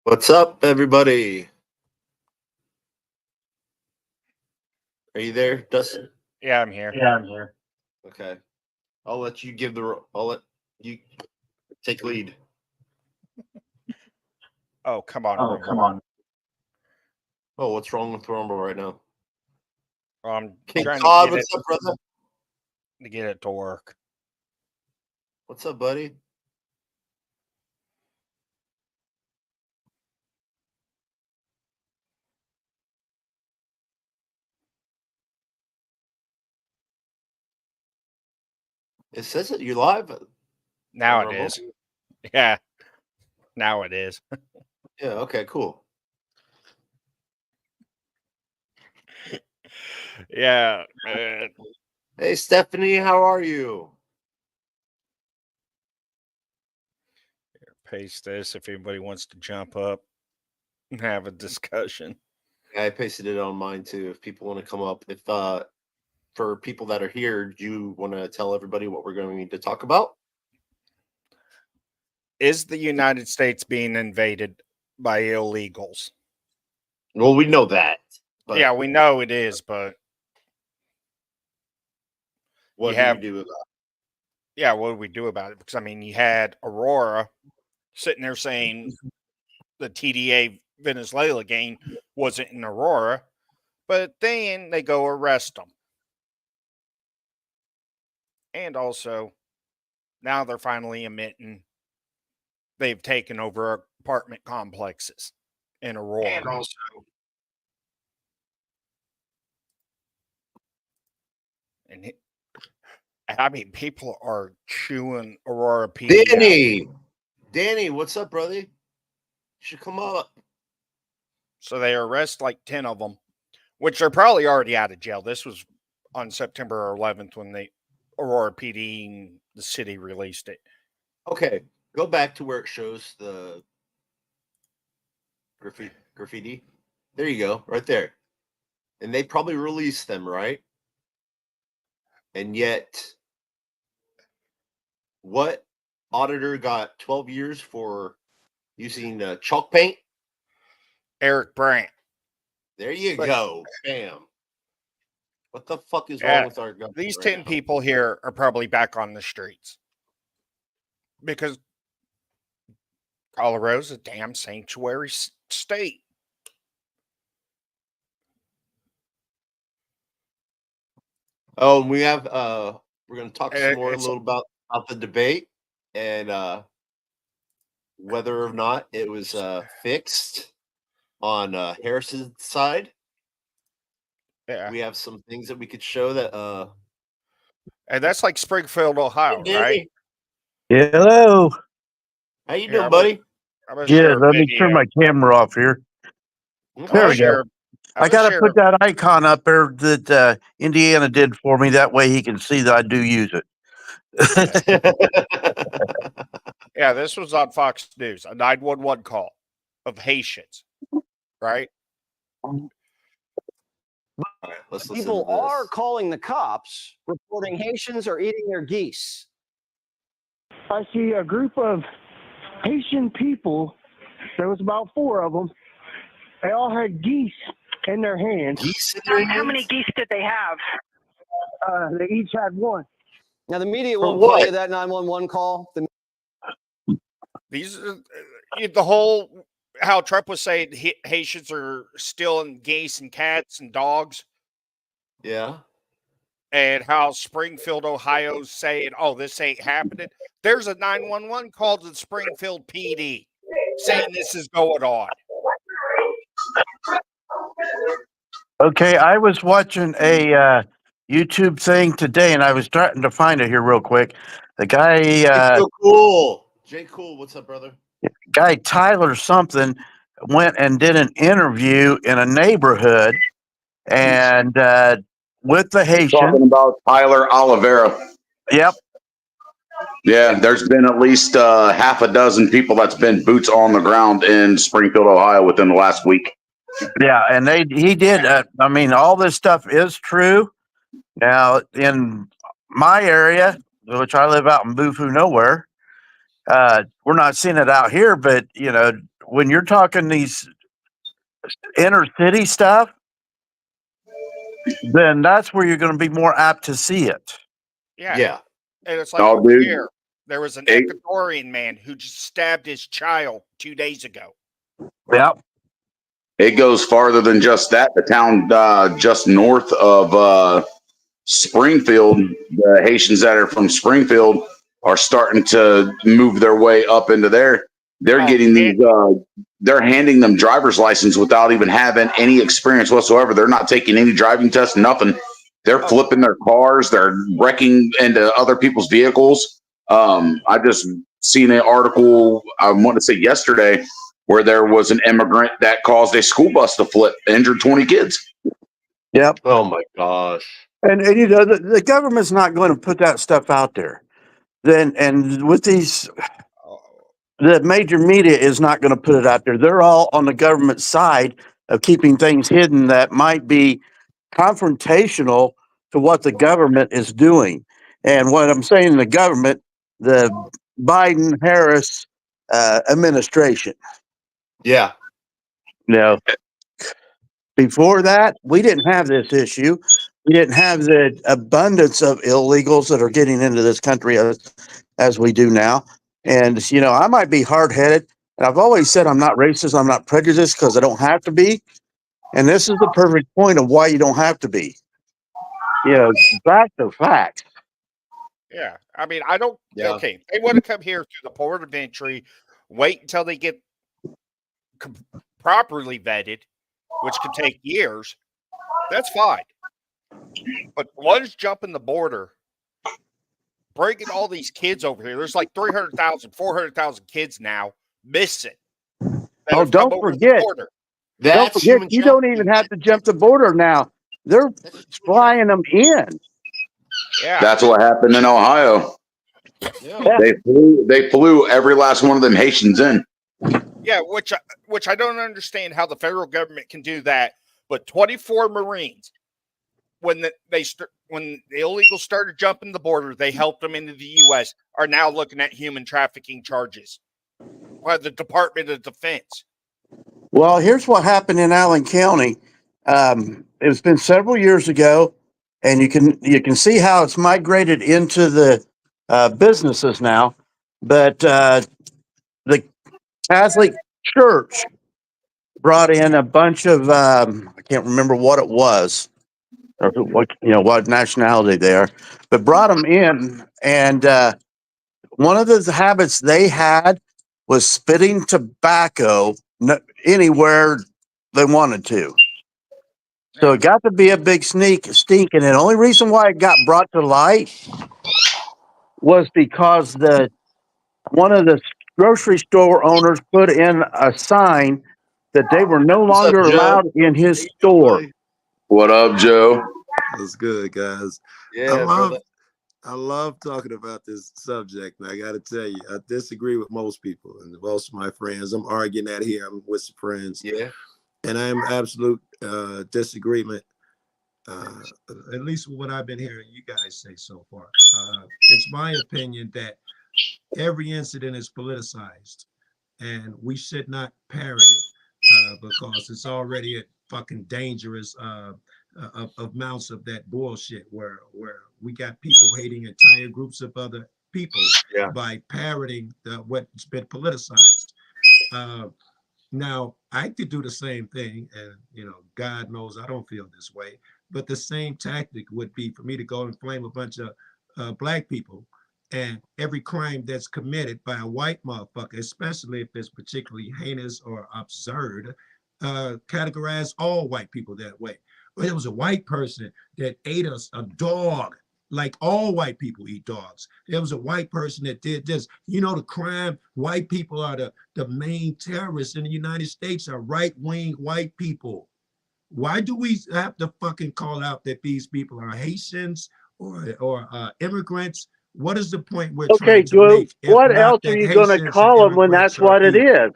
What's up, everybody? Are you there, Dustin? Yeah, I'm here. Yeah, I'm here. Okay. I'll let you I'll let you take lead. Oh, come on, Oh, Rumble. come on. Oh, what's wrong with Rumble right now? I'm King trying Todd, to what's up, brother? get it to work. What's up, buddy? It says that you're live. Now on it Rumble? is. Yeah. Now it is. Yeah, okay, cool. Yeah. Hey, Stephanie, how are you? Paste this if anybody wants to jump up and have a discussion. Yeah, I pasted it on mine too. If people want to come up, if for people that are here, do you want to tell everybody what we're going to talk about? Is the United States being invaded by illegals? Well, we know that. But Yeah, we know it is, but what do we do about it? Yeah, what do we do about it? Because I mean, you had Aurora sitting there saying the TDA Venezuela game wasn't in Aurora, but then they go arrest them. And also, now they're finally admitting they've taken over apartment complexes in Aurora. And also, And I mean, people are chewing Aurora PD Danny, Danny, what's up, brother? You should come up. So they arrest like 10 of them, which are probably already out of jail. This was on September 11th when the Aurora PD and the city released it. Okay, go back to where it shows the graffiti. There you go, right there. And they probably released them, right? And yet, what auditor got 12 years for using chalk paint? Eric Brandt. There you go. Bam. What the fuck is Yeah, wrong with our government? These right 10 now? people here are probably back on the streets because Colorado's a damn sanctuary state. Oh, and we have we're going to talk some more a It's little about the debate and whether or not it was fixed on Harris's side. yeah, We have some things that we could show that and that's like Springfield, Ohio, Hey, right? Danny, Hello. how you Here, doing, I'm buddy? gonna Yeah, share a let me turn video. my camera off here. I'm Okay. There gonna we go. share. I'm I gonna got to share. put that icon up there that Indiana did for me. That way he can see that I do use it. Yeah, this was on Fox News, a 911 call of Haitians, right? All right, let's listen People to this. are calling the cops, reporting Haitians are eating their geese. I see a group of Haitian people. There was about 4 of them. They all had geese in their hands. Geese in their How many hands? geese did they have? They each had one. Now, the media For won't what? play that 911 call. These are the whole how Trump was saying Haitians are stealing geese and cats and dogs, Yeah. and how Springfield, Ohio's saying, "Oh, this ain't happening." There's a 911 call to the Springfield PD saying this is going on. Okay, I was watching a YouTube thing today, and I was trying to find it here real quick. The It's guy, so cool. Jay Cool, what's up, brother? Tyler something, went and did an interview in a neighborhood, and with the Haitian. Talking about Tyler Oliveira. Yep. Yeah, there's been at least half a dozen people that's been boots on the ground in Springfield, Ohio within the last week. Yeah, and he did. I mean, all this stuff is true. Now, in my area, which I live out in Boo-Foo nowhere, we're not seeing it out here, but when you're talking these inner city stuff, then that's where you're going to be more apt to see it. Yeah. Yeah. And it's like Oh, over dude. here, there was an Hey. Ecuadorian man who just stabbed his child 2 days ago. Yep. It goes farther than just that. The town just north of Springfield, the Haitians that are from Springfield are starting to move their way up into there. They're Oh, getting man. these. They're handing them driver's license without even having any experience whatsoever. They're not taking any driving tests, nothing. They're Oh. flipping their cars. They're wrecking into other people's vehicles. I just seen an article, I want to say yesterday, where there was an immigrant that caused a school bus to flip, injured 20 kids. Yep. Oh my gosh. And you know, the government's not going to put that stuff out there. Then, and with these, the major media is not going to put it out there. They're all on the government side of keeping things hidden that might be confrontational to what the government is doing. And what I'm saying, the government, the Biden Harris administration. Yeah. You know, before that, we didn't have this issue. We didn't have the abundance of illegals that are getting into this country as we do now. And, you know, I might be hard headed. And I've always said I'm not racist. I'm not prejudiced because I don't have to be. And this is the perfect point of why you don't have to be. You know, facts are facts. Yeah. I mean, I don't. Yeah. Okay. They want to come here through the port of entry, wait until they get properly vetted, which could take years. That's fine. But one's jumping the border, bringing all these kids over here. There's like 300,000, 400,000 kids now missing. Oh, don't forget. Don't That's forget, human you don't trafficking. even have to jump the border now. They're flying them in. Yeah. That's what happened in Ohio. Yeah. They flew every last one of them Haitians in. Yeah, which I don't understand how the federal government can do that. But 24 Marines, when the illegals started jumping the border, they helped them into the U.S. are now looking at human trafficking charges by the Department of Defense. Well, here's what happened in Allen County. It's been several years ago, and you can see how it's migrated into the businesses now. But the Catholic Church brought in a bunch of I can't remember what it was or what nationality they are, but brought them in, and one of the habits they had was spitting tobacco anywhere they wanted to. So it got to be a big stink, and the only reason why it got brought to light was because one of the grocery store owners put in a sign that they were no What's up, longer Joe? allowed in his store. What up, Joe? That's good, guys. Yeah, brother. I love talking about this subject, and I got to tell you, I disagree with most people and most of my friends. I'm arguing that here. I'm with some friends. Yeah. And I am absolute disagreement, at least what I've been hearing you guys say so far. It's my opinion that every incident is politicized, and we should not parrot it because it's already a fucking dangerous amounts of that bullshit where we got people hating entire groups of other people by parroting what's been politicized. Now, I could do the same thing, and God knows I don't feel this way, but the same tactic would be for me to go and flame a bunch of black people, and every crime that's committed by a white motherfucker, especially if it's particularly heinous or absurd, categorize all white people that way. But there was a white person that ate a dog, like all white people eat dogs. There was a white person that did this. The crime, white people are the main terrorists in the United States are right-wing white people. Why do we have to fucking call out that these people are Haitians or immigrants? What is the point we're trying to make? What else are you going to call them when that's what it is?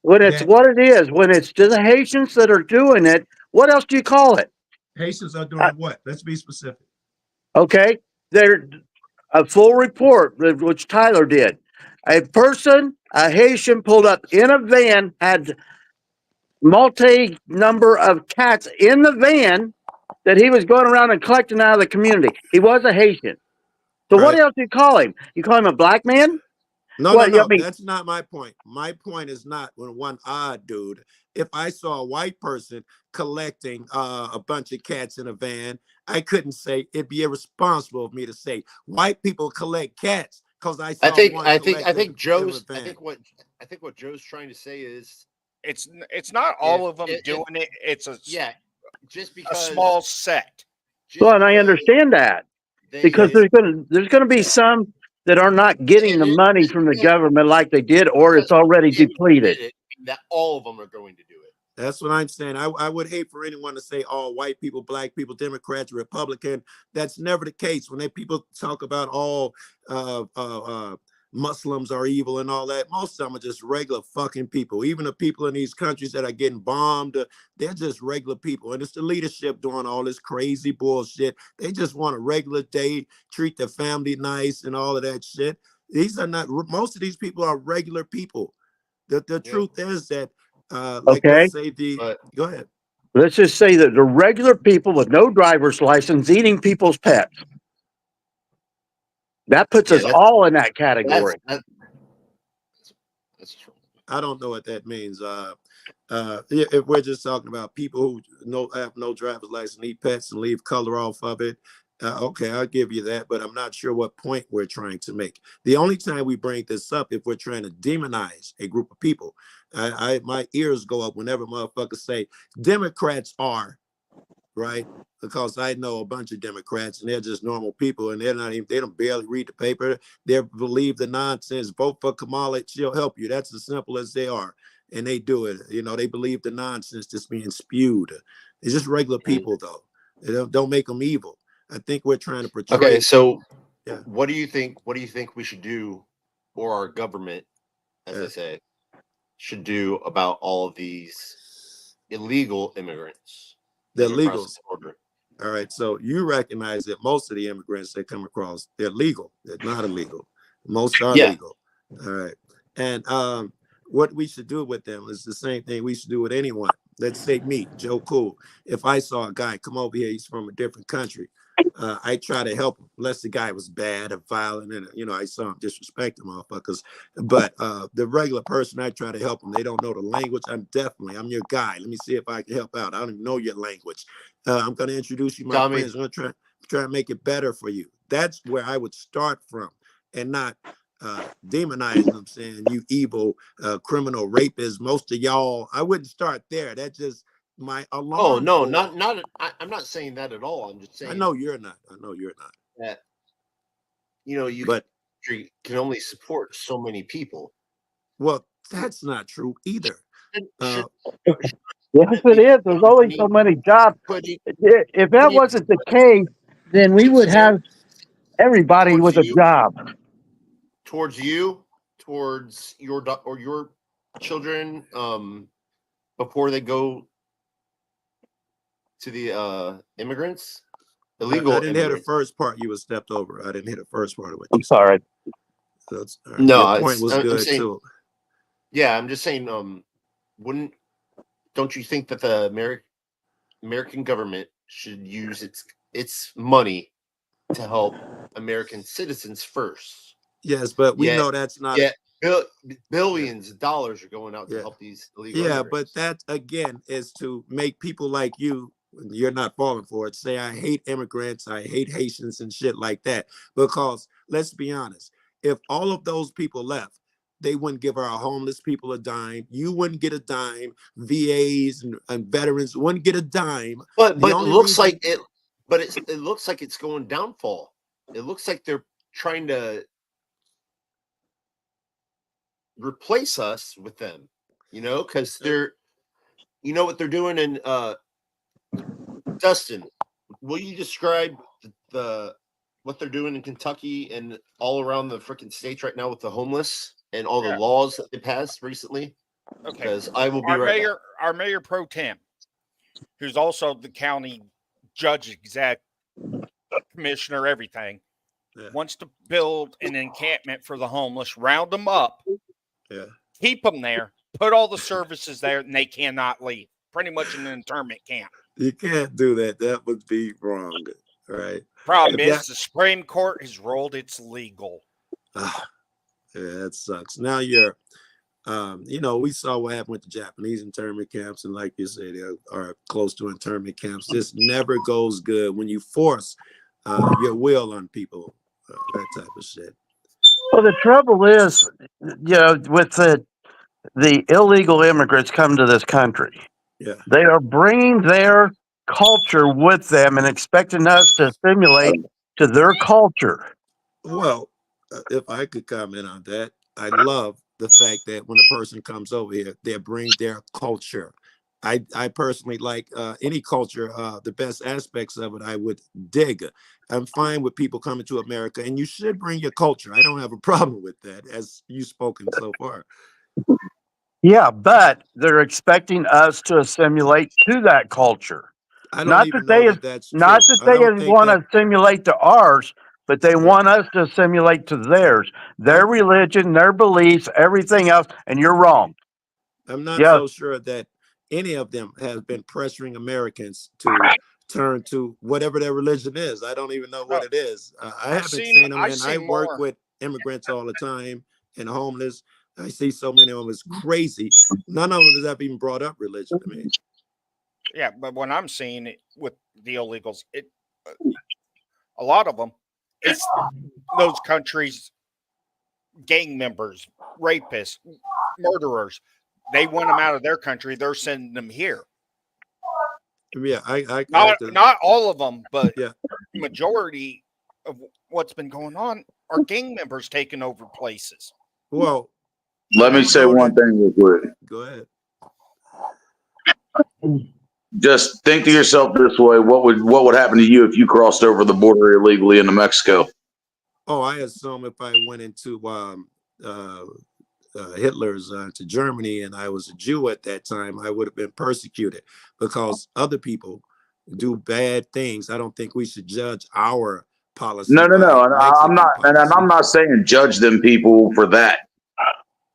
When it's what it is, when it's to the Haitians that are doing it, what else do you call it? Haitians are doing what? Let's be specific. Okay, they're a full report, which Tyler did. A person a Haitian pulled up in a van, had multi number of cats in the van that he was going around and collecting out of the community. He was a Haitian. So what Right. else do you call him? You call him a black man? No, Well, I mean, that's not my point. My point is not when one odd dude. If I saw a white person collecting a bunch of cats in a van, I couldn't say it'd be irresponsible of me to say white people collect cats because I saw one I collecting think in a I van. think what Joe's trying to say is It's not all if of them it, doing it. It's yeah, just a because small set. well, and I understand that because Yes. there's gonna be some that are not getting the money from the because government like they did, or it's already depleted. did it, that all of them are going to do it. That's what I'm saying. I would hate for anyone to say all white people, black people, Democrats, Republican. That's never the case. When people talk about all Muslims are evil and all that, most of them are just regular fucking people. Even the people in these countries that are getting bombed, they're just regular people. And it's the leadership doing all this crazy bullshit. They just want a regular day, treat their family nice and all of that shit. These are not, most of these people are regular people. The truth is that like Okay. let's say go ahead. Let's just say that the regular people with no driver's license eating people's pets. That puts us all in that category. That's true. I don't know what that means. If we're just talking about people who have no driver's license, eat pets and leave color off of it, okay, I'll give you that, but I'm not sure what point we're trying to make. The only time we bring this up if we're trying to demonize a group of people. My ears go up whenever motherfuckers say Democrats are, right? Because I know a bunch of Democrats and they're just normal people and they don't barely read the paper. They believe the nonsense. Vote for Kamala, she'll help you. That's as simple as they are. And they do it. They believe the nonsense just being spewed. They're just regular people though. They don't make them evil. I think we're trying to portray. Okay, so yeah. What do you think we should do, or our government, as I say, should do about all of these illegal immigrants? The illegals. All right. So you recognize that most of the immigrants that come across, they're legal. They're not illegal. Most are legal. All right. And what we should do with them is the same thing we should do with anyone. Let's say me, Joe Cool. If I saw a guy come over here, he's from a different country. I try to help him, unless the guy was bad or violent, and I saw him disrespect the motherfuckers. But the regular person, I try to help them. They don't know the language. I'm your guy. Let me see if I can help out. I don't even know your language. I'm going to introduce you my friends. I'm going to try and make it better for you. That's where I would start from, and not demonizing them, saying you evil, criminal, rapist. Most of y'all, I wouldn't start there. That's just my alarm. Oh no, not. I'm not saying that at all. I'm just saying. I know you're not. That country can only support so many people. Well, that's not true either. Yes, it is. There's only so many jobs. If that wasn't the case, then we would have everybody with a job. Towards your children, before they go to the immigrants, illegal. I didn't hear the first part. You were stepped over. I didn't hear the first part of what you said. Sorry. So no, your point was good too. Yeah, I'm just saying. Don't you think that the American government should use its money to help American citizens first? Yes, but we know that's not. Billions of dollars are going out to help these illegal immigrants. But that again is to make people like you. You're not falling for it. Say I hate immigrants, I hate Haitians and shit like that. Because let's be honest, if all of those people left, they wouldn't give our homeless people a dime. You wouldn't get a dime. VAs and veterans wouldn't get a dime. But it looks like it. But it looks like it's going downfall. It looks like they're trying to replace us with them. Because they're. You know what they're doing in. Dustin, will you describe what they're doing in Kentucky and all around the freaking states right now with the homeless and all the laws that they passed recently? Okay. Because I will be right back. Our mayor pro tem, who's also the county judge, exec, commissioner, everything, wants to build an encampment for the homeless, round them up, Yeah. Keep them there. Put all the services there, and they cannot leave. Pretty much an internment camp. You can't do that. That would be wrong. Right. Problem If is, that- the Supreme Court has ruled it's legal. yeah, that sucks. Now you're, we saw what happened with the Japanese internment camps, and like you said, they are close to internment camps. This never goes good when you force your will on people, that type of shit. Well, the trouble is, with the illegal immigrants come to this country, Yeah. they are bringing their culture with them and expecting us to assimilate to their culture. Well, if I could comment on that, I love the fact that when a person comes over here, they bring their culture. I personally like any culture. The best aspects of it, I would dig. I'm fine with people coming to America, and you should bring your culture. I don't have a problem with that, as you've spoken so far. Yeah, but they're expecting us to assimilate to that culture. I don't Not even that know they, that that's true. not that I they don't think want that. to assimilate to ours, but they want us to assimilate to theirs, their religion, their beliefs, everything else. And you're wrong. I'm not Yeah, so sure that any of them has been pressuring Americans to turn to whatever their religion is. I don't even know what it is. I haven't seen them, and I work with immigrants all the time and homeless. I see so many of them. It's crazy. None of them has ever even brought up religion to me. Yeah, but when I'm seeing it with the illegals, a lot of them, it's those countries, gang members, rapists, murderers. They want them out of their country. They're sending them here. Yeah, I Not all of them, but yeah, majority of what's been going on are gang members taking over places. well, Let me say one thing real quick. go ahead. Just think to yourself this way: what would happen to you if you crossed over the border illegally into Mexico? Oh, I assume if I went into Hitler's to Germany and I was a Jew at that time, I would have been persecuted because other people do bad things. I don't think we should judge our policy. No. And I'm not, policy. and I'm not saying judge them people for that.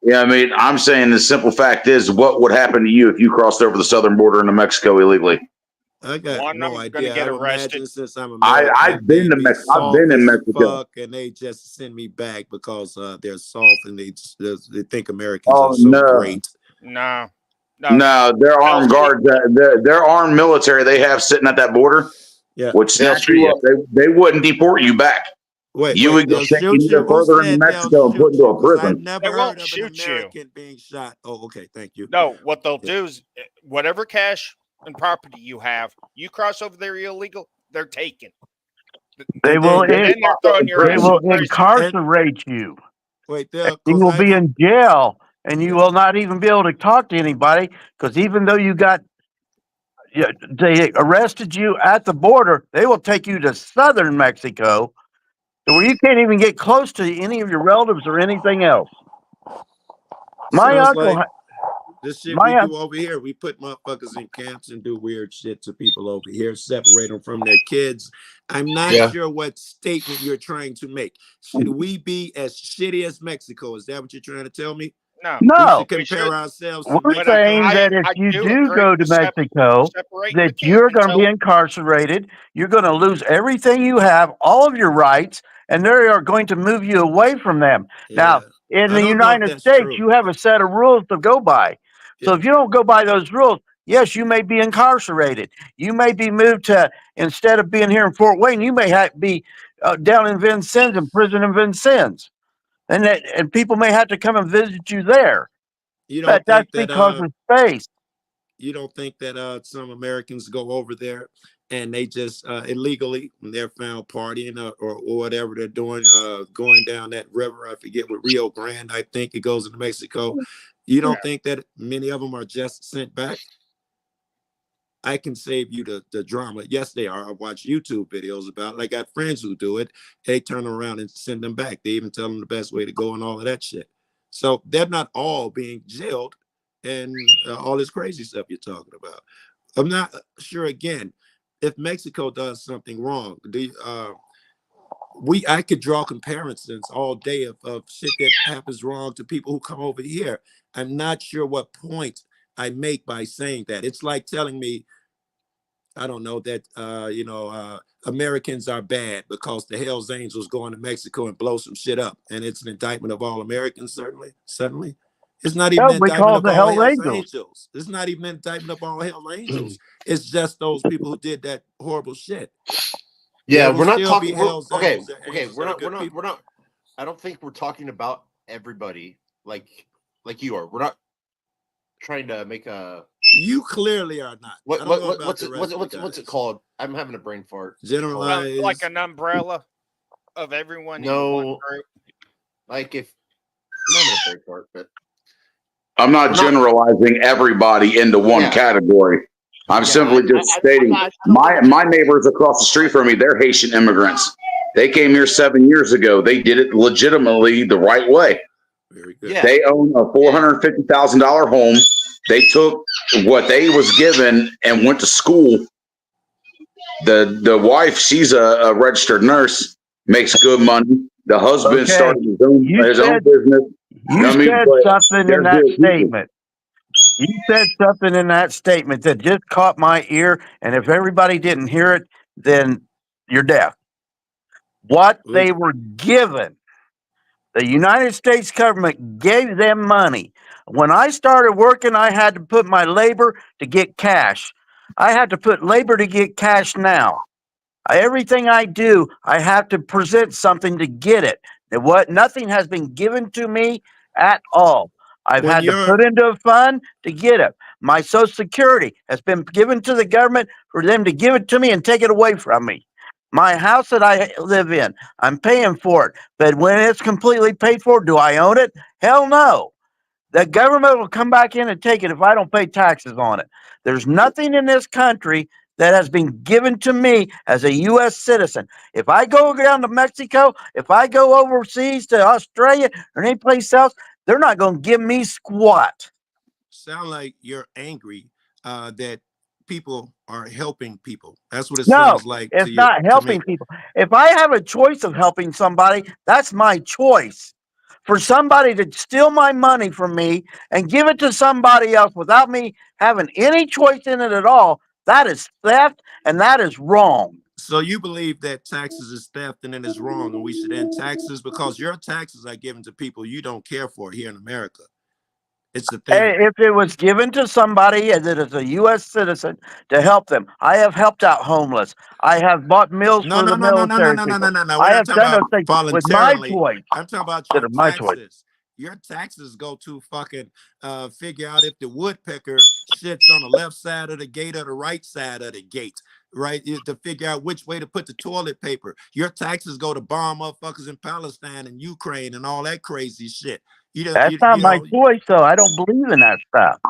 Yeah, I mean, I'm saying the simple fact is, what would happen to you if you crossed over the southern border into Mexico illegally? I got no I'm idea. get I arrested. imagine since I'm American, I've been to Mexico. I've been in Mexico, and they just send me back because they're soft and they think Americans are so no. great. No, they're armed guards. They're armed military. They have sitting at that border. Yeah, Would snatch you up. They wouldn't deport you back. You would get taken even further into Mexico and put into a prison. I've never heard of an shoot you. American being shot. Oh, okay, thank you. No, what they'll do is whatever cash and property you have, you cross over there illegal, they're taken. they will prison. incarcerate you. Wait, You will be in jail, and you will not even be able to talk to anybody because even though they arrested you at the border, they will take you to southern Mexico, where you can't even get close to any of your relatives or anything else. My uncle. Like this shit we do over here. We put motherfuckers in camps and do weird shit to people over here, separate them from their kids. I'm not sure what statement you're trying to make. Should we be as shitty as Mexico? Is that what you're trying to tell me? No. We should compare ourselves. We're saying that if you do go to Mexico, that you're going to be incarcerated. You're going to lose everything you have, all of your rights, and they are going to move you away from them. Yeah. Now, in the United States, you have a set of rules to go by. So if you don't go by those rules, yes, you may be incarcerated. You may be moved to, instead of being here in Fort Wayne, you may be down in Vincennes, in prison in Vincennes. And people may have to come and visit you there. You don't think that's that because of space. You don't think that some Americans go over there and they just illegally, when they're found partying or whatever they're doing, going down that river? I forget what Rio Grande, I think it goes into Mexico. You don't think that many of them are just sent back? I can save you the drama. Yes, they are. I watch YouTube videos about it. I got friends who do it. They turn around and send them back. They even tell them the best way to go and all of that shit. So they're not all being jailed and all this crazy stuff you're talking about. I'm not sure, again, if Mexico does something wrong, I could draw comparisons all day of shit that happens wrong to people who come over here. I'm not sure what point I make by saying that. It's like telling me, I don't know, that Americans are bad because the Hells Angels go into Mexico and blow some shit up, and it's an indictment of all Americans. Suddenly, it's not even No, an we indictment call of the all Hell Hells Angels. Angels. It's not even an indictment of all Hells Angels. It's just those people who did that horrible shit. Yeah, There will we're not still be talking. Hells Okay, Angels and okay, angels that are good people. we're not. I don't think we're talking about everybody like you are. We're not trying to make a. You clearly are not. I don't know about the rest of the guys. What's it called? I'm having a brain fart. Generalized. Like an umbrella of everyone in one No, group. like if I'm having a brain fart, but I'm not generalizing everybody into one category. I'm simply just stating my neighbors across the street from me, they're Haitian immigrants. They came here 7 years ago. They did it legitimately the right way. Very good. Yeah. They own a $450,000 home. They took what they was given and went to school. The wife, she's a registered nurse, makes good money. The husband Okay. started his own business. You I mean, said but something they're in that good people. statement. You said something in that statement that just caught my ear, and if everybody didn't hear it, then you're deaf. What they were given, the United States government gave them money. When I started working, I had to put my labor to get cash. I had to put labor to get cash now. Everything I do, I have to present something to get it. Nothing has been given to me at all. I've When had to you're- put into a fund to get it. My Social Security has been given to the government for them to give it to me and take it away from me. My house that I live in, I'm paying for it. But when it's completely paid for, do I own it? Hell no. The government will come back in and take it if I don't pay taxes on it. There's nothing in this country that has been given to me as a U.S. citizen. If I go down to Mexico, if I go overseas to Australia or any place else, they're not going to give me squat. Sound like you're angry that people are helping people. That's what it No, sounds like. it's not helping people. If I have a choice of helping somebody, that's my choice. For somebody to steal my money from me and give it to somebody else without me having any choice in it at all, that is theft and that is wrong. So you believe that taxes is theft and it is wrong and we should end taxes because your taxes are given to people you don't care for here in America. It's the thing. If it was given to somebody that is a U.S. citizen to help them, I have helped out homeless. I have bought meals for the military people. We're I not have talking done those about things with my voluntarily. choice. I'm talking about That your are my choice. taxes. Your taxes go to fucking figure out if the woodpecker shits on the left side of the gate or the right side of the gate, right? To figure out which way to put the toilet paper. Your taxes go to bomb motherfuckers in Palestine and Ukraine and all that crazy shit. That's not my choice, though. I don't believe in that stuff.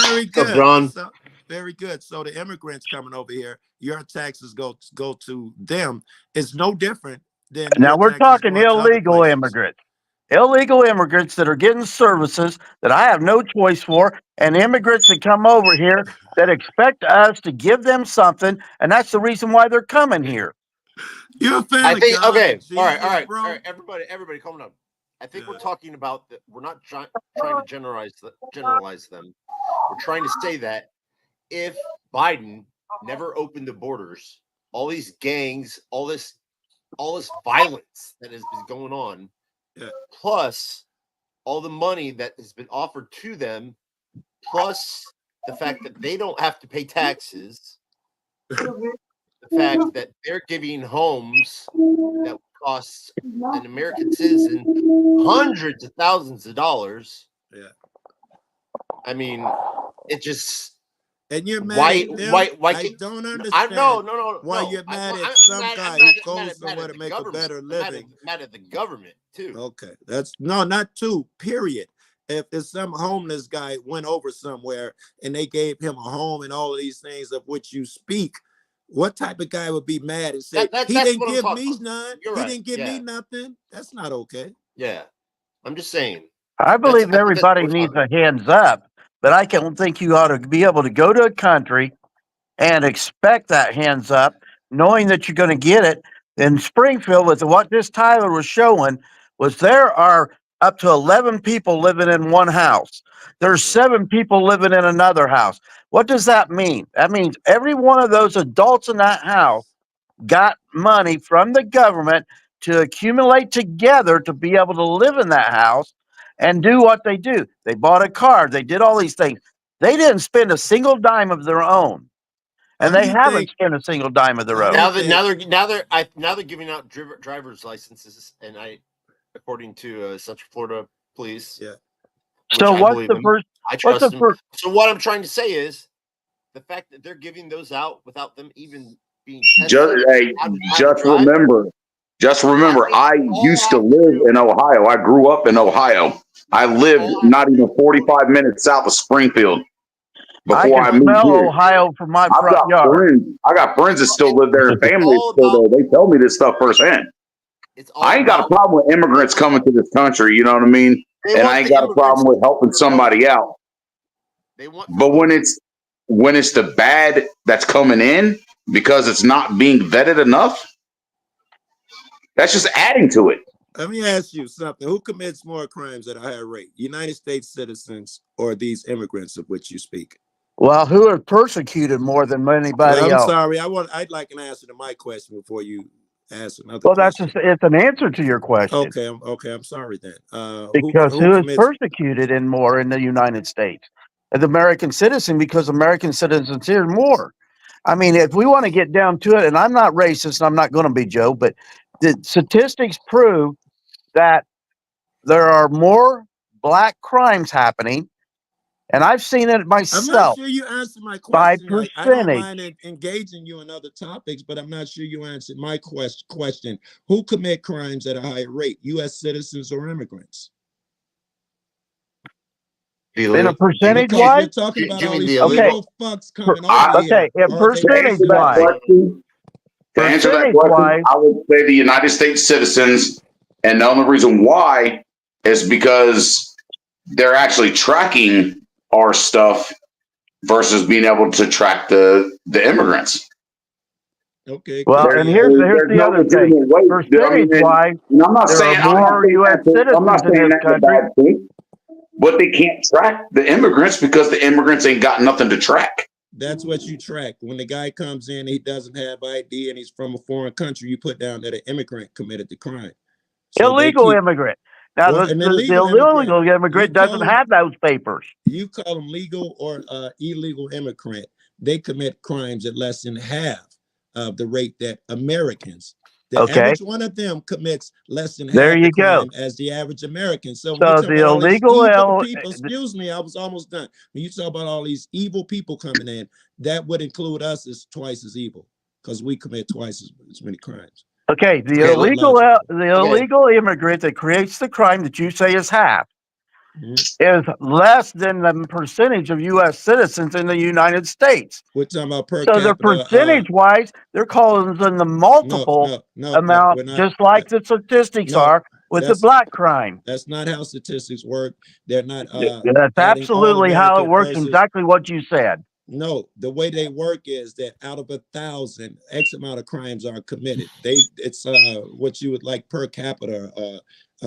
Very good. John? So, very good. So the immigrants coming over here, your taxes go to them. It's no different than now we're talking illegal immigrants. Illegal immigrants that are getting services that I have no choice for, and immigrants that come over here that expect us to give them something, and that's the reason why they're coming here. You're a fan I think of God, okay. Jesus, All right. bro. Everybody, calm down. I think we're talking about that. We're not trying to generalize them. We're trying to say that if Biden never opened the borders, all these gangs, all this violence that has been going on, plus all the money that has been offered to them, plus the fact that they don't have to pay taxes, the fact that they're giving homes that cost an American citizen hundreds of thousands of dollars. Yeah. I mean, it just. And you're mad at them? Why I don't understand. No. Why you're mad at some guy who goes somewhere to make a better living? Mad at the government too. Okay, that's not two. Period. If there's some homeless guy went over somewhere and they gave him a home and all of these things of which you speak, what type of guy would be mad and say he didn't give me none? He didn't give me nothing. That's not okay. Yeah, I'm just saying. I believe everybody needs a hands up, but I don't think you ought to be able to go to a country and expect that hands up, knowing that you're going to get it, in Springfield with what this Tyler was showing was there are up to 11 people living in one house. There's 7 people living in another house. What does that mean? That means every one of those adults in that house got money from the government to accumulate together to be able to live in that house and do what they do. They bought a car. They did all these things. They didn't spend a single dime of their own. And How do they you haven't think- spent a single dime of their how own. do you Now they're giving out driver's licenses, and according to Central Florida Police. Yeah. So I what's believe the them. first? I What's trust the them. first? So what I'm trying to say is the fact that they're giving those out without them even being tested. Just remember, I used to live in Ohio. I grew up in Ohio. I lived not even 45 minutes south of Springfield before I can moved smell here. Ohio from my I've front got yard. friends. I got friends that still live there and family that's still there. They tell me this stuff firsthand. I ain't got a problem with immigrants coming to this country. You know what I mean? And I ain't got a problem with helping somebody out. But when it's the bad that's coming in because it's not being vetted enough, that's just adding to it. Let me ask you something. Who commits more crimes at a higher rate? United States citizens or these immigrants of which you speak? Well, who are persecuted more than anybody I'm else? sorry. I'd like an answer to my question before you ask another Well, question. it's an answer to your question. Okay. I'm sorry then. Because who who is commits? persecuted in more in the United States? The American citizen, because American citizens here more. I mean, if we want to get down to it, and I'm not racist, and I'm not going to be, Joe, but the statistics prove that there are more black crimes happening, and I've seen it I'm not myself sure you answered my by question. I don't percentage. mind engaging you in other topics, but I'm not sure you answered my question. Who commit crimes at a higher rate, U.S. citizens or immigrants? In a percentage Because wise, we're talking about all these okay. evil fucks coming over here. Okay, in percentage wise, To answer that percentage question, wise, I would say the United States citizens, and the only reason why is because they're actually tracking our stuff versus being able to track the immigrants. Okay. well, and here's There's the no other thing. legitimate way. Percentage wise, and I'm not there saying are more U.S. I'm not citizens in saying this that's a country. bad thing, but they can't track the immigrants because the immigrants ain't got nothing to track. That's what you track. When the guy comes in, he doesn't have ID and he's from a foreign country, you put down that an immigrant committed the crime. So Illegal immigrant. Now, Well, the an illegal illegal immigrant doesn't have those papers. You call them legal or illegal immigrant. They commit crimes at less than half of the rate that Americans. The Okay. average one of them commits less than There half you the go. crime as the average American. So when So you talk the about all these illegal evil people, excuse me, I was almost done. When you talk about all these evil people coming in, that would include us as twice as evil because we commit twice as many crimes. Okay, the illegal immigrant that creates the crime that you say is half is less than the percentage of U.S. citizens in the United States. We're talking about per So capita. the percentage wise, they're calling them the multiple amount, just like the statistics are with the black crime. That's not how statistics work. They're not. That's absolutely how it works. Exactly what you said. No, the way they work is that out of 1,000, X amount of crimes are committed. It's what you would like per capita, or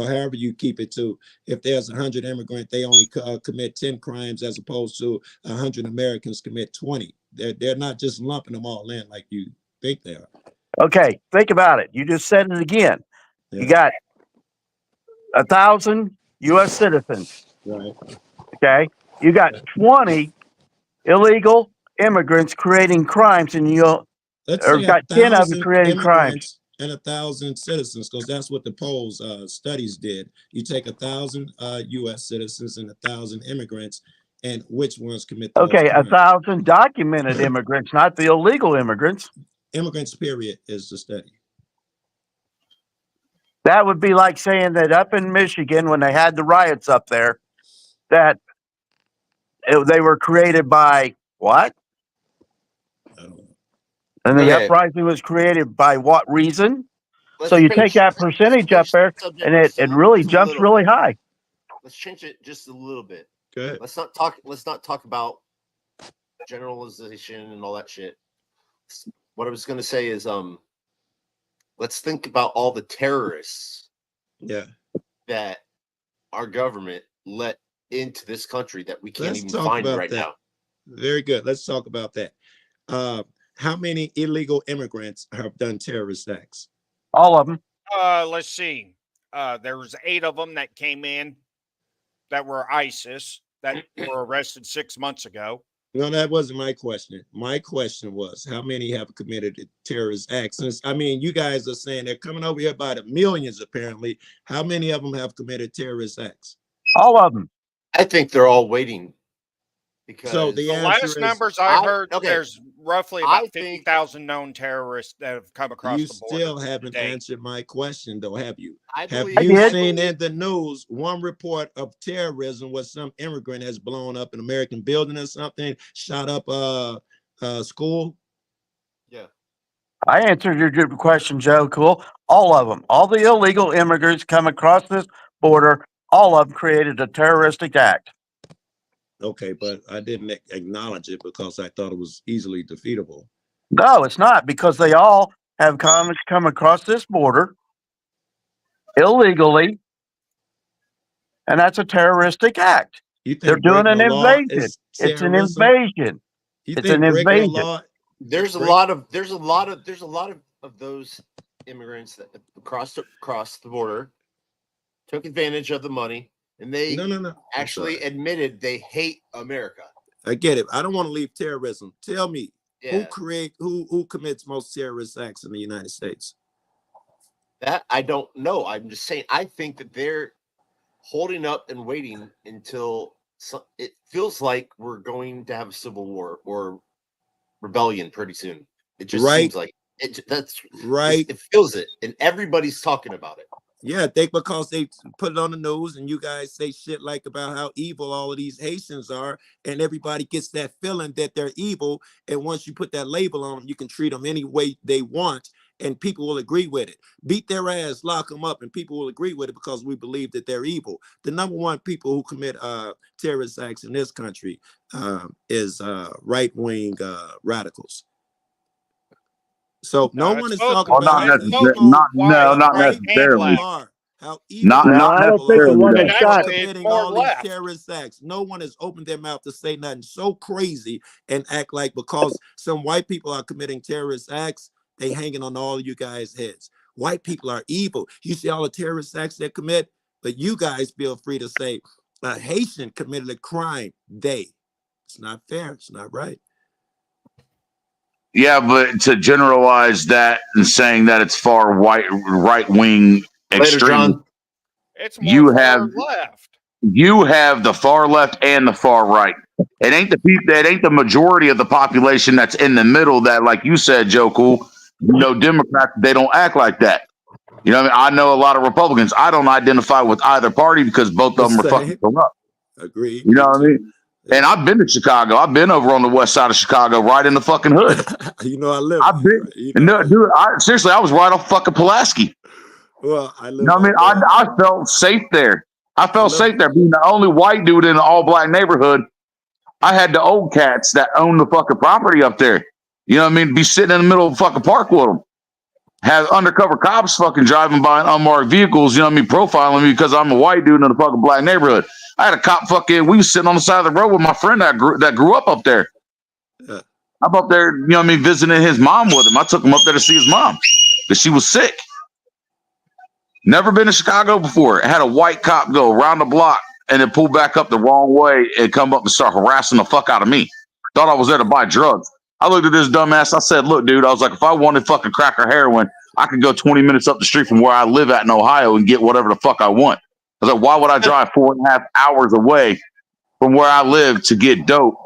however you keep it to. If there's 100 immigrants, they only commit 10 crimes as opposed to 100 Americans commit 20. They're not just lumping them all in like you think they are. Okay, think about it. You just said it again. Yeah. You got 1,000 U.S. citizens. Right. Okay. You got 20 illegal immigrants creating crimes, and let's say got 10 of them creating crimes. And 1,000 citizens, because that's what the polls studies did. You take 1,000 U.S. citizens and 1,000 immigrants, and which ones commit the most crimes? 1,000 documented immigrants, not the illegal immigrants. Immigrants, period, is the study. That would be like saying that up in Michigan, when they had the riots up there, that they were created by what? And the uprising was created by what reason? So you take that percentage up there, and it really jumps really high. Let's change it just a little bit. Good. Let's not talk about generalization and all that shit. What I was going to say is, let's think about all the terrorists Yeah. that our government let into this country that we can't Let's even talk find about right that. now. Very good. Let's talk about that. How many illegal immigrants have done terrorist acts? All of them. Let's see. There was 8 of them that came in that were ISIS that were arrested 6 months ago. No, that wasn't my question. My question was, how many have committed terrorist acts? Since, I mean, you guys are saying they're coming over here by the millions, apparently. How many of them have committed terrorist acts? All of them. I think they're all waiting because So the The answer last is, numbers I heard, okay, there's roughly I about think- 50,000 known terrorists that have come across you the border. still haven't today. answered my question, though, have you? I Have believe, you I seen believe- in the news one report of terrorism where some immigrant has blown up an American building or something, shot up a school? Yeah. I answered your question, Joe. Cool. All of them. All the illegal immigrants come across this border. All of them created a terroristic act. Okay, but I didn't acknowledge it because I thought it was easily defeatable. No, it's not, because they all have come across this border illegally, and that's a terroristic act. You think They're doing breaking an the law invasion. is It's an terrorism? invasion. You It's think an breaking the invasion. law? There's a Break- lot of those immigrants that crossed the border, took advantage of the money, and they No. I'm actually sorry. admitted they hate America. I get it. I don't want to leave terrorism. Tell me, Yeah, who commits most terrorist acts in the United States? that I don't know. I'm just saying. I think that they're holding up and waiting until it feels like we're going to have a civil war or rebellion pretty soon. It just Right. seems like it. That's Right. It feels it, and everybody's talking about it. Yeah, because they put it on the news and you guys say shit like about how evil all of these Haitians are, and everybody gets that feeling that they're evil. And once you put that label on them, you can treat them any way they want, and people will agree with it. Beat their ass, lock them up, and people will agree with it because we believe that they're evil. The number one people who commit terrorist acts in this country is right-wing radicals. So no No, one it's is both. talking Well, about not how It's necessarily. both evil Not white and necessarily. black. are. How evil Not No, I don't think the necessarily. one though. that shot. Actually, it's committing far all these left. terrorist acts. No one has opened their mouth to say nothing so crazy and act like because some white people are committing terrorist acts, they hanging on all of you guys' heads. White people are evil. You see all the terrorist acts they commit, but you guys feel free to say a Haitian committed a crime. It's not fair. It's not right. Yeah, but to generalize that and saying that it's far right wing Later, extreme, John. It's you more have far left. you have the far left and the far right. It ain't the people. It ain't the majority of the population that's in the middle. That, like you said, Joe Cool. Democrats, they don't act like that. You know what I mean? I know a lot of Republicans. I don't identify with either party because both of them are fucking Same. corrupt. Agreed. You know Me what I too. mean? And I've been to Chicago. I've been over on the west side of Chicago, right in the fucking hood. You know I live. I've there, been, right? You know, no, dude. Seriously, I was right off fucking Pulaski. well, I You live. know what I mean? out there. I felt safe there. I felt live- safe there, being the only white dude in an all black neighborhood. I had the old cats that own the fucking property up there. You know what I mean? Be sitting in the middle of the fucking park with them. Have undercover cops fucking driving by in unmarked vehicles, you know what I mean, profiling me because I'm a white dude in a fucking black neighborhood. I had a cop fucking, we was sitting on the side of the road with my friend that grew up there. Yeah. I'm up there, you know what I mean, visiting his mom with him. I took him up there to see his mom because she was sick. Never been to Chicago before. I had a white cop go around the block and then pull back up the wrong way and come up and start harassing the fuck out of me. Thought I was there to buy drugs. I looked at this dumbass. I said, look, dude, I was like, if I wanted fucking crack or heroin, I could go 20 minutes up the street from where I live at in Ohio and get whatever the fuck I want. I was like, why would I drive 4.5 hours away from where I live to get dope?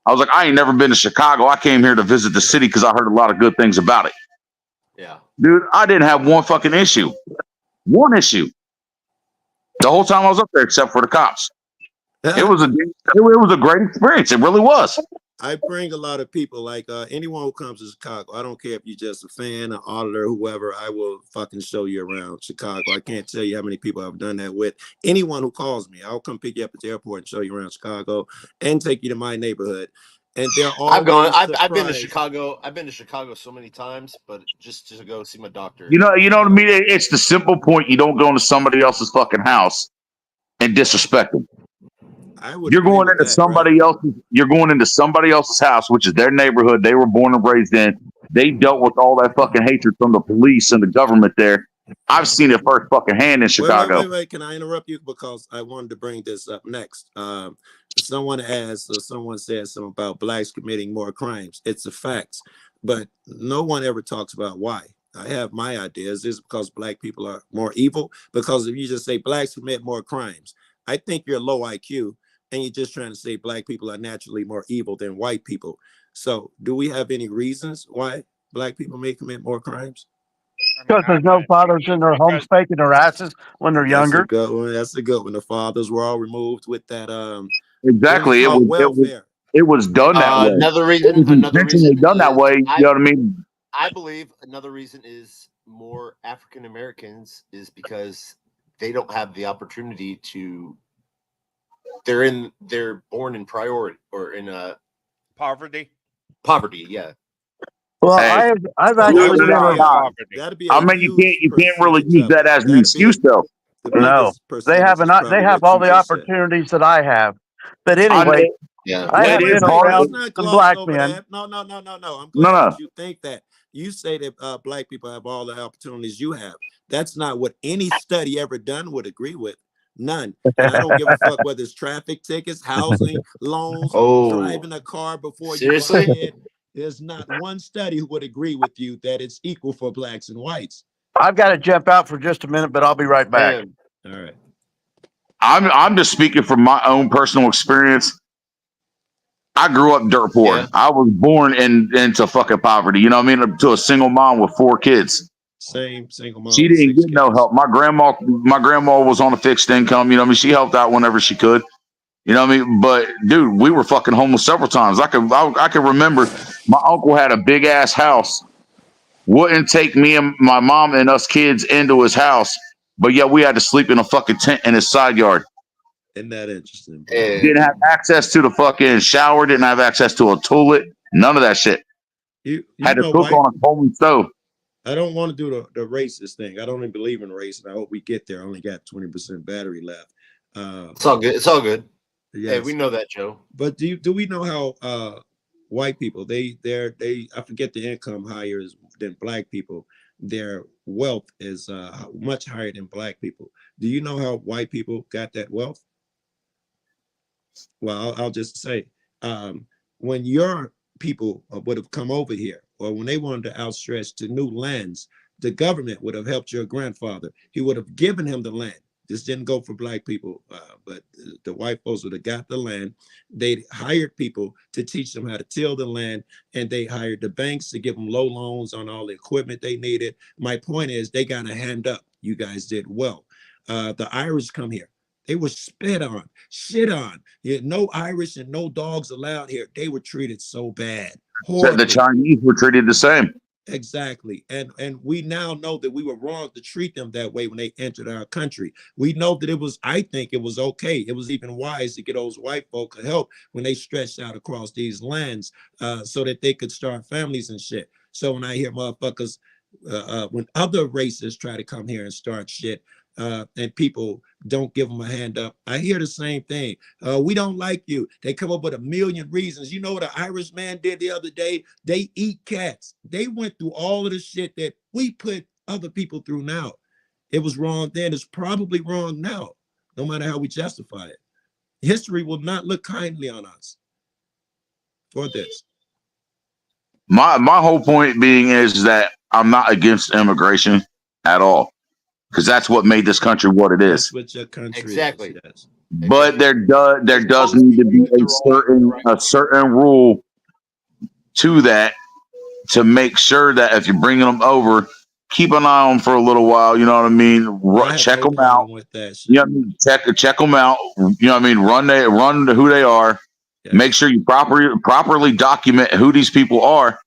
I was like, I ain't never been to Chicago. I came here to visit the city because I heard a lot of good things about it. Yeah. Dude, I didn't have one fucking issue. One issue. The whole time I was up there, except for the cops. It was a great experience. It really was. I bring a lot of people, like anyone who comes to Chicago. I don't care if you're just a fan, an auditor, whoever. I will fucking show you around Chicago. I can't tell you how many people I've done that with. Anyone who calls me, I'll come pick you up at the airport and show you around Chicago and take you to my neighborhood. and they're I've gone. always I've been to surprised. Chicago. I've been to Chicago so many times, but just to go see my doctor. You know what I mean? It's the simple point. You don't go into somebody else's fucking house and disrespect them. I would You're agree going with into that, somebody else's. You're going into somebody else's house, which is their neighborhood. They were born and raised in. They dealt with all that fucking hatred from the police and the government there. I've seen it first fucking hand in Chicago. Wait. Can I interrupt you? Because I wanted to bring this up next. Someone asked, or someone said something about blacks committing more crimes. It's a fact, but no one ever talks about why. I have my ideas. Is it because black people are more evil? Because if you just say blacks commit more crimes, I think you're low IQ, and you're just trying to say black people are naturally more evil than white people. So, do we have any reasons why black people may commit more crimes? Because there's no fathers in their homes spanking their asses when they're That's a younger. good one. That's a good one. The fathers were all removed with that Exactly. It was welfare. it was done that way. Another It reason. was intentionally done that way. You know what I mean? I believe another reason is more African Americans is because they don't have the opportunity to. They're born in priority or in Poverty. poverty. Yeah. Well, Hey, I've That actually would been be on. that'd be I a mean, huge you can't really percentage use of that it. as an That'd excuse, be though. the No, biggest they percentage have is not. probably They have what all you the just said. opportunities that I have. But I anyway, mean, Yeah. I have been hard. Let's around not some gloss black over men. that. No. I'm No, glad no. that you think that. You say that black people have all the opportunities you have. That's not what any study ever done would agree with. None. And I don't give a fuck whether it's traffic tickets, housing, loans, Oh, driving a car before seriously? you buy it. There's not one study who would agree with you that it's equal for blacks and whites. I've got to jump out for just a minute, but I'll be right back. Damn. All right. I'm just speaking from my own personal experience. I grew up dirt poor. Yeah. I was born into fucking poverty. You know what I mean? To a single mom with 4 kids. Same single mom. She didn't 6 get no kids. help. My grandma was on a fixed income. You know what I mean? She helped out whenever she could. You know what I mean? But dude, we were fucking homeless several times. I can remember my uncle had a big ass house. Wouldn't take me and my mom and us kids into his house, but yeah, we had to sleep in a fucking tent in his side yard. Isn't that interesting? Bro? And Didn't have access to the fucking shower. Didn't have access to a toilet. None of that shit. You Had to know cook why? on a coal stove. I don't want to do the racist thing. I don't even believe in race, and I hope we get there. I only got 20% battery left. it's all good. It's all good. Yes. Hey, we know that, Joe. But do we know how white people they I forget the income higher than black people. Their wealth is much higher than black people. Do you know how white people got that wealth? Well, I'll just say, when your people would have come over here, or when they wanted to outstretch to new lands, the government would have helped your grandfather. He would have given him the land. This didn't go for black people, but the white folks would have got the land. They hired people to teach them how to till the land, and they hired the banks to give them low loans on all the equipment they needed. My point is, they got a hand up. You guys did well. The Irish come here. They were spit on, shit on. No Irish and no dogs allowed here. They were treated so bad. Horribly. The Chinese were treated the same. Exactly. And we now know that we were wrong to treat them that way when they entered our country. We know that I think it was okay. It was even wise to get those white folk help when they stretched out across these lands so that they could start families and shit. So when I hear motherfuckers, when other races try to come here and start shit, and people don't give them a hand up, I hear the same thing. We don't like you. They come up with a million reasons. You know what an Irish man did the other day? They eat cats. They went through all of the shit that we put other people through now. It was wrong then. It's probably wrong now, no matter how we justify it. History will not look kindly on us for this. My whole point being is that I'm not against immigration at all, because that's what made this country what it is. That's what your country Exactly. is. Yes. But there does need to be a certain rule to that, to make sure that if you're bringing them over, keep an eye on them for a little while. You know what I mean? Check them out. With that shit. You know what I mean? Check them out. You know what I mean? Run to who they are. Yes. Make sure you properly document who these people are.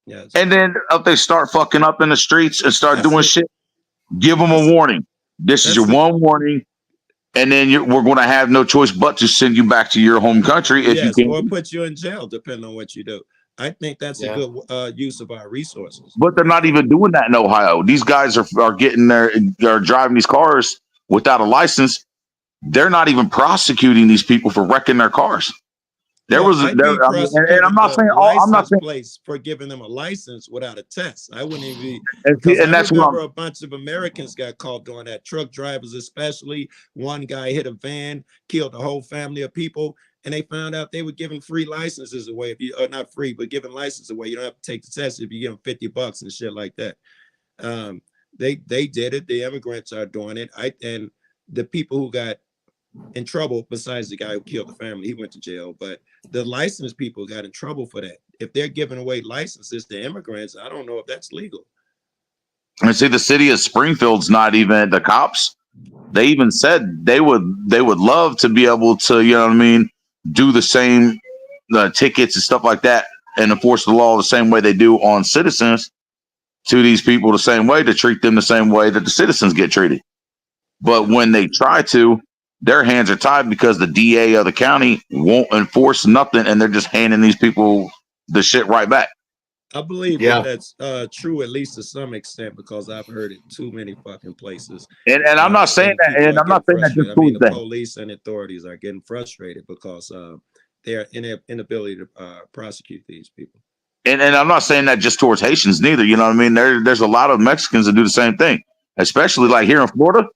Yes. And then if they start fucking up in the streets and start doing shit, give them a warning. This is your one warning. and then we're going to have no choice but to send you back to your home country if you can't. Or put you in jail, depending on what you do. I think that's a good use of our resources. But they're not even doing that in Ohio. These guys are getting are driving these cars without a license. They're not even prosecuting these people for wrecking their cars. And I'm not saying place for giving them a license without a test. I wouldn't even be. And that's remember a bunch of Americans got caught doing that. Truck drivers, especially. One guy hit a van, killed a whole family of people, and they found out they were giving free licenses away. If you are not free, but giving license away, you don't have to take the test if you give them $50 and shit like that. They did it. The immigrants are doing it. And the people who got in trouble, besides the guy who killed the family, he went to jail, but the licensed people got in trouble for that. If they're giving away licenses to immigrants, I don't know if that's legal. And see, the city of Springfield's not even the cops. They even said they would love to be able to, you know what I mean, do the same tickets and stuff like that and enforce the law the same way they do on citizens to these people the same way, to treat them the same way that the citizens get treated. But when they try to, their hands are tied because the DA of the county won't enforce nothing, and they're just handing these people the shit right back. I believe that's true, at least to some extent, because I've heard it too many fucking places. And I'm not saying that, and I'm not saying that just the police and authorities are getting frustrated because their inability to prosecute these people. And I'm not saying that just towards Haitians neither. You know what I mean? There's a lot of Mexicans that do the same thing, especially like here in Florida.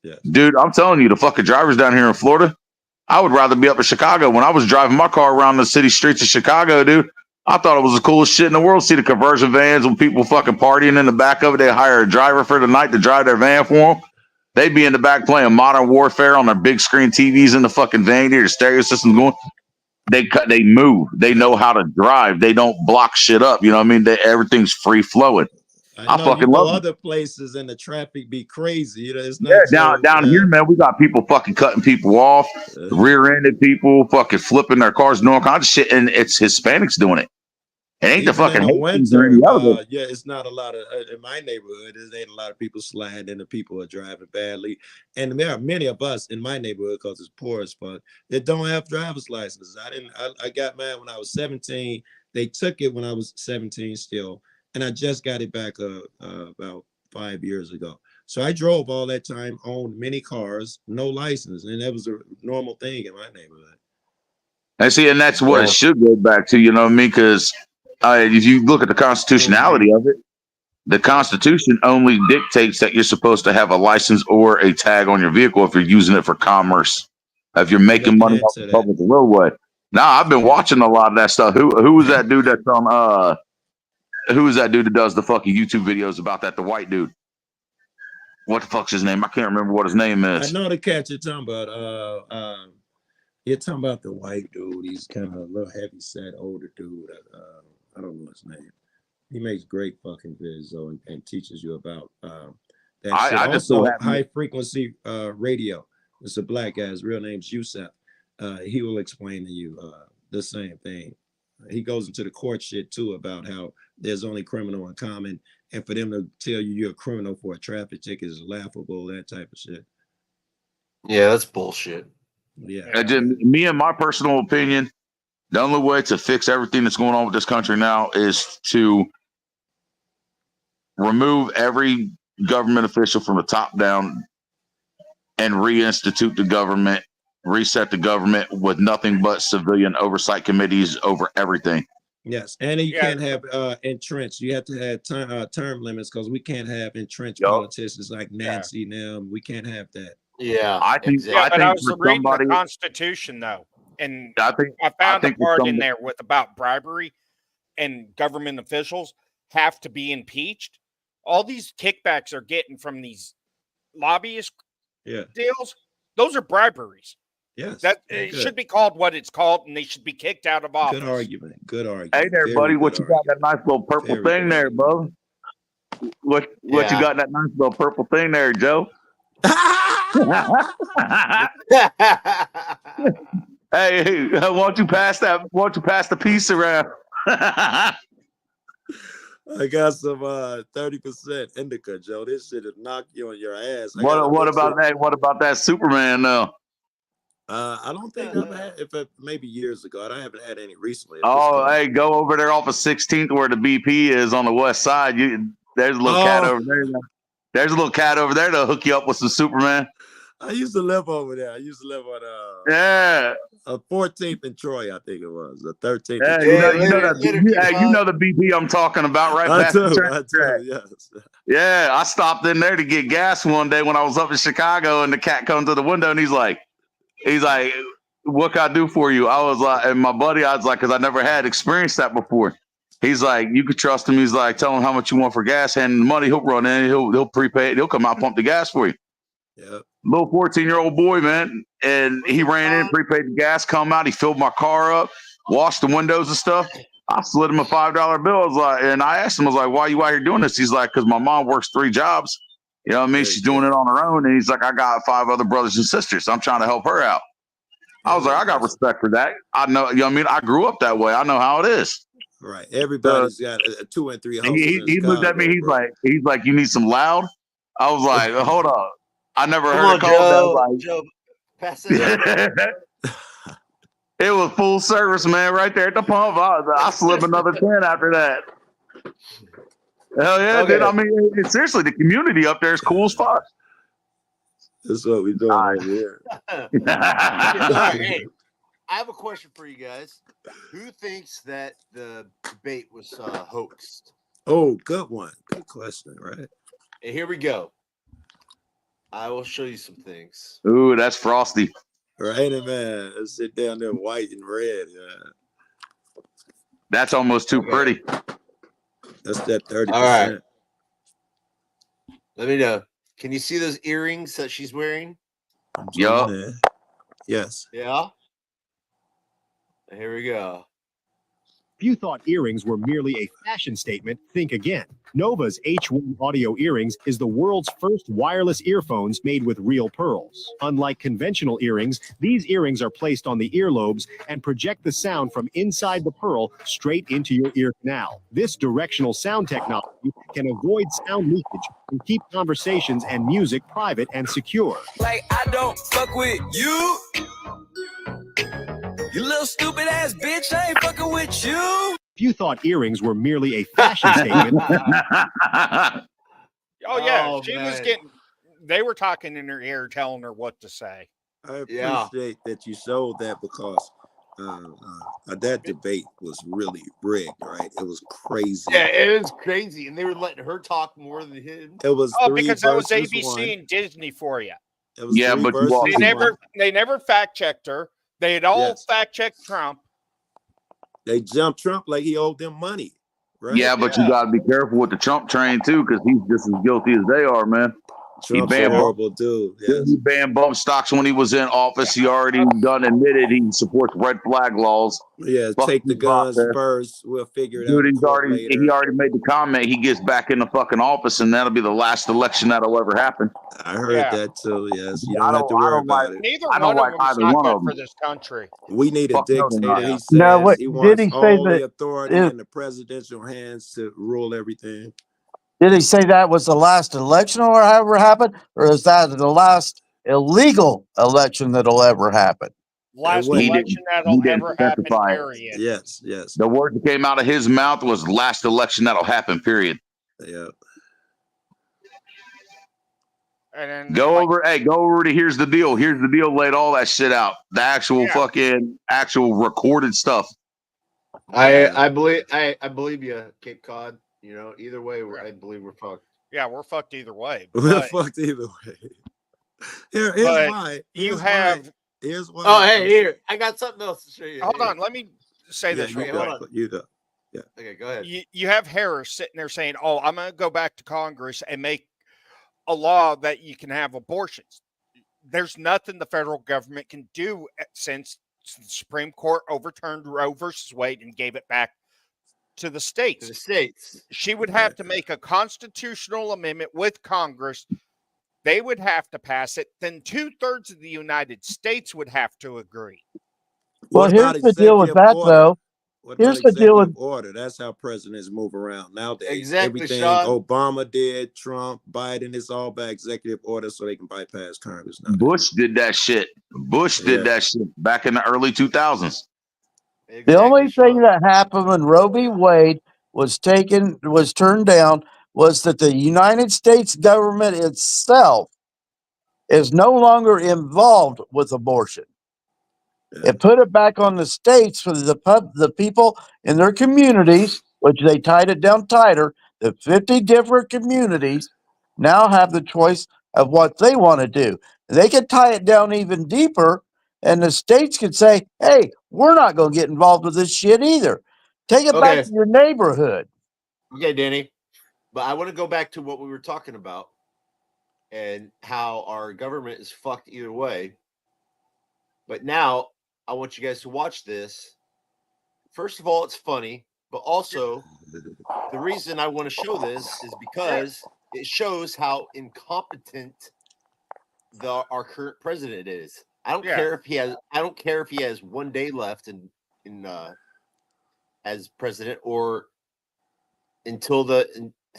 Yes. Dude, I'm telling you, the fucking drivers down here in Florida, I would rather be up in Chicago. When I was driving my car around the city streets of Chicago, dude, I thought it was the coolest shit in the world. See the conversion vans when people fucking partying in the back of it. They hire a driver for the night to drive their van for them. They'd be in the back playing Modern Warfare on their big screen TVs in the fucking van here. The stereo system's going. They move. They know how to drive. They don't block shit up. You know what I mean? Everything's free flowing. I fucking love other places and the traffic be crazy. You know, it's not down here, man. We got people fucking cutting people off, rear-ended people, fucking flipping their cars, doing all kinds of shit, and it's Hispanics doing it. It ain't the fucking winter. It's not a lot of in my neighborhood. There ain't a lot of people sliding, and the people are driving badly. And there are many of us in my neighborhood, because it's poor as fuck, that don't have driver's licenses. I got mine when I was 17. They took it when I was 17 still. And I just got it back about 5 years ago. So I drove all that time, owned many cars, no license, and that was a normal thing in my neighborhood. And see, and that's what it should go back to, you know what I mean? Because if you look at the constitutionality of it, the Constitution only dictates that you're supposed to have a license or a tag on your vehicle if you're using it for commerce, if you're making money off the public roadway. Now, I've been watching a lot of that stuff. Who was that dude that's on who is that dude that does the fucking YouTube videos about that? The white dude. What the fuck's his name? I can't remember what his name is. I know the cat you're talking about. You're talking about the white dude. He's kind of a little heavy set, older dude. I don't know his name. He makes great fucking vids though, and teaches you about that shit. I just also high frequency radio. It's a black guy. His real name's Yusef. He will explain to you the same thing. He goes into the court shit too about how there's only criminal in common, and for them to tell you you're a criminal for a traffic ticket is laughable, that type of shit. Yeah, that's bullshit. Yeah. Me and my personal opinion, the only way to fix everything that's going on with this country now is to remove every government official from the top down and reinstitute the government, reset the government with nothing but civilian oversight committees over everything. Yes, and you can't have entrenched. You have to have term limits, because we can't have entrenched politicians like Nancy now. We can't have that. Yeah, I think. Yeah, but I was reading the Constitution though, and I found a part in there with about bribery, and government officials have to be impeached. All these kickbacks are getting from these lobbyist deals. Those are briberies. Yes, that it should be called what it's called, and they should be kicked out of office. Good argument. Good argument. Hey there, buddy. What you got that nice little purple thing there, bro? What you got that nice little purple thing there, Joe? Hey, why don't you pass the piece around? I got some 30% indica, Joe. This shit will knock you on your ass. I got a What mix about of- that? What about that Superman though? I don't think I've had. Maybe years ago, I haven't had any recently. Oh, hey, go over there off of 16th where the BP is on the west side. There's a little cat over there. There's a little cat over there to hook you up with some Superman. I used to live over there. I used to live on 14th and Troy, I think it was. The 13th. Yeah, you know the BP I'm talking about, right? I past the do, track. yes. Yeah, I stopped in there to get gas one day when I was up in Chicago, and the cat comes to the window and he's like, what can I do for you? I was like, and my buddy, I was like, because I never had experienced that before. He's like, you could trust him. He's like, tell him how much you want for gas, hand him the money. He'll run in, he'll prepay it. He'll come out and pump the gas for you. Yeah. Little 14-year-old boy, man. And he ran in, prepaid the gas, come out. He filled my car up, washed the windows and stuff. I slid him a $5 bill. I was like, and I asked him, I was like, why are you out here doing this? He's like, because my mom works 3 jobs. You know what I mean? She's doing it on her own. And he's like, I got 5 other brothers and sisters. So I'm trying to help her out. I was like, I got respect for that. I know, you know what I mean? I grew up that way. I know how it is. Right. Everybody's got 2 and 3 houses. He looked at me. He's like, you need some loud? I was like, hold up. I never heard it called that. Joe, pass it. It was full service, man, right there at the pump. I slipped another 10 after that. Hell yeah, Okay. dude. I mean, seriously, the community up there is cool as fuck. That's what we doing over here. All right, hey, I have a question for you guys. Who thinks that the debate was hoaxed? Oh, good one. Good question, right? And here we go. I will show you some things. Ooh, that's frosty. Right, man. Let's sit down there white and red. Yeah. That's almost too pretty. That's that 30%. All right. Let me know. Can you see those earrings that she's wearing? Yup. Yes. Yeah. Here we go. If you thought earrings were merely a fashion statement, think again. Nova's H1 audio earrings is the world's first wireless earphones made with real pearls. Unlike conventional earrings, these earrings are placed on the earlobes and project the sound from inside the pearl straight into your ear canal. This directional sound technology can avoid sound leakage and keep conversations and music private and secure. Like, I don't fuck with you. You little stupid ass bitch, I ain't fucking with you. If you thought earrings were merely a fashion statement, Oh yeah, Oh, she man. was getting. They were talking in her ear, telling her what to say. I Yeah. appreciate that you showed that because that debate was really rigged, right? It was crazy. Yeah, it was crazy, and they were letting her talk more than him. It was Oh, 3 because that was versus ABC 1. and Disney for you. It was Yeah, 3 but you versus also- They never fact checked her. They had all Yes. fact checked Trump. They jumped Trump like he owed them money, right? Yeah, but you got to be careful with the Trump train, too, because he's just as guilty as they are, man. Trump's a banned horrible dude. Yes. He banned bump stocks when he was in office. He already admitted he supports red flag laws. Yeah, Fuck take the the guns process. first. We'll figure it out. Dude, in court he later. already made the comment. He gets back in the fucking office, and that'll be the last election that'll ever happen. I heard Yeah. that too. Yes, you I don't have don't- to I worry don't about like- it. Neither I don't one like of them is either not one good of for them. this country. We need a Fuck no, they're dictator. not. He says No, what- he did wants he say all that the authority if- in the presidential hands to rule everything. Did he say that was the last election or ever happened? Or is that the last illegal election that'll ever happen? Last wait, election he that'll didn't ever happen, specify it. period. Yes, yes, The word that came out of his mouth was last election that'll happen, period. yeah. And then, Go like, over to here's the deal. Here's the deal, laid all that shit out. The actual Yeah. actual recorded stuff. I believe you, Cape Cod. You know, either way, I believe we're fucked. yeah, we're fucked either way. We're But fucked either way. Here's But why. you have. Here's why. Oh, hey, here I got something else to show you. Hold Here. on, let me say Yeah, this you real hold quick. go. You go. Okay, go ahead. You have Harris sitting there saying, "Oh, I'm going to go back to Congress and make a law that you can have abortions." There's nothing the federal government can do since the Supreme Court overturned Roe versus Wade and gave it back to the To states. the states. She would have to make a constitutional amendment with Congress. They would have to pass it. Then 2/3 of the United States would have to agree. Well, What here's about the deal with executive that, order? though. What Here's about the deal executive with order? That's how presidents move around nowadays. Exactly, Everything Sean. Obama did, Trump, Biden, it's all by executive order so they can bypass Congress now. Bush did that shit. Bush did that shit back in the early 2000s. the only thing that happened when Roe v. Wade was turned down was that the United States government itself is no longer involved with abortion. It put it back on the states for the people in their communities, which they tied it down tighter. The 50 different communities now have the choice of what they want to do. They could tie it down even deeper, and the states could say, hey, we're not going to get involved with this shit either. Take it back to your neighborhood. Okay, Danny. But I want to go back to what we were talking about and how our government is fucked either way. But now I want you guys to watch this. First of all, it's funny, but also the reason I want to show this is because it shows how incompetent our current president is. I don't care if he has 1 day left in as president or until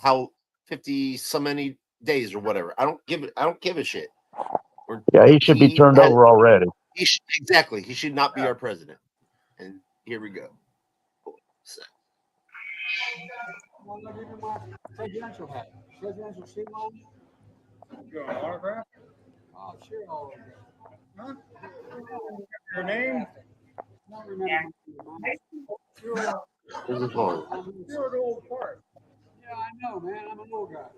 how 50 so many days or whatever. I don't give a shit. He should be turned over already. Exactly. He should not be our president. And here we go. Presidential hat. Presidential seal on it. You want an autograph? Oh, sure, autograph. Huh? Your name? I don't remember. Where's the phone? You're an old part. Yeah, I know, man. I'm an old guy.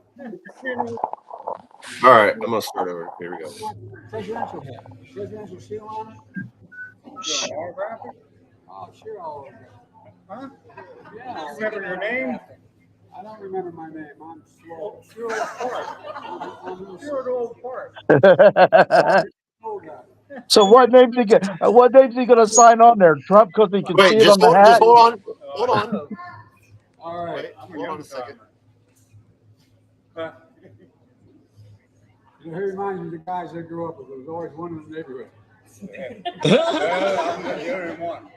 All right, I'm gonna start over. Here we go. Presidential hat. Presidential seal on it. You want an autograph? Oh, sure, I'll autograph. Huh? Yeah. Remember your name? I don't remember my name. I'm slow. You're an old part. Old guy. So what name's he going to sign on there? Trump, because he can see it on the hat? Just hold on. Hold on. All right. Wait, hold on a second. He reminds me of the guys I grew up with. There was always one in the neighborhood. I'm the only one.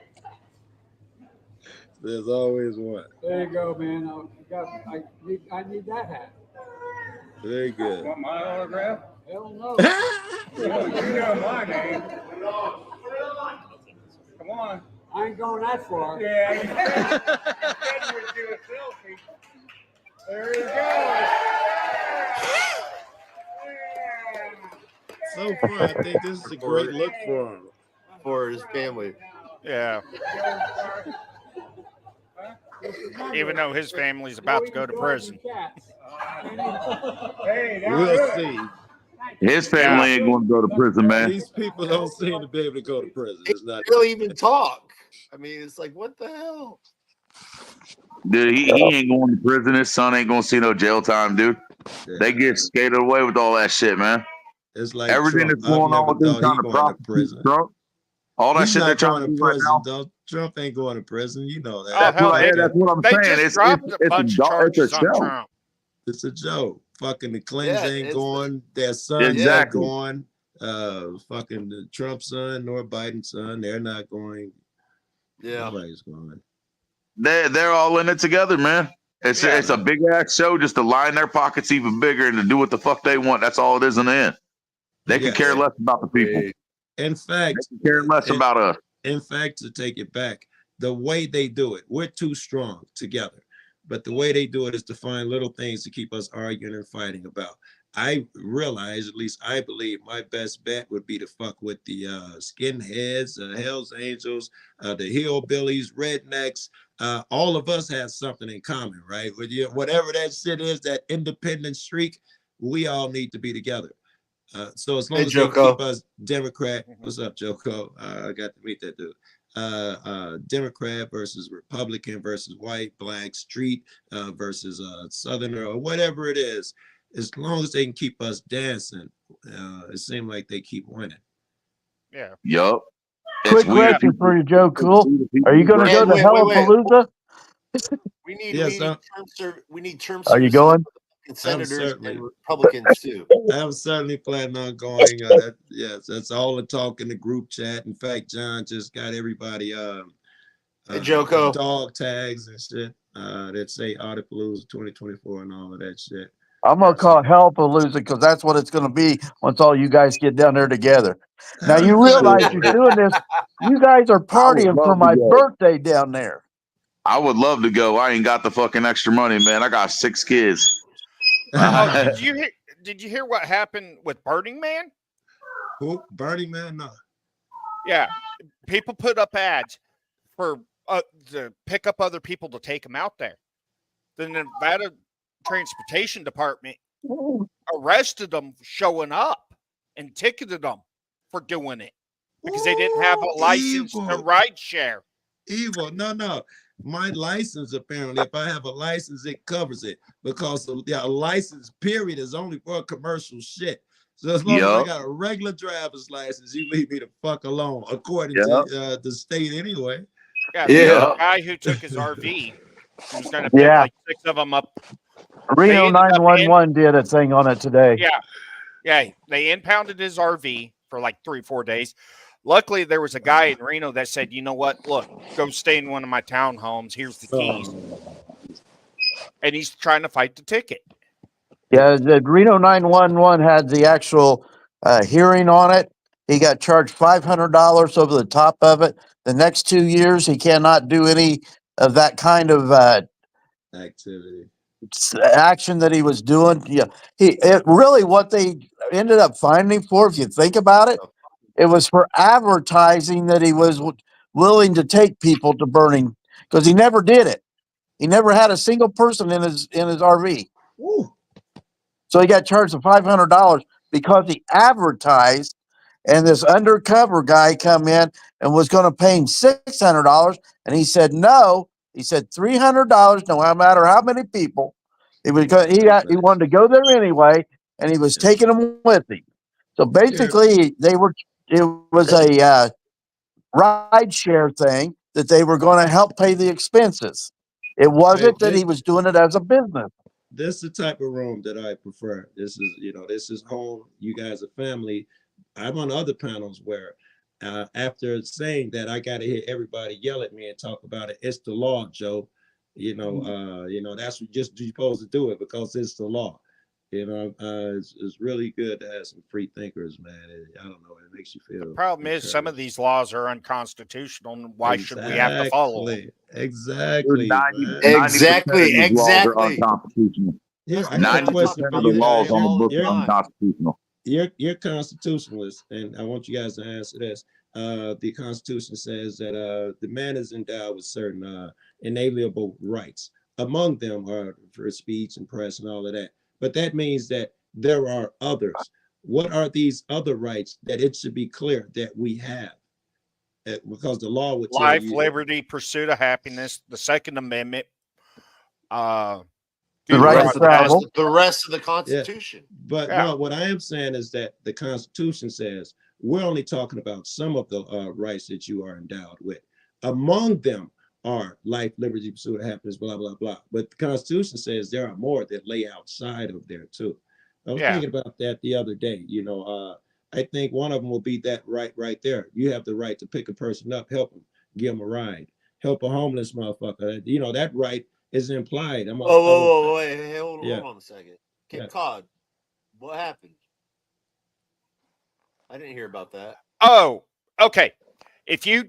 There's always one. There you go, man. I need that hat. Very good. Want my autograph? Hell no. You know my name. Come on. I ain't going that far. Yeah. You said you would do a selfie. There you go. So far, I think this is a great look for him. For his family. Yeah. Even though his family's about to go to prison. We'll see. His family ain't going to go to prison, man. These people don't seem to be able to go to prison. It's not really even talk. I mean, it's like, what the hell? Dude, he ain't going to prison. His son ain't going to see no jail time, dude. They get skated away with all that shit, man. It's like everything Trump. that's going on with them trying to prosecute Trump. All that He's shit they're not trying going to to do right prison, now. though. Trump ain't going to prison. You know that. That's what I'm saying. Just dropped a bunch of charges on Trump. It's a joke. Fucking the Clintons ain't going. Their sons ain't Exactly. going. Fucking the Trump son nor Biden son. They're not going. Yeah. Nobody's going. They're all in it together, man. It's a big ass show just to line their pockets even bigger and to do what the fuck they want. That's all it is in the end. They could care less about the people. In fact, they could care less about us. In fact, to take it back, the way they do it, we're too strong together. But the way they do it is to find little things to keep us arguing and fighting about. I realize, at least I believe, my best bet would be to fuck with the skinheads, Hells Angels, the hillbillies, rednecks. All of us have something in common, right? Whatever that shit is, that independent streak, we all need to be together. So as long as they keep us Democrat, what's up, Joko? I got to meet that dude. Democrat versus Republican versus white, black, street versus Southerner, or whatever it is. As long as they can keep us dancing, it seems like they keep winning. Yeah. Yup. Quick question for you, Joe Cool. Are you going to go to Hellapalooza? We need term Are you going? Senators and Republicans too. I'm certainly planning on going. Yes, that's all the talk in the group chat. In fact, John just got everybody Joko. dog tags and shit that say Audipalooza 2024 and all of that shit. I'm gonna call it Hellpalooza because that's what it's gonna be once all you guys get down there together. Now you realize you're doing this. You guys are partying for my birthday down there. I would love to go. I ain't got the fucking extra money, man. I got 6 kids. Oh, did you hear what happened with Burning Man? Who? Burning Man? No. Yeah, people put up ads for to pick up other people to take them out there. The Nevada Transportation Department arrested them for showing up and ticketed them for doing it because they didn't have a license to ride share. Evil. No. My license, apparently, if I have a license, it covers it because a license period is only for commercial shit. So as long as I got a regular driver's license, you leave me the fuck alone, according to the state anyway. Yeah, the guy who took his RV, he was going to pick like 6 of them up. Reno 911 did a thing on it today. Yeah, they impounded his RV for like 3-4 days. Luckily, there was a guy in Reno that said, you know what, look, go stay in one of my townhomes. Here's the keys. And he's trying to fight the ticket. Yeah, the Reno 911 had the actual hearing on it. He got charged $500 over the top of it. The next 2 years, he cannot do any of that kind of activity. Action that he was doing. Yeah, it really what they ended up finding for, if you think about it, it was for advertising that he was willing to take people to burning because he never did it. He never had a single person in his RV. Ooh. So he got charged $500 because he advertised, and this undercover guy come in and was going to pay him $600, and he said no. He said $300, no matter how many people. He wanted to go there anyway, and he was taking them with him. So basically, it was a ride share thing that they were going to help pay the expenses. It wasn't that he was doing it as a business. This is the type of room that I prefer. This is home. You guys are family. I'm on other panels where after saying that, I got to hear everybody yell at me and talk about it. It's the law, Joe. That's what you're supposed to do it because it's the law. It's really good to have some free thinkers, man. I don't know. It makes you feel. The problem is some of these laws are unconstitutional. And why should we have to follow them? Exactly. 90% laws are unconstitutional. Yeah, 90% of the laws on the book are unconstitutional. You're constitutionalist, and I want you guys to answer this. The Constitution says that the man is endowed with certain inalienable rights. Among them are for speech and press and all of that. But that means that there are others. What are these other rights that it should be clear that we have? Because the law would tell life, you liberty, pursuit of happiness, the Second Amendment, the right to travel, the rest of the Constitution. Yeah. But no, what I am saying is that the Constitution says we're only talking about some of the rights that you are endowed with. Among them are life, liberty, pursuit of happiness, blah, blah, blah. But the Constitution says there are more that lay outside of there too. I was thinking about that the other day. I think one of them will be that right there. You have the right to pick a person up, help them, give them a ride, help a homeless motherfucker. That right is implied. Wait, hold on a second. Cape Cod, what happened? I didn't hear about that. Oh, okay. If you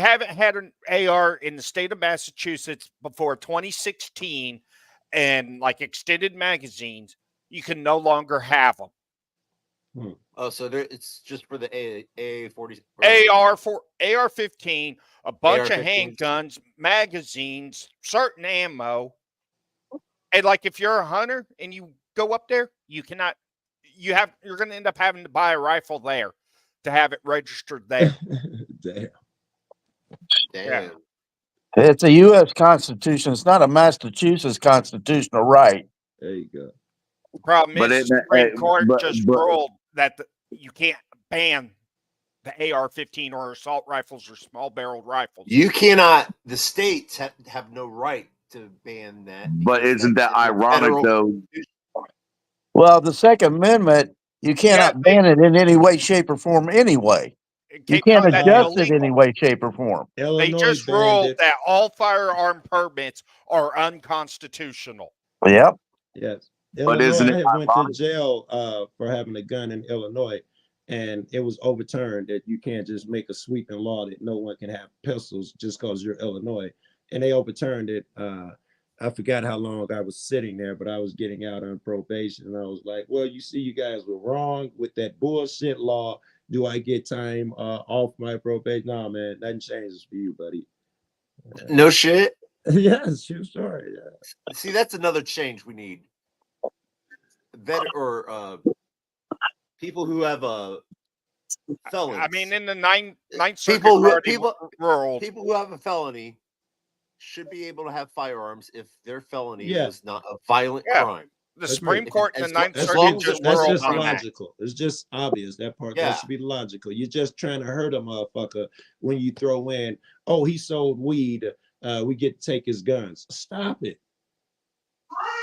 haven't had an AR in the state of Massachusetts before 2016 and like extended magazines, you can no longer have them. Oh, so it's just for the AA40, AR-15, a bunch of handguns, magazines, certain ammo, and like if you're a hunter and you go up there, you cannot. You're going to end up having to buy a rifle there to have it registered there. Damn. Yeah. It's a U.S. Constitution. It's not a Massachusetts constitutional right. There you go. The problem is the Supreme Court just ruled that you can't ban the AR-15 or assault rifles or small-barreled rifles. You cannot. The states have no right to ban that. But isn't that ironic, though? Well, the Second Amendment, you cannot ban it in any way, shape, or form anyway. You can't that's adjust it illegal. any way, shape, or form. They Illinois just banned ruled it. that all firearm permits are unconstitutional. Yep. Yes. But Illinois, isn't I it had went to ironic? jail for having a gun in Illinois, and it was overturned that you can't just make a sweeping law that no one can have pistols just because you're Illinois. And they overturned it. I forgot how long I was sitting there, but I was getting out on probation, and I was like, "Well, you see, you guys were wrong with that bullshit law. Do I get time off my probation? No, man, nothing changes for you, buddy." No shit. Yes, true story. Yeah. See, that's another change we need. People who have felons. I mean, in the ninth circuit people already ruled. people who have a felony should be able to have firearms if their felony Yeah. was not a violent Yeah. crime. The Supreme Court and the Ninth That's Circuit just that's ruled just on that. logical. It's just obvious. That part Yeah. that should be logical. You're just trying to hurt a motherfucker when you throw in, oh, he sold weed. We get to take his guns. Stop it.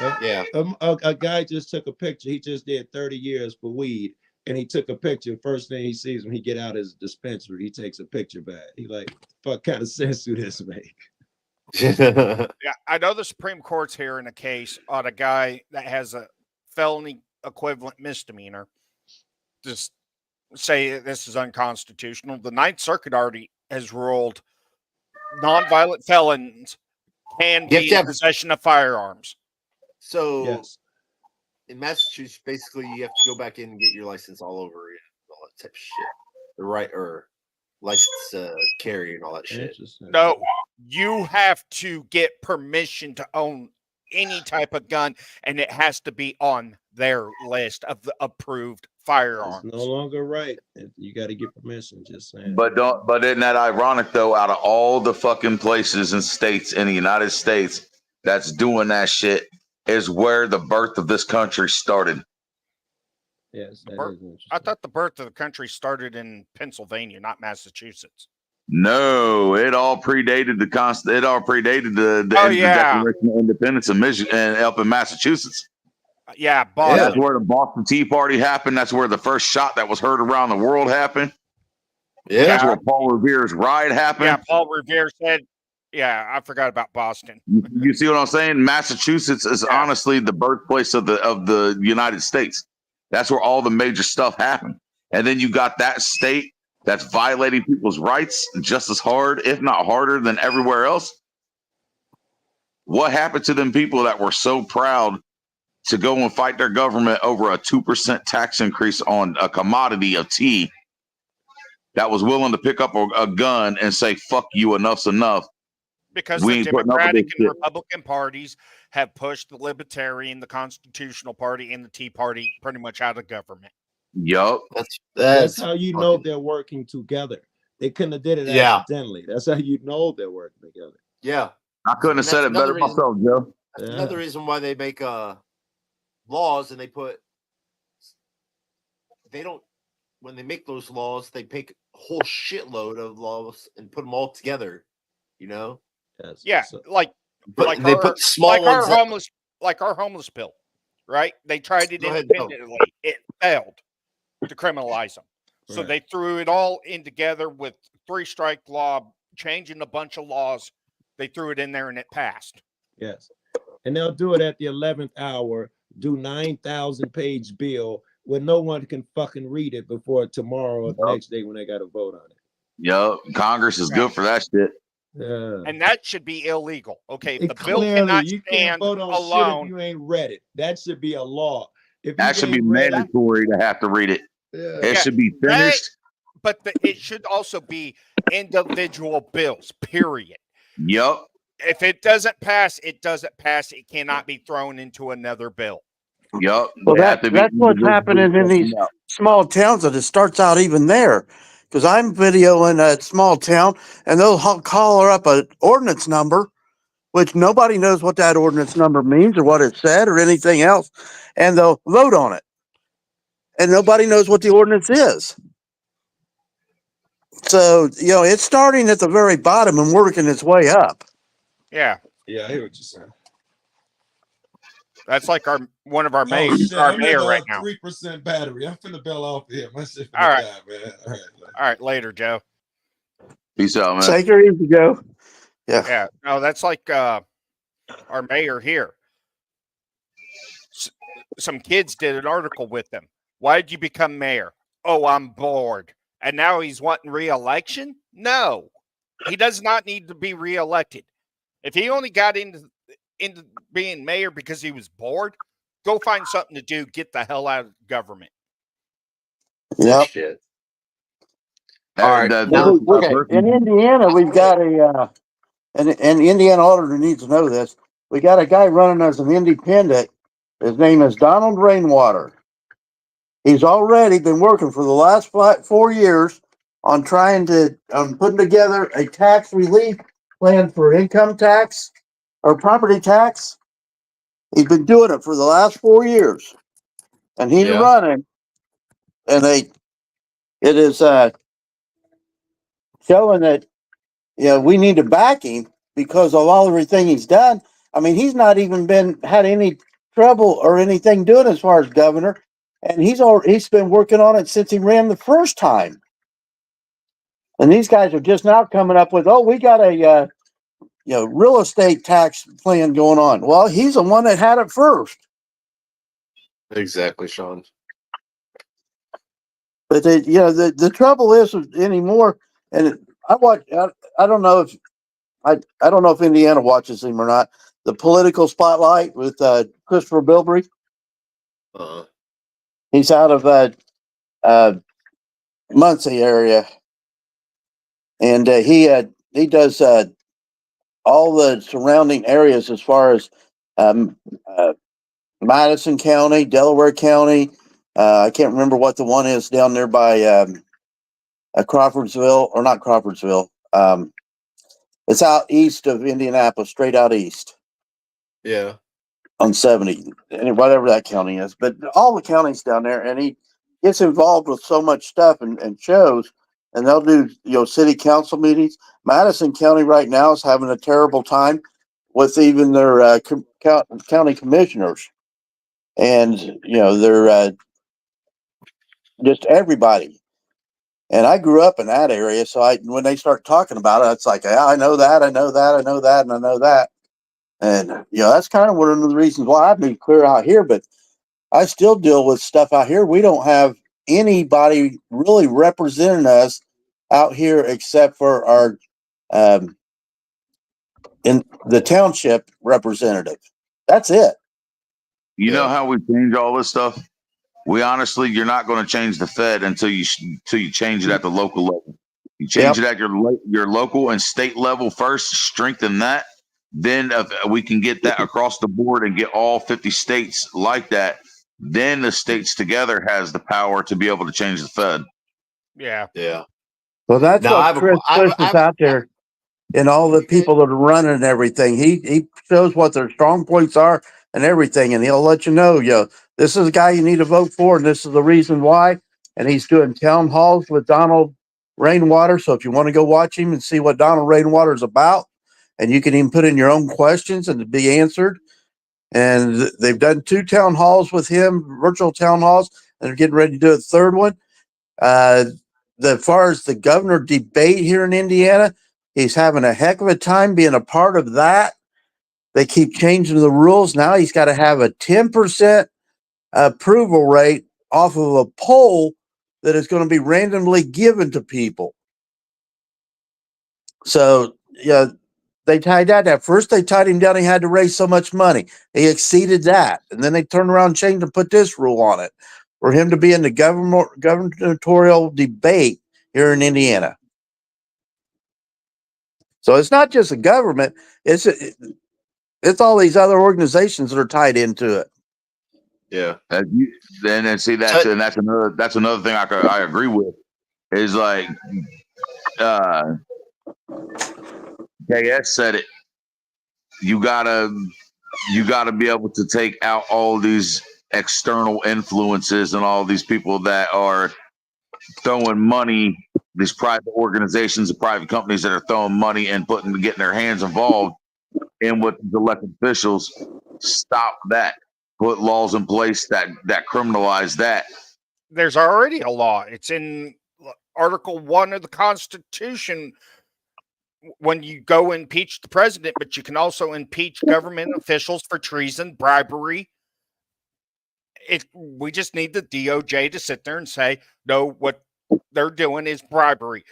Yeah. A guy just took a picture. He just did 30 years for weed, and he took a picture. First thing he sees when he get out his dispensary, he takes a picture back. He like, fuck kind of sense do this make? Yeah, I know the Supreme Court's hearing a case on a guy that has a felony equivalent misdemeanor. Just say this is unconstitutional. The Ninth Circuit already has ruled nonviolent felons can be in possession of firearms. So Yes. in Massachusetts, basically, you have to go back in and get your license all over again, all that type of shit. The right or license carry and all that shit. No, you have to get permission to own any type of gun, and it has to be on their list of the approved firearms. It's no longer right. You got to get permission. Just saying. But isn't that ironic though? Out of all the fucking places and states in the United States that's doing that shit is where the birth of this country started. Yes, that is interesting. I thought the birth of the country started in Pennsylvania, not Massachusetts. No, it all predated the It all predated the Declaration of Independence in Michigan and up in Massachusetts. Yeah, Boston. That's where the Boston Tea Party happened. That's where the first shot that was heard around the world happened. Yeah, that's where Paul Revere's ride happened. Yeah, Paul Revere said. Yeah, I forgot about Boston. You see what I'm saying? Massachusetts is honestly the birthplace of the United States. That's where all the major stuff happened. And then you got that state that's violating people's rights just as hard, if not harder, than everywhere else. What happened to them people that were so proud to go and fight their government over a 2% tax increase on a commodity of tea, that was willing to pick up a gun and say, fuck you, enough's enough? Because the Democratic and Republican parties have pushed the Libertarian, the Constitutional Party, and the Tea Party pretty much out of government. Yup. That's how you know they're working together. They couldn't have did it accidentally. That's how you know they're working together. Yeah. I couldn't have said it better myself, Joe. That's another reason why they make laws, and when they make those laws, they pick a whole shitload of laws and put them all together, you know? Yes. Yeah, like they put small ones our homeless bill, right? They tried it independently. It failed to criminalize them. So they threw it all in together with 3-strike law, changing a bunch of laws. They threw it in there and it passed. Yes. And they'll do it at the 11th hour, do 9,000-page bill where no one can fucking read it before tomorrow or the next day when they got to vote on it. Yep. Congress is good for that shit. Yeah. And that should be illegal. Okay, if the bill Clearly, cannot you stand can't vote on alone. shit if you ain't read it. That should be a law. That should be mandatory to have to read it. Yeah. It should be finished. But it should also be individual bills, period. Yep. If it doesn't pass, it doesn't pass. It cannot be thrown into another bill. Yep. Well, that's what's happening in these small towns, that it starts out even there. Because I'm videoing a small town, and they'll call her up an ordinance number, which nobody knows what that ordinance number means or what it said or anything else, and they'll vote on it. And nobody knows what the ordinance is. So, it's starting at the very bottom and working its way up. Yeah. Yeah, I hear what you're saying. That's like one of our Oh mayors, shit! our I'm mayor at right now. 3% battery. I'm finna bail off here. My shit finna All right. die, man. All right. All right, later, Joe. Peace out, man. Take her easy, Joe. Yeah. Yeah. No, that's like our mayor here. Some kids did an article with him. Why did you become mayor? Oh, I'm bored. And now he's wanting re-election? No. He does not need to be re-elected. If he only got into being mayor because he was bored, go find something to do. Get the hell out of government. Yep. Shit. All right. right. Well, in Indiana, we've got and the Indiana auditor needs to know this. We got a guy running as an independent. His name is Donald Rainwater. He's already been working for the last 4 years on trying to putting together a tax relief plan for income tax or property tax. He's been doing it for the last 4 years, and he's running. And it is showing that we need to back him because of all everything he's done. I mean, he's not even had any trouble or anything doing as far as governor, and he's been working on it since he ran the first time. And these guys are just now coming up with, we got a real estate tax plan going on. Well, he's the one that had it first. Exactly, Sean. But the trouble is anymore, and I don't know if I don't know if Indiana watches him or not. The Political Spotlight with Christopher Bilbrey. He's out of Muncie area, and he does all the surrounding areas as far as Madison County, Delaware County. I can't remember what the one is down there by Crawfordsville, or not Crawfordsville. It's out east of Indianapolis, straight out east. Yeah. On 70, and whatever that county is, but all the counties down there, and he gets involved with so much stuff and shows, and they'll do city council meetings. Madison County right now is having a terrible time with even their county commissioners, and they're just everybody. And I grew up in that area, so when they start talking about it, it's like, I know that, I know that, I know that, and I know that. And that's kind of one of the reasons why I've been clear out here, but I still deal with stuff out here. We don't have anybody really representing us out here except for our in the township representative. That's it. You know how we change all this stuff? We honestly, you're not going to change the Fed until you change it at the local level. You change it at your local and state level first, strengthen that. Then if we can get that across the board and get all 50 states like that, then the states together has the power to be able to change the Fed. Yeah. Yeah. Well, that's what Chris pushes out there, and all the people that are running and everything. He shows what their strong points are and everything, and he'll let you know, this is a guy you need to vote for, and this is the reason why. And he's doing town halls with Donald Rainwater. So if you want to go watch him and see what Donald Rainwater is about, and you can even put in your own questions and be answered. And they've done 2 town halls with him, virtual town halls, and they're getting ready to do a third one. As far as the governor debate here in Indiana, he's having a heck of a time being a part of that. They keep changing the rules. Now he's got to have a 10% approval rate off of a poll that is going to be randomly given to people. So, they tied that down. First, they tied him down. He had to raise so much money. He exceeded that. And then they turned around and changed and put this rule on it for him to be in the gubernatorial debate here in Indiana. So it's not just the government. It's all these other organizations that are tied into it. Yeah. And see, that's another thing I agree with is like, KS said it. You gotta be able to take out all these external influences and all these people that are throwing money, these private organizations and private companies that are throwing money and getting their hands involved in with the elected officials. Stop that. put laws in place that criminalize that. There's already a law. It's in Article 1 of the Constitution when you go impeach the president, but you can also impeach government officials for treason, bribery. We just need the DOJ to sit there and say, no, what they're doing is bribery.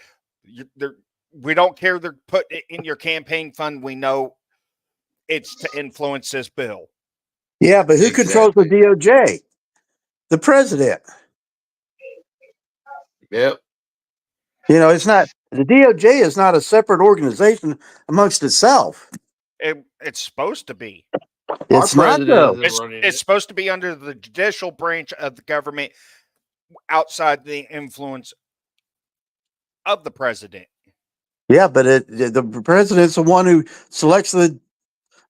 We don't care they're putting it in your campaign fund. We know it's to influence this bill. Yeah, but who controls the DOJ? The president. Yep. You know, it's not, the DOJ is not a separate organization amongst itself. It's supposed to be. It's not, though. It's supposed to be under the judicial branch of the government outside the influence of the president. Yeah, but the president's the one who selects the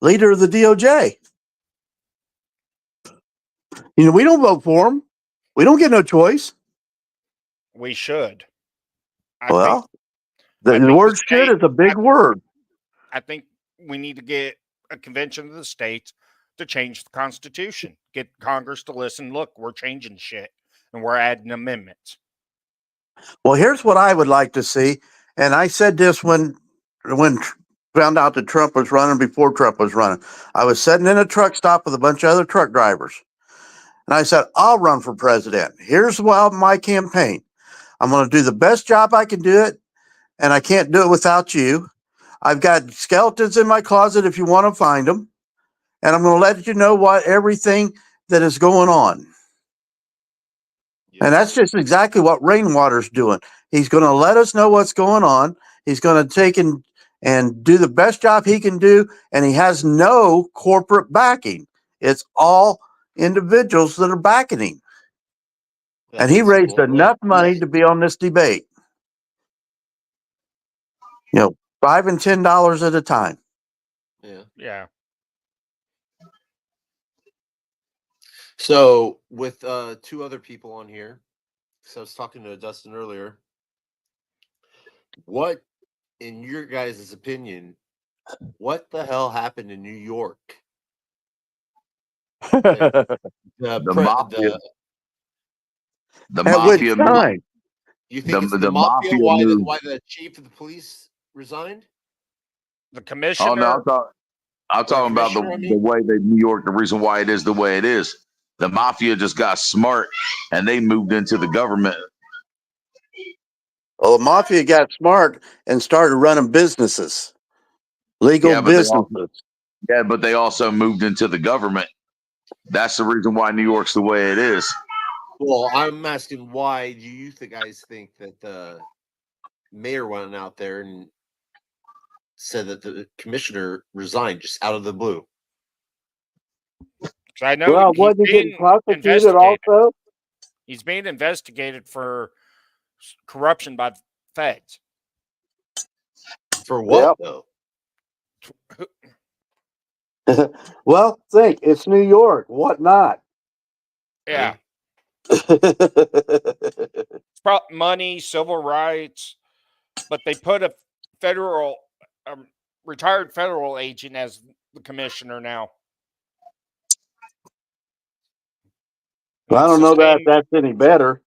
leader of the DOJ. You know, we don't vote for him. We don't get no choice. We should. The word should is a big word. I think we need to get a convention of the states to change the Constitution. Get Congress to listen. Look, we're changing shit and we're adding amendments. Well, here's what I would like to see. And I said this when found out that Trump was running, before Trump was running. I was sitting in a truck stop with a bunch of other truck drivers. And I said, I'll run for president. Here's my campaign. I'm going to do the best job I can do it. And I can't do it without you. I've got skeletons in my closet if you want to find them. And I'm going to let you know everything that is going on. And that's just exactly what Rainwater's doing. He's going to let us know what's going on. He's going to take and do the best job he can do. And he has no corporate backing. It's all individuals that are backing him. And he raised enough money to be on this debate. You know, $5 and $10 at a time. Yeah. So with two other people on here, so I was talking to Dustin earlier. What, in your guys' opinion, what the hell happened in New York? The mafia. The mafia moved. You think it's the mafia? Why the chief of the police resigned? The commissioner. Oh no, I'm talking about the way that New York. The reason why it is the way it is. The mafia just got smart and they moved into the government. Well, the mafia got smart and started running businesses, legal businesses. But they also moved into the government. That's the reason why New York's the way it is. Well, I'm asking, why do you guys think that the mayor went out there and said that the commissioner resigned just out of the blue? I know wasn't he getting prosecuted also? He's being investigated for corruption by the feds. For what, though? Well, think, it's New York. What not? Yeah. Money, civil rights, but they put a retired federal agent as the commissioner now. Well, I don't know that that's any better.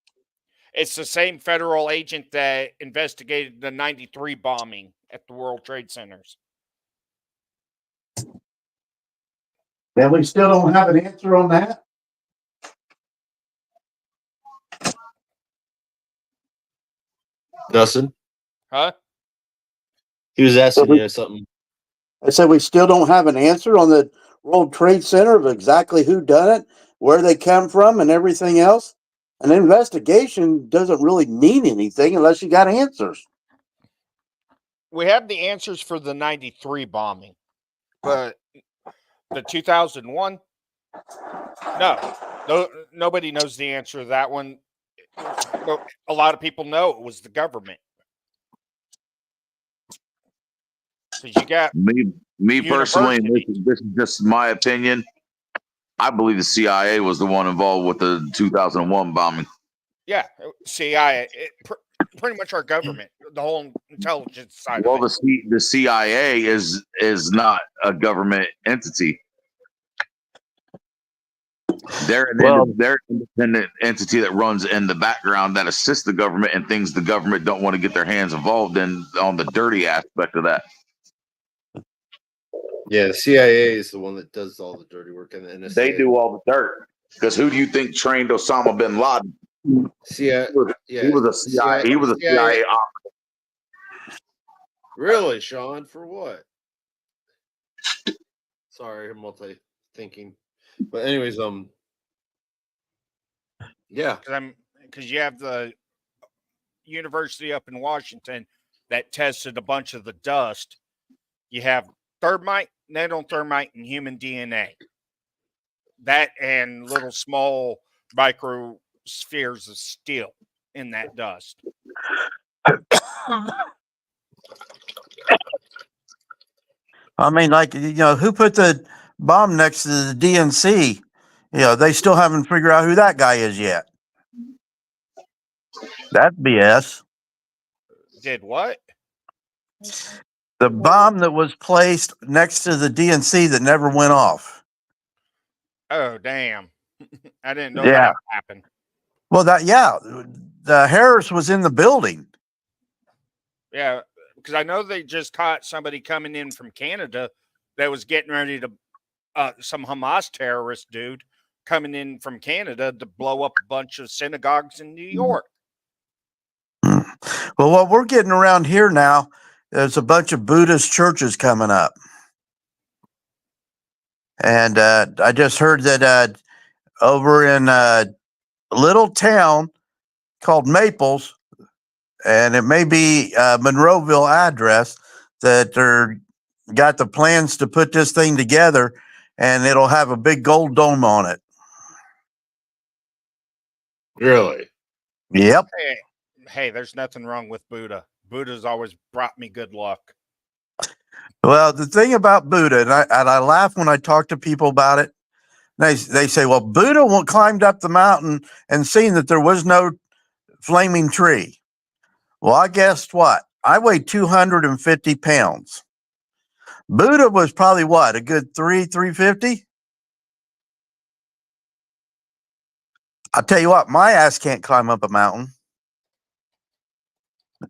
It's the same federal agent that investigated the 93 bombing at the World Trade Centers. And we still don't have an answer on that? Dustin? Huh? He was asking you something. I said we still don't have an answer on the World Trade Center of exactly who done it, where they come from, and everything else. An investigation doesn't really mean anything unless you got answers. We have the answers for the 93 bombing, but the 2001, no, nobody knows the answer to that one. But a lot of people know it was the government. Because you got me personally, this is just my opinion. I believe the CIA was the one involved with the 2001 bombing. Yeah, CIA, pretty much our government, the whole intelligence side. Well, the CIA is not a government entity. They're an independent entity that runs in the background that assists the government in things the government don't want to get their hands involved in on the dirty aspect of that. Yeah, the CIA is the one that does all the dirty work, and the NSA. They do all the dirt. Because who do you think trained Osama bin Laden? CIA. He was a CIA. He was a CIA operative. Really, Sean? For what? Sorry, I'm multi-thinking. But anyways, yeah, because you have the university up in Washington that tested a bunch of the dust. You have thermite, nanothermite, and human DNA. That and little small microspheres of steel in that dust. I mean, like, who put the bomb next to the DNC? They still haven't figured out who that guy is yet. That's BS. Did what? The bomb that was placed next to the DNC that never went off. Oh, damn. I didn't know that happened. Well, the Harris was in the building. Yeah, because I know they just caught somebody coming in from Canada that was getting ready to, some Hamas terrorist dude coming in from Canada to blow up a bunch of synagogues in New York. Well, what we're getting around here now, there's a bunch of Buddhist churches coming up. And I just heard that over in a little town called Maples, and it may be Monroeville address, that they're got the plans to put this thing together, and it'll have a big gold dome on it. Really? Yep. Hey, there's nothing wrong with Buddha. Buddha's always brought me good luck. Well, the thing about Buddha, and I laugh when I talk to people about it. They say, well, Buddha climbed up the mountain and seen that there was no flaming tree. Well, I guessed what? I weighed 250 pounds. Buddha was probably what? A good 350? I'll tell you what, my ass can't climb up a mountain.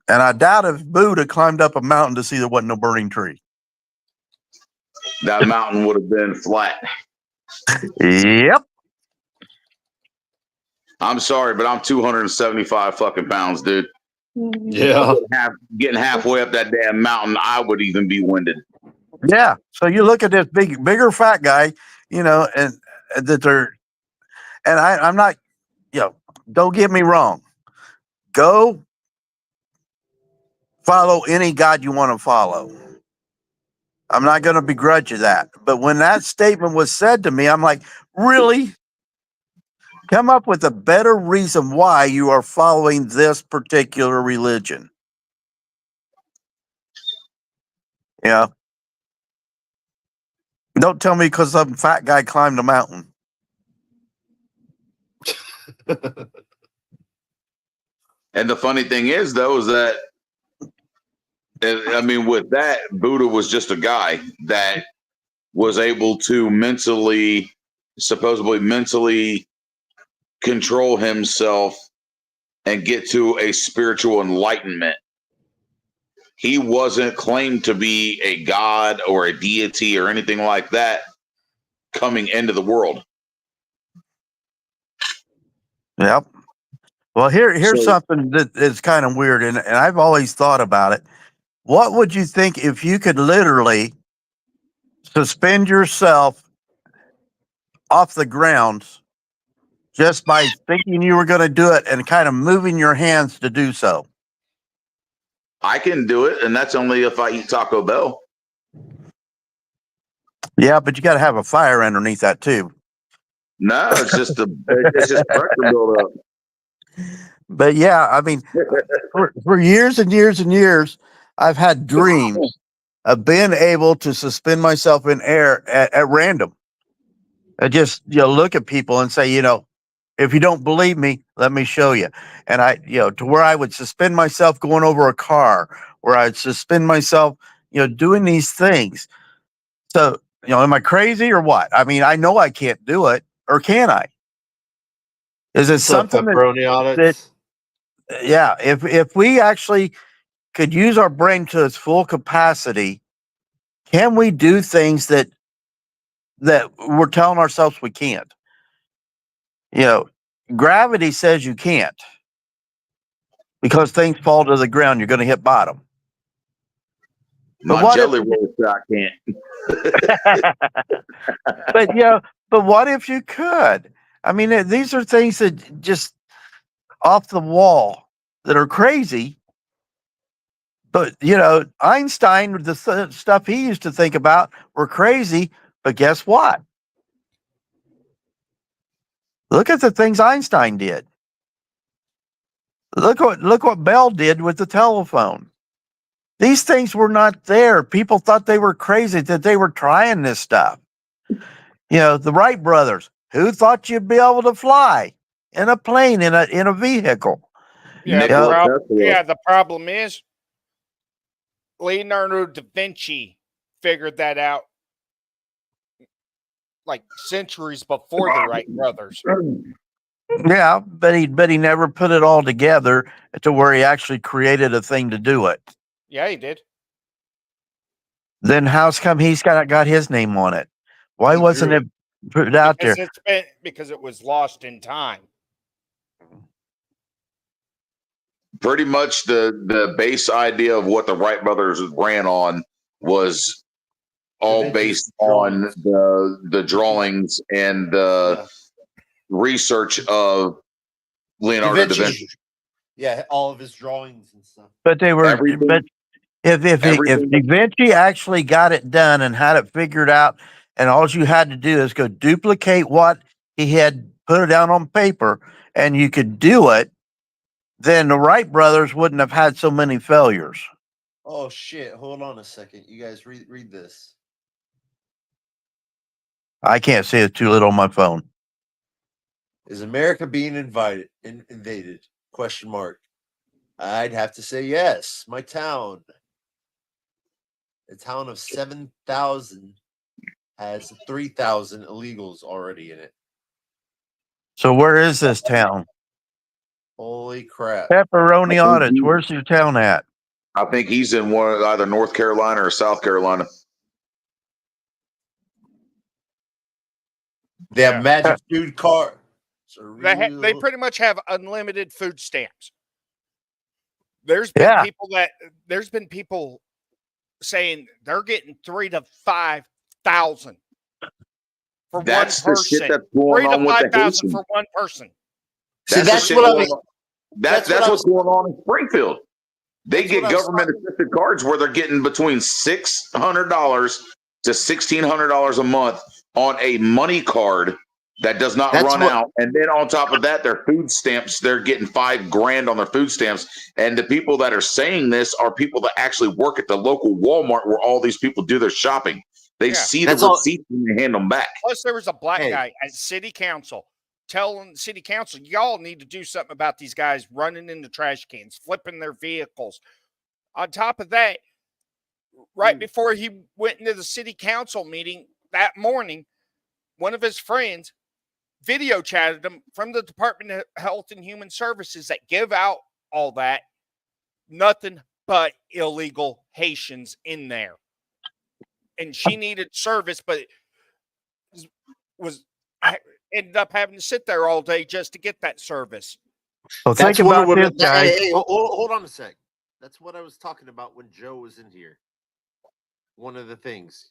And I doubt if Buddha climbed up a mountain to see there wasn't no burning tree. That mountain would have been flat. Yep. I'm sorry, but I'm 275 fucking pounds, dude. Yeah. Getting halfway up that damn mountain, I would even be winded. Yeah. So you look at this bigger fat guy, and that they're, and I'm not, don't get me wrong. Go follow any God you want to follow. I'm not going to begrudge you that. But when that statement was said to me, I'm like, really? Come up with a better reason why you are following this particular religion. Yeah. Don't tell me because some fat guy climbed a mountain. And the funny thing is, though, is that, I mean, with that, Buddha was just a guy that was able to supposedly mentally control himself and get to a spiritual enlightenment. He wasn't claimed to be a god or a deity or anything like that coming into the world. Yep. Well, here's something that is kind of weird, and I've always thought about it. What would you think if you could literally suspend yourself off the ground just by thinking you were going to do it and kind of moving your hands to do so? I can do it, and that's only if I eat Taco Bell. Yeah, but you got to have a fire underneath that too. No, it's just pressure build up. But yeah, I mean, for years and years and years, I've had dreams of being able to suspend myself in air at random. I just look at people and say, if you don't believe me, let me show you. And to where I would suspend myself going over a car, where I'd suspend myself, doing these things. So, am I crazy or what? I mean, I know I can't do it, or can I? Is it What's up, something pepperoni audits? yeah, if we actually could use our brain to its full capacity, can we do things that we're telling ourselves we can't? You know, gravity says you can't because things fall to the ground, you're going to hit bottom. But My what jelly if, roll shot can't. but but what if you could? I mean, these are things that just off the wall that are crazy. But Einstein, the stuff he used to think about were crazy. But guess what? Look at the things Einstein did. Look what Bell did with the telephone. These things were not there. People thought they were crazy that they were trying this stuff. The Wright brothers. Who thought you'd be able to fly in a plane in a vehicle? Yeah, Nikola the problem is Leonardo da Vinci figured that out like centuries before the Wright brothers. Yeah, but he never put it all together to where he actually created a thing to do it. Yeah, he did. Then how's come he's got his name on it? Why He wasn't drew it put out there? Because it was lost in time. Pretty much the base idea of what the Wright brothers ran on was all based on the drawings and the research of Leonardo da Vinci. Yeah, all of his drawings and stuff. But they were. Everything- But if Da Vinci actually got it done and had it figured out, and all you had to do is go duplicate what he had put it down on paper, and you could do it, then the Wright brothers wouldn't have had so many failures. Oh shit! Hold on a second. You guys read this. I can't see it too little on my phone. Is America being invaded? Question mark. I'd have to say yes. My town, a town of 7,000, has 3,000 illegals already in it. So where is this town? Holy crap! Pepperoni audits. Where's your town at? I think he's in either North Carolina or South Carolina. They have magic food cards. They pretty much have unlimited food stamps. There's been people saying they're getting 3,000 to 5,000 for That's one the person. shit that's going 3,000 on to with the 5,000 Haitians. for one person. See, that's what I mean. That's what's going on in Springfield. They get government assisted cards where they're getting between $600 to $1,600 a month on a money card that does not run out. And then on top of that, their food stamps, they're getting $5,000 on their food stamps. And the people that are saying this are people that actually work at the local Walmart where all these people do their shopping. They see the receipts and they hand them back. Plus, there was a black guy at city council telling city council, y'all need to do something about these guys running into trash cans, flipping their vehicles. On top of that, right before he went into the city council meeting that morning, one of his friends video chatted him from the Department of Health and Human Services that give out all that. Nothing but illegal Haitians in there. And she needed service, but ended up having to sit there all day just to get that service. Well, think about this, guys. Hey, hold on a sec. That's what I was talking about when Joe was in here. One of the things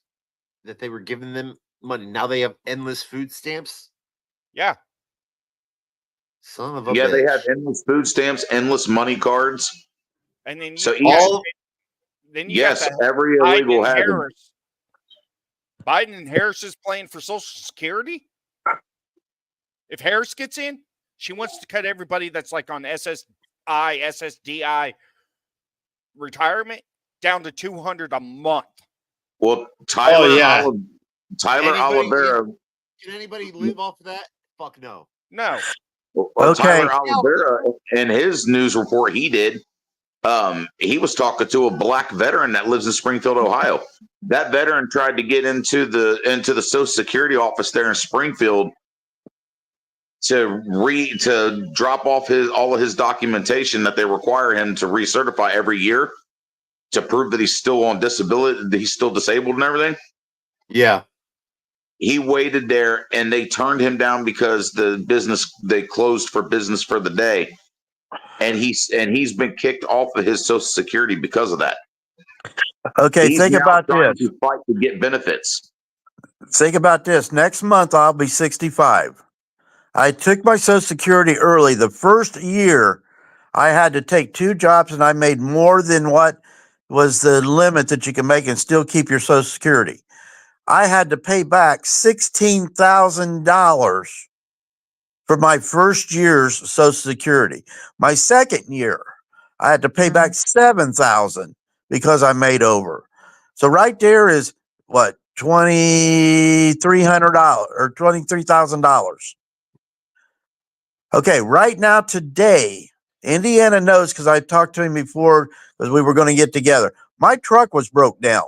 that they were giving them money. Now they have endless food stamps. Yeah. Son of a bitch. They have endless food stamps, endless money cards. And then every illegal has them. Biden and Harris is playing for Social Security. If Harris gets in, she wants to cut everybody that's like on SSDI retirement down to $200 a month. Well, Tyler Oliveira. Can anybody live off of that? Fuck no. No. Well, Tyler Oliveira, in his news report he did, he was talking to a black veteran that lives in Springfield, Ohio. That veteran tried to get into the Social Security office there in Springfield to drop off all of his documentation that they require him to recertify every year to prove that he's still on disability, that he's still disabled and everything. Yeah. He waited there and they turned him down because they closed for business for the day. And he's been kicked off of his Social Security because of that. Okay, He's think now about trying this. to fight to get benefits. Think about this. Next month, I'll be 65. I took my Social Security early. The first year, I had to take 2 jobs, and I made more than what was the limit that you can make and still keep your Social Security. I had to pay back $16,000 for my first year's Social Security. My second year, I had to pay back $7,000 because I made over. So right there is what, $2,300 or $23,000. Okay, right now today, Indiana knows because I talked to him before because we were going to get together. My truck was broke down.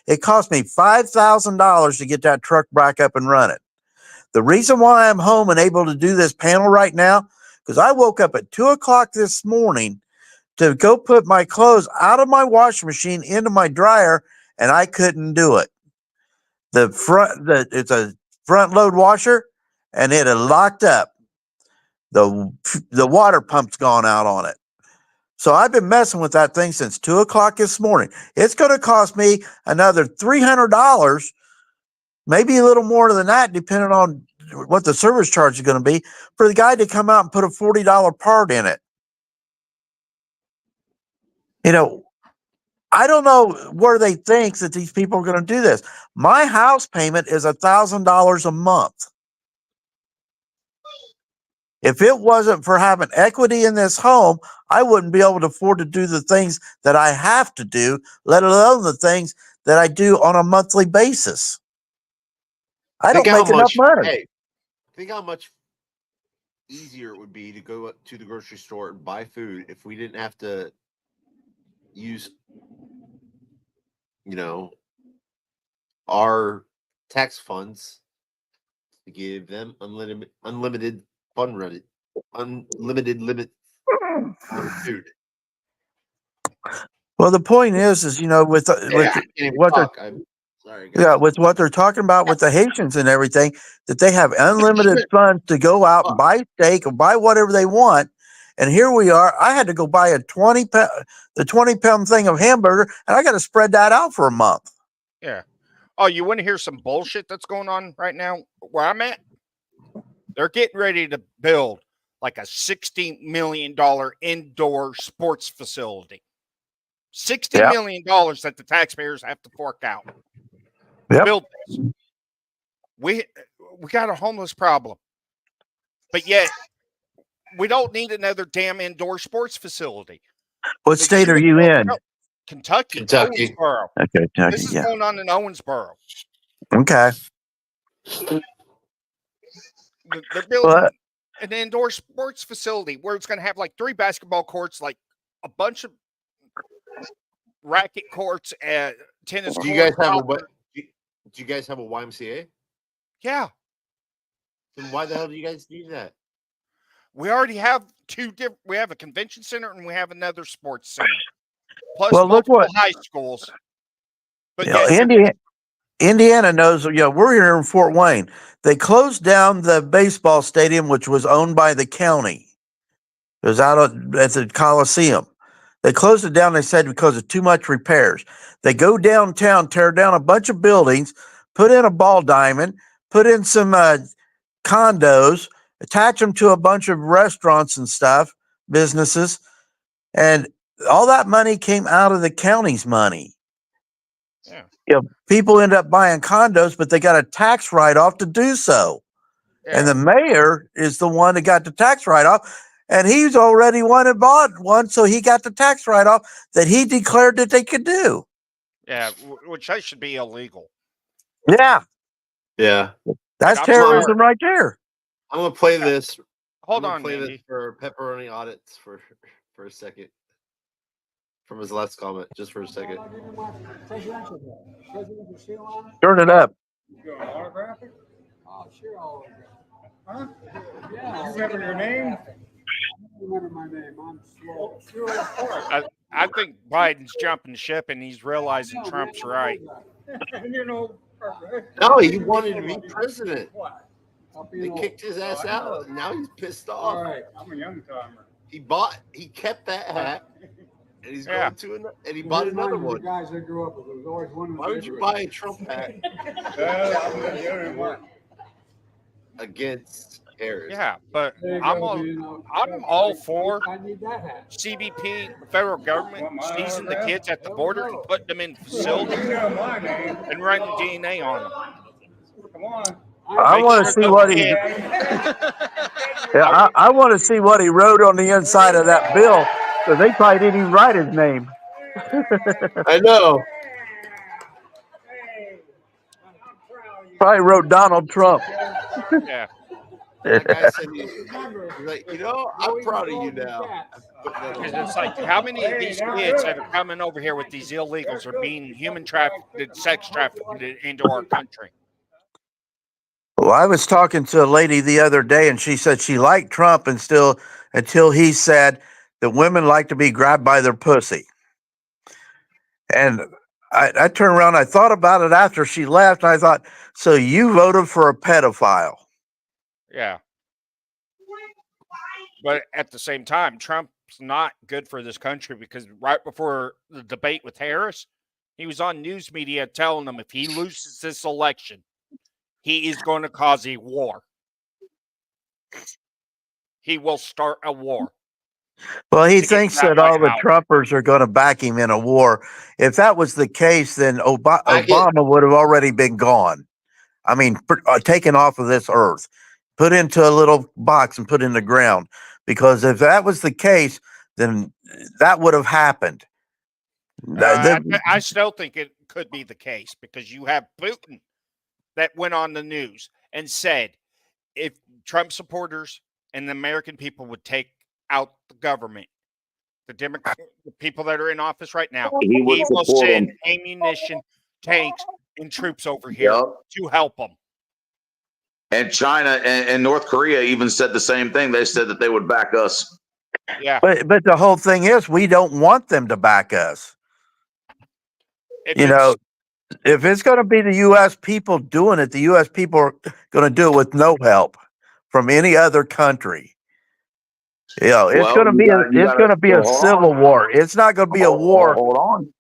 It cost me $5,000 to get that truck back up and running. The reason why I'm home and able to do this panel right now, because I woke up at 2 o'clock this morning to go put my clothes out of my washing machine into my dryer, and I couldn't do it. It's a front load washer, and it had locked up. The water pump's gone out on it. So I've been messing with that thing since 2 o'clock this morning. It's going to cost me another $300, maybe a little more than that, depending on what the service charge is going to be, for the guy to come out and put a $40 part in it. You know, I don't know where they think that these people are going to do this. My house payment is $1,000 a month. If it wasn't for having equity in this home, I wouldn't be able to afford to do the things that I have to do, let alone the things that I do on a monthly basis. I don't make enough money. Hey, think how much easier it would be to go to the grocery store and buy food if we didn't have to use, our tax funds to give them unlimited limit on food. Well, the point is with what they're talking about with the Haitians and everything, that they have unlimited funds to go out and buy steak or buy whatever they want. And here we are. I had to go buy the 20-pound thing of hamburger, and I got to spread that out for a month. Yeah. Oh, you want to hear some bullshit that's going on right now where I'm at? They're getting ready to build like a $60 million indoor sports facility. $60 million that the taxpayers have to fork out. Build this. We got a homeless problem. But yet, we don't need another damn indoor sports facility. What state are you in? Kentucky. Owensboro. Okay, Kentucky, This is going on in Owensboro. Okay. They're building an indoor sports facility where it's going to have like 3 basketball courts, like a bunch of racket courts, and tennis courts. Do you guys have a YMCA? Yeah. Then why the hell do you guys need that? We already have 2 different. We have a convention center and we have another sports center. Plus multiple high schools. But Indiana knows, we're here in Fort Wayne. They closed down the baseball stadium, which was owned by the county. It was out at the Coliseum. They closed it down, they said, because of too much repairs. They go downtown, tear down a bunch of buildings, put in a ball diamond, put in some condos, attach them to a bunch of restaurants and stuff, businesses, and all that money came out of the county's money. Yeah. People end up buying condos, but they got a tax write-off to do so. Yeah. And the mayor is the one that got the tax write-off, and he's already bought one, so he got the tax write-off that he declared that they could do. Yeah, which that should be illegal. Yeah. Yeah. That's terrorism right there. I'm going to play this. Hold on, play this for pepperoni audits for a second. From his last comment, just for a second. Turn it up. You autograph it? Oh, sure, I'll autograph it. Huh? Yeah. You remember your name? I don't remember my name. I'm slow. I think Biden's jumping ship and he's realizing Trump's right. You know. No, he wanted to be president. What? They kicked his ass out. And now he's pissed off. All right, I'm a young timer. He kept that hat, and he's going to and he bought another one. Guys I grew up with, there was always one. Why would you buy a Trump hat against Harris? Yeah, but I'm all for CBP, the federal government, seizing the kids at the border and putting them in facilities and running DNA on them. Come on. I want to see what he. Yeah, I want to see what he wrote on the inside of that bill, because they probably didn't even write his name. I know. Probably wrote Donald Trump. Yeah. That guy said he's like, I'm proud of you now. Because it's like, how many of these kids that are coming over here with these illegals are being human trafficked, sex trafficked into our country? Well, I was talking to a lady the other day, and she said she liked Trump until he said that women like to be grabbed by their pussy. And I turned around, I thought about it after she left, and I thought, so you voted for a pedophile? Yeah. But at the same time, Trump's not good for this country, because right before the debate with Harris, he was on news media telling them if he loses this election, he is going to cause a war. He will start a war. Well, he thinks that all the Trumpers are going to back him in a war. If that was the case, then Obama would have already been gone. I mean, taken off of this earth, put into a little box and put in the ground. Because if that was the case, then that would have happened. I still think it could be the case, because you have Putin that went on the news and said if Trump supporters and the American people would take out the government, the people that are in office right now, he will send ammunition, tanks, and troops over here to help them. And China and North Korea even said the same thing. They said that they would back us. Yeah. But the whole thing is, we don't want them to back us. If it's going to be the U.S. people doing it, the U.S. people are going to do it with no help from any other country. It's going to be a civil war. It's not going to be a war. Hold on.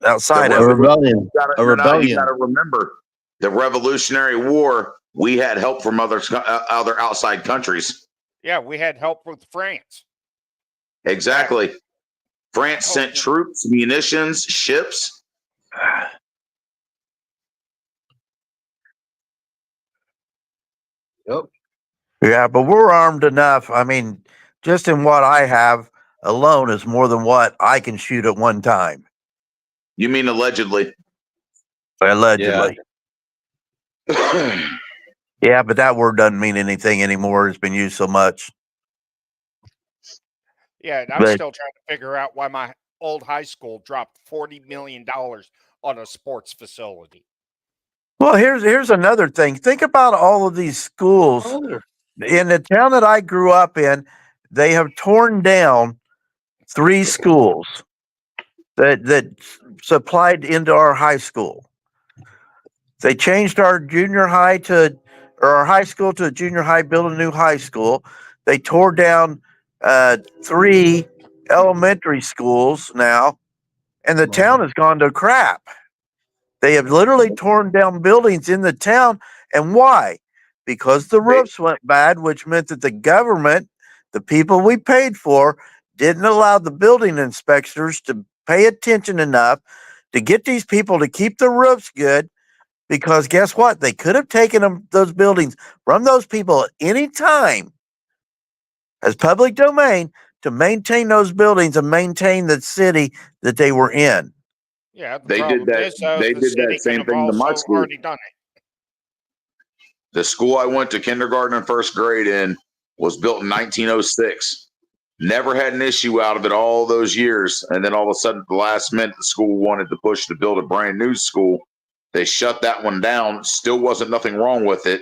Outside of rebellion. You got to remember the Revolutionary War. We had help from other outside countries. Yeah, we had help with France. Exactly. France sent troops, munitions, ships. Yep. Yeah, but we're armed enough. I mean, just in what I have alone is more than what I can shoot at one time. You mean allegedly? Allegedly. Yeah, but that word doesn't mean anything anymore. It's been used so much. Yeah, and I'm still trying to figure out why my old high school dropped $40 million on a sports facility. Well, here's another thing. Think about all of these schools. In the town that I grew up in, they have torn down 3 schools that supplied into our high school. They changed our our high school to a junior high, built a new high school. They tore down 3 elementary schools now, and the town has gone to crap. They have literally torn down buildings in the town. And why? Because the roofs went bad, which meant that the government, the people we paid for, didn't allow the building inspectors to pay attention enough to get these people to keep the roofs good. Because guess what? They could have taken those buildings from those people at any time as public domain to maintain those buildings and maintain the city that they were in. Yeah, they did that. They did that same thing to my school. Already done it. The school I went to kindergarten and first grade in was built in 1906. Never had an issue out of it all those years. And then all of a sudden, at the last minute, the school wanted to push to build a brand new school. They shut that one down. Still wasn't nothing wrong with it.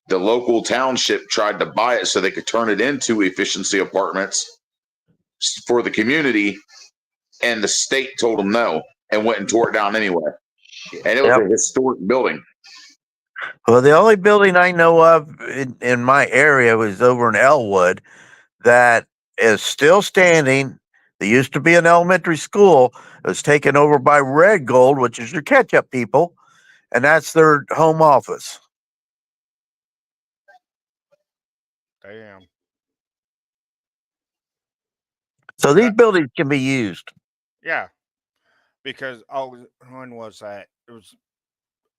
The local township tried to buy it so they could turn it into efficiency apartments for the community, and the state told them no and went and tore it down anyway. And it was a historic building. Well, the only building I know of in my area was over in Elwood that is still standing. There used to be an elementary school. It was taken over by Red Gold, which is your ketchup people, and that's their home office. Damn. So these buildings can be used. Yeah. Because when was that? It was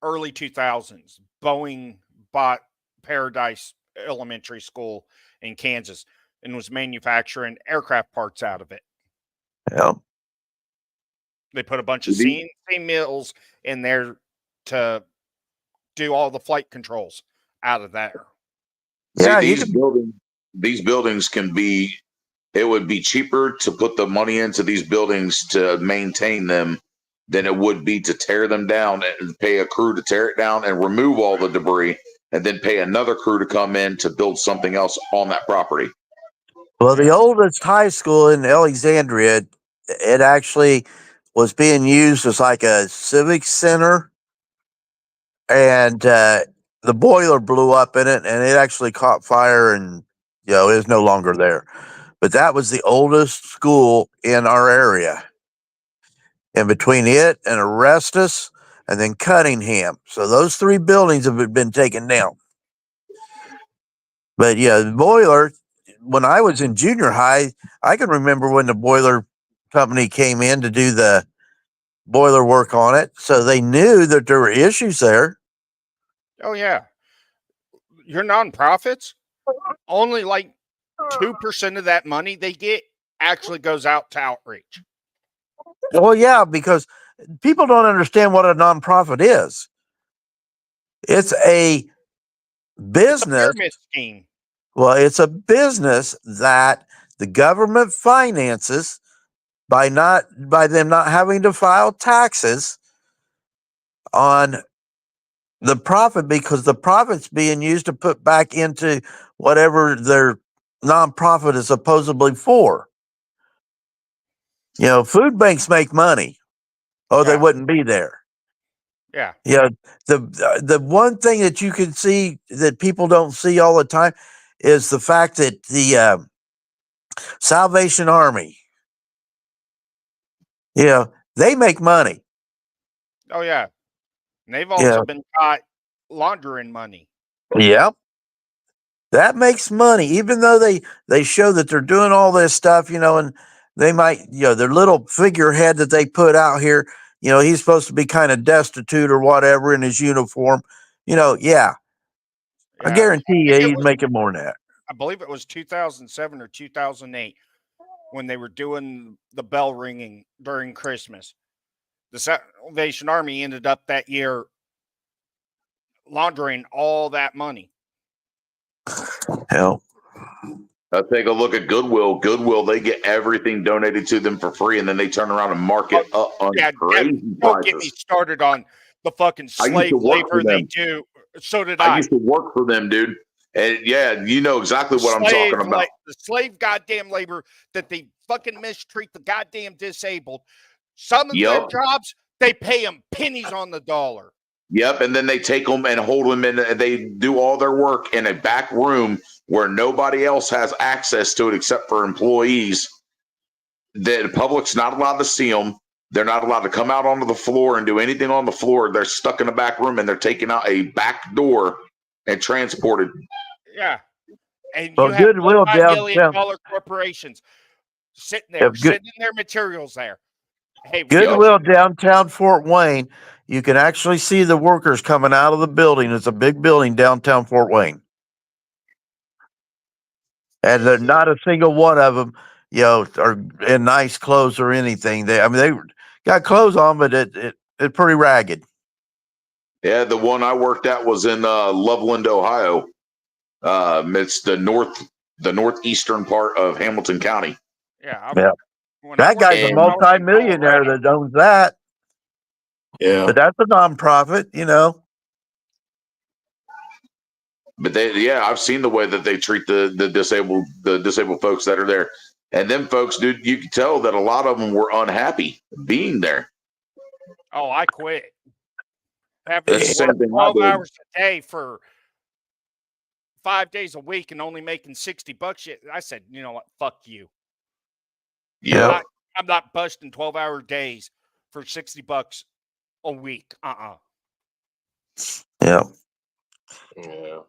early 2000s. Boeing bought Paradise Elementary School in Kansas and was manufacturing aircraft parts out of it. Yeah. They put a bunch of CNC mills in there to do all the flight controls out of there. Yeah, see, these buildings can be. It would be cheaper to put the money into these buildings to maintain them than it would be to tear them down and pay a crew to tear it down and remove all the debris, and then pay another crew to come in to build something else on that property. Well, the oldest high school in Alexandria, it actually was being used as like a civic center, and the boiler blew up in it, and it actually caught fire, and it is no longer there. But that was the oldest school in our area. And between it and Arestus and then Cunningham, so those three buildings have been taken down. But yeah, the boiler. When I was in junior high, I can remember when the boiler company came in to do the boiler work on it. So they knew that there were issues there. Oh, yeah. Your nonprofits, only like 2% of that money they get actually goes out to outreach. Well, yeah, because people don't understand what a nonprofit is. It's a business. It's a pyramid scheme. Well, it's a business that the government finances by them not having to file taxes on the profit, because the profit's being used to put back into whatever their nonprofit is supposedly for. Food banks make money, or they wouldn't be there. Yeah. The one thing that you can see that people don't see all the time is the fact that the Salvation Army, they make money. Oh, yeah. And they've also been caught laundering money. Yep. That makes money, even though they show that they're doing all this stuff, and they might, their little figurehead that they put out here, he's supposed to be kind of destitute or whatever in his uniform. I guarantee you he's making more than that. I believe it was 2007 or 2008 when they were doing the bell ringing during Christmas. The Salvation Army ended up that year laundering all that money. Hell. Take a look at Goodwill. Goodwill, they get everything donated to them for free, and then they turn around and mark it up on crazy Don't prices. get me started on the fucking slave labor they do. So did I. I used to work for them, dude. And yeah, you know exactly what I'm talking about. The slave goddamn labor that they fucking mistreat the goddamn disabled. Some of their jobs, they pay them pennies on the dollar. Yep, and then they take them and hold them in. They do all their work in a back room where nobody else has access to it except for employees. The public's not allowed to see them. They're not allowed to come out onto the floor and do anything on the floor. They're stuck in the back room, and they're taken out a back door and transported. Yeah. And you have multi-million-dollar corporations sitting there, sending their materials there. Hey, Goodwill downtown Fort Wayne, you can actually see the workers coming out of the building. It's a big building downtown Fort Wayne. And they're not a single one of them, are in nice clothes or anything. They got clothes on, but it's pretty ragged. Yeah, the one I worked at was in Loveland, Ohio. It's the northeastern part of Hamilton County. Yeah. That guy's a multi-millionaire that owns that. Yeah. But that's a nonprofit, But I've seen the way that they treat the disabled folks that are there. And them folks, dude, you can tell that a lot of them were unhappy being there. Oh, I quit. Having That's to the work same thing I 12 did. hours a day for 5 days a week and only making $60. I said, you know what? Fuck you. Yeah. I'm not busting 12-hour days for $60 a week. Yeah. Yeah.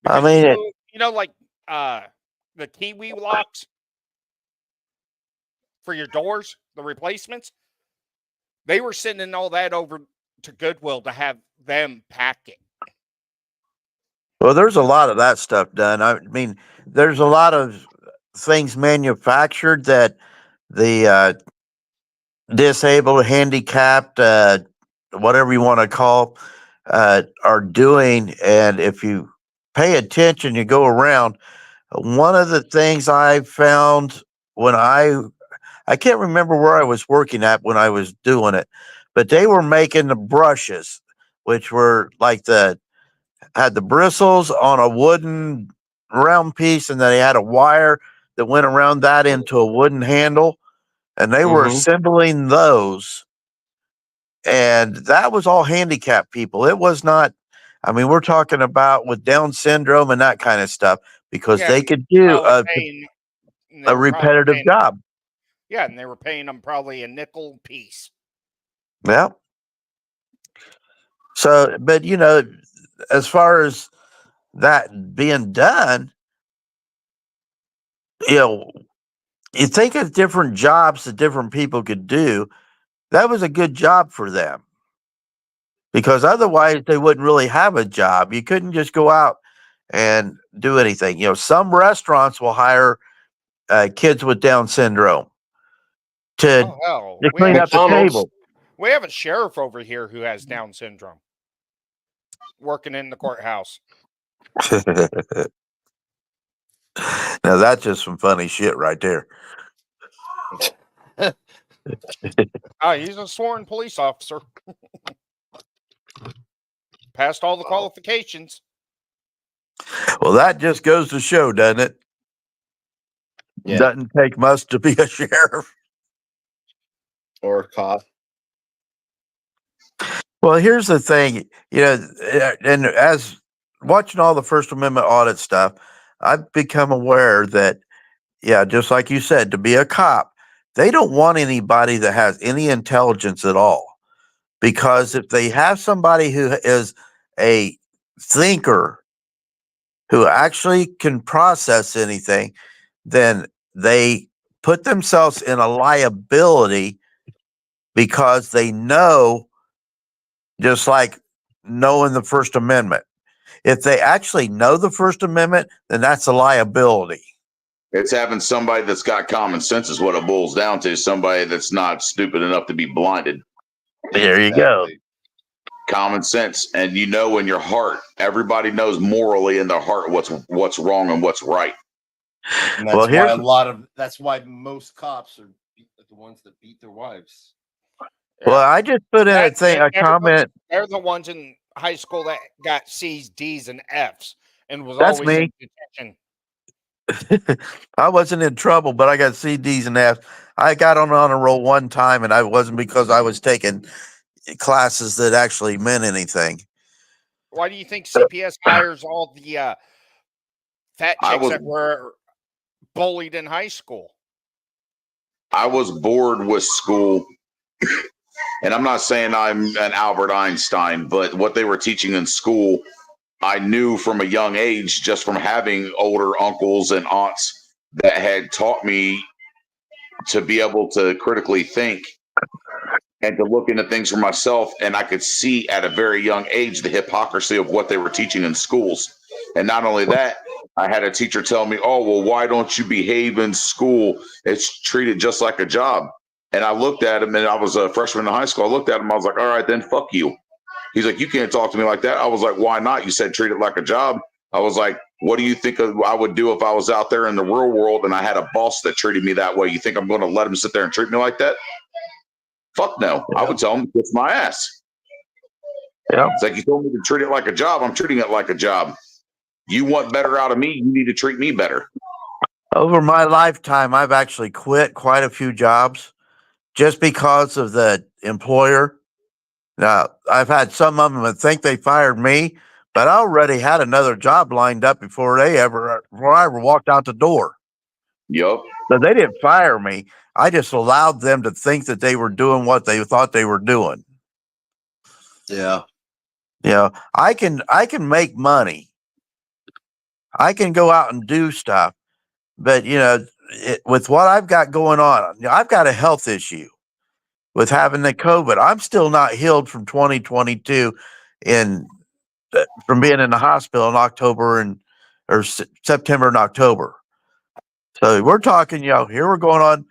I Because mean, like the Kiwi locks for your doors, the replacements, they were sending all that over to Goodwill to have them pack it. well, there's a lot of that stuff done. I mean, there's a lot of things manufactured that the disabled, handicapped, whatever you want to call, are doing. And if you pay attention, you go around. One of the things I found when I can't remember where I was working at when I was doing it, but they were making the brushes, which were like had the bristles on a wooden round piece, and then they had a wire that went around that into a wooden handle, and they were assembling those. And that was all handicapped people. It was not, I mean, we're talking about with Down syndrome and that kind of stuff, because Yeah, they could do a repetitive job. Yeah, and they were paying them probably a nickel piece. Yeah. So, but as far as that being done, you think of different jobs that different people could do. That was a good job for them, because otherwise they wouldn't really have a job. You couldn't just go out and do anything. Some restaurants will hire kids with Down syndrome to clean up the table. We have a sheriff over here who has Down syndrome working in the courthouse. Now that's just some funny shit right there. He's a sworn police officer. Passed all the qualifications. Well, that just goes to show, doesn't it? Yeah. Doesn't take much to be a sheriff or a cop. Well, here's the thing, and as watching all the First Amendment audit stuff, I've become aware that, just like you said, to be a cop, they don't want anybody that has any intelligence at all. Because if they have somebody who is a thinker, who actually can process anything, then they put themselves in a liability, because they know, just like knowing the First Amendment. If they actually know the First Amendment, then that's a liability. It's having somebody that's got common sense is what it boils down to. Somebody that's not stupid enough to be blinded. There you go. Common sense. And in your heart, everybody knows morally in their heart what's wrong and what's right. And that's that's why most cops are the ones that beat their wives. Well, I just put in a comment. They're the ones in high school that got C's, D's, and F's and was That's always me. in detention. I wasn't in trouble, but I got C, D's, and F's. I got on honor roll one time, and I wasn't because I was taking classes that actually meant anything. Why do you think CPS hires all the fat chicks that were bullied in high school? I was bored with school. And I'm not saying I'm an Albert Einstein, but what they were teaching in school, I knew from a young age, just from having older uncles and aunts that had taught me to be able to critically think and to look into things for myself. And I could see at a very young age the hypocrisy of what they were teaching in schools. And not only that, I had a teacher tell me, oh, well, why don't you behave in school? It's treated just like a job. And I looked at him, and I was a freshman in high school. I looked at him. I was like, all right, then fuck you. He's like, you can't talk to me like that. I was like, why not? You said treat it like a job. I was like, what do you think I would do if I was out there in the real world and I had a boss that treated me that way? You think I'm going to let him sit there and treat me like that? Fuck no. I would tell him to kiss my ass. Yeah. It's like, you told me to treat it like a job. I'm treating it like a job. You want better out of me, you need to treat me better. Over my lifetime, I've actually quit quite a few jobs just because of the employer. Now, I've had some of them that think they fired me, but I already had another job lined up before I ever walked out the door. Yup. So they didn't fire me. I just allowed them to think that they were doing what they thought they were doing. Yeah. You know, I can make money. I can go out and do stuff, but with what I've got going on, I've got a health issue with having the COVID. I'm still not healed from 2022 from being in the hospital in October or September and October. So we're talking, here we're going on,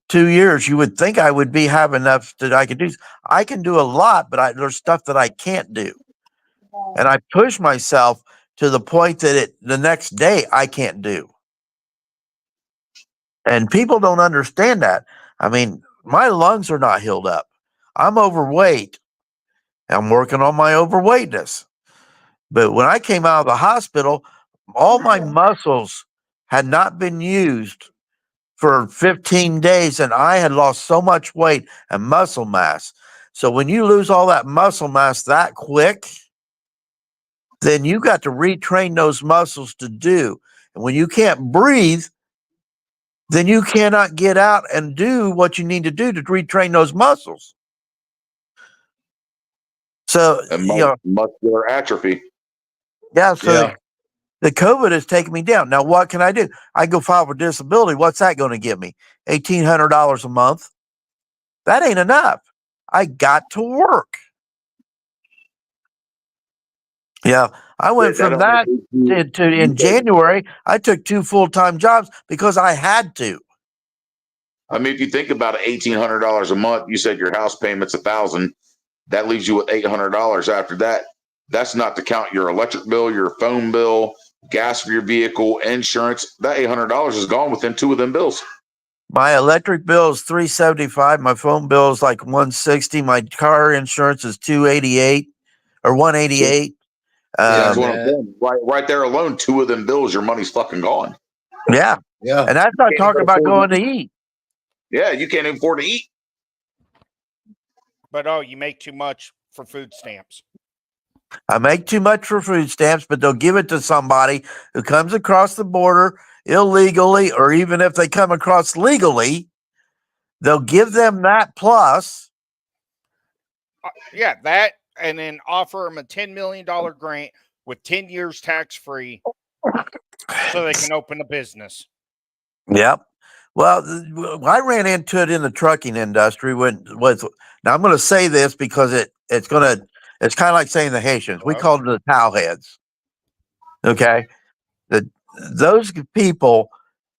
2 years. You would think I would be having enough that I could do. I can do a lot, but there's stuff that I can't do. And I push myself to the point that the next day I can't do. And people don't understand that. I mean, my lungs are not healed up. I'm overweight. I'm working on my overweightness. But when I came out of the hospital, all my muscles had not been used for 15 days, and I had lost so much weight and muscle mass. So when you lose all that muscle mass that quick, then you got to retrain those muscles to do. And when you can't breathe, then you cannot get out and do what you need to do to retrain those muscles. So, And muscular atrophy. yeah, so the COVID has taken me down. Now, what can I do? I go file for disability. What's that going to give me? $1,800 a month. That ain't enough. I got to work. Yeah, I went from that to in January, I took 2 full-time jobs because I had to. I mean, if you think about it, $1,800 a month, you said your house payment's $1,000. That leaves you with $800 after that. That's not to count your electric bill, your phone bill, gas for your vehicle, insurance. That $800 is gone within 2 of them bills. My electric bill is $375. My phone bill is like $160. My car insurance is $288 or $188. That's what I'm saying. Right there alone, 2 of them bills, your money's fucking gone. Yeah. And that's not talking about going to eat. Yeah, you can't even afford to eat. But you make too much for food stamps. I make too much for food stamps, but they'll give it to somebody who comes across the border illegally, or even if they come across legally, they'll give them that plus. Yeah, that, and then offer them a $10 million grant with 10 years tax-free so they can open a business. Yep. Well, I ran into it in the trucking industry now I'm going to say this because it's kind of like saying the Haitians. We called them the towelheads. Okay. Those people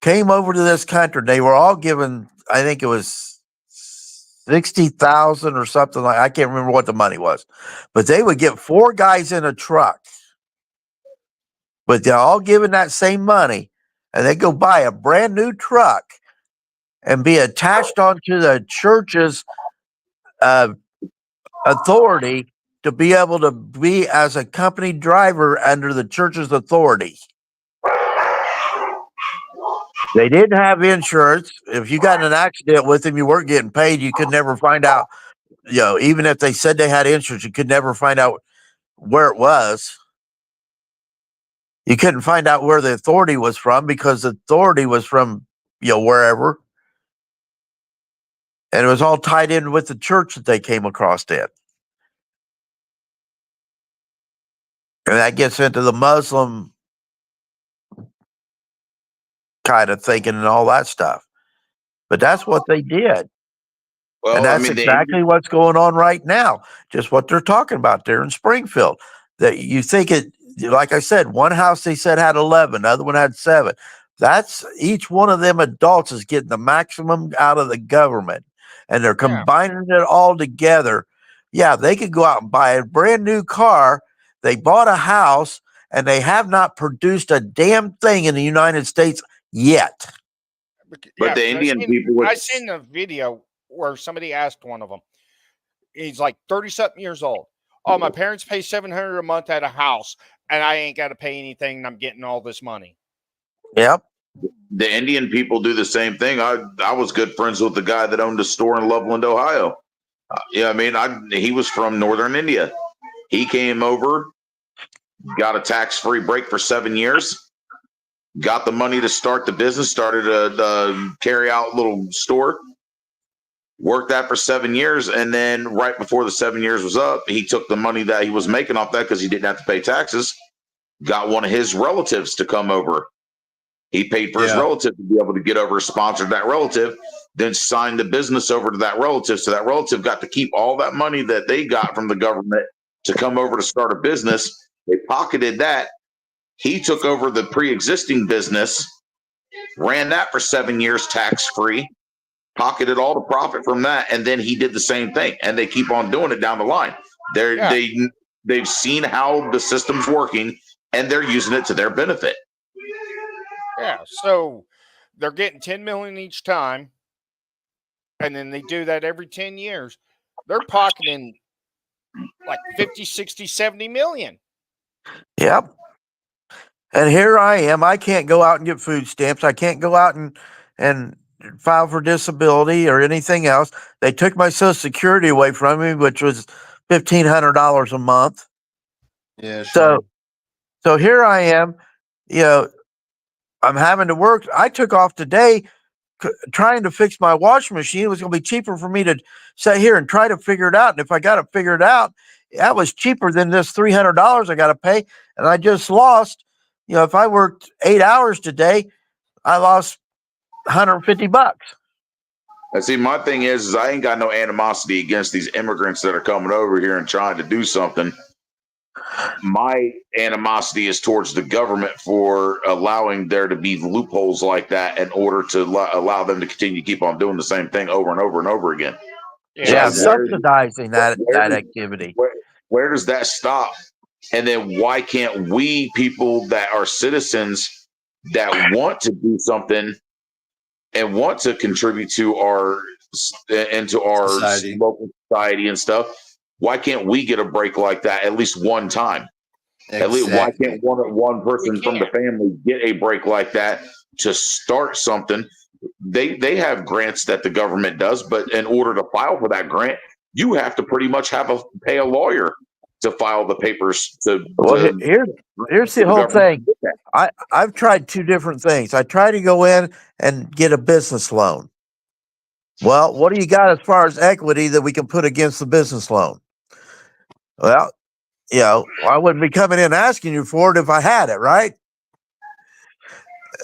came over to this country. They were all given, I think it was 60,000 or something like, I can't remember what the money was, but they would get 4 guys in a truck, but they're all given that same money, and they go buy a brand new truck and be attached onto the church's authority to be able to be as a company driver under the church's authority. They didn't have insurance. If you got in an accident with them, you weren't getting paid. You could never find out, even if they said they had insurance, you could never find out where it was. You couldn't find out where the authority was from because the authority was from, wherever. And it was all tied in with the church that they came across it. And that gets into the Muslim kind of thinking and all that stuff. But that's what they did. Well, and that's exactly what's going on right now. Just what they're talking about there in Springfield. That you think it, like I said, one house they said had 11, the other one had 7. That's each one of them adults is getting the maximum out of the government, and they're combining it all together. Yeah, they could go out and buy a brand new car. They bought a house, and they have not produced a damn thing in the United States yet. But the Indian people, I seen a video where somebody asked one of them. He's like 30-something years old. Oh, my parents pay $700 a month at a house. and I ain't got to pay anything, and I'm getting all this money. Yep. The Indian people do the same thing. I was good friends with the guy that owned a store in Loveland, Ohio. Yeah, I mean, he was from northern India. He came over, got a tax-free break for 7 years, got the money to start the business, started a carry-out little store, worked that for 7 years, and then right before the 7 years was up, he took the money that he was making off that because he didn't have to pay taxes, got one of his relatives to come over. He paid for his relative to be able to get over, sponsored that relative, then signed the business over to that relative. So that relative got to keep all that money that they got from the government to come over to start a business. They pocketed that. He took over the pre-existing business, ran that for 7 years tax-free, pocketed all the profit from that, and then he did the same thing. And they keep on doing it down the line. They've seen how the system's working, and they're using it to their benefit. Yeah, so they're getting 10 million each time, and then they do that every 10 years. They're pocketing like 50, 60, 70 million. Yep. And here I am. I can't go out and get food stamps. I can't go out and file for disability or anything else. They took my Social Security away from me, which was $1,500 a month. Yeah, sure. So here I am, I'm having to work. I took off today trying to fix my washing machine. It was going to be cheaper for me to sit here and try to figure it out. And if I got it figured out, that was cheaper than this $300 I got to pay. And I just lost, if I worked 8 hours today, I lost $150. And see, my thing is I ain't got no animosity against these immigrants that are coming over here and trying to do something. My animosity is towards the government for allowing there to be loopholes like that in order to allow them to continue to keep on doing the same thing over and over and over again. Yeah, subsidizing that activity. Where does that stop? And then why can't we, people that are citizens that want to do something and want to contribute to our Society. local society and stuff, why can't we get a break like that at least one time? Exactly. At least why can't one person from the family get a break like that to start something? They have grants that the government does, but in order to file for that grant, you have to pretty much pay a lawyer to file the papers. Here's the whole thing. I've tried two different things. I tried to go in and get a business loan. Well, what do you got as far as equity that we can put against the business loan? Well, I wouldn't be coming in asking you for it if I had it, right?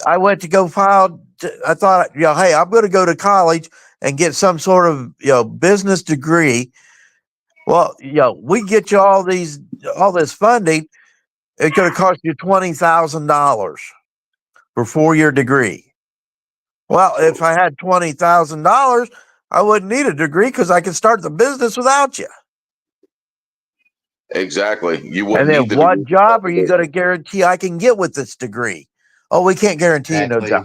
I went to go file. I thought, hey, I'm going to go to college and get some sort of, business degree. Well, we get you all this funding. It's going to cost you $20,000 for a 4-year degree. Well, if I had $20,000, I wouldn't need a degree because I could start the business without you. Exactly. You wouldn't. And then what job are you going to guarantee I can get with this degree? Oh, we can't guarantee you no job.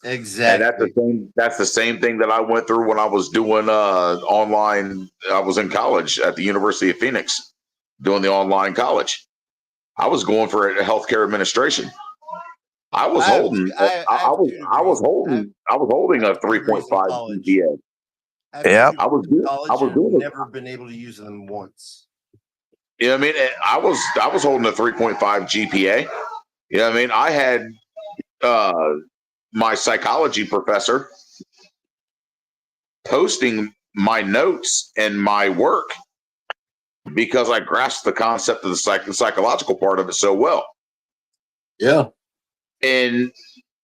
Exactly. And that's the same thing that I went through when I was doing online. I was in college at the University of Phoenix doing the online college. I was going for a healthcare administration. I was holding a 3.5 GPA. Yeah, I was doing never been able to use them once. Yeah, I mean, I was holding a 3.5 GPA. Yeah, I mean, I had my psychology professor posting my notes and my work because I grasped the concept of the psychological part of it so well. Yeah.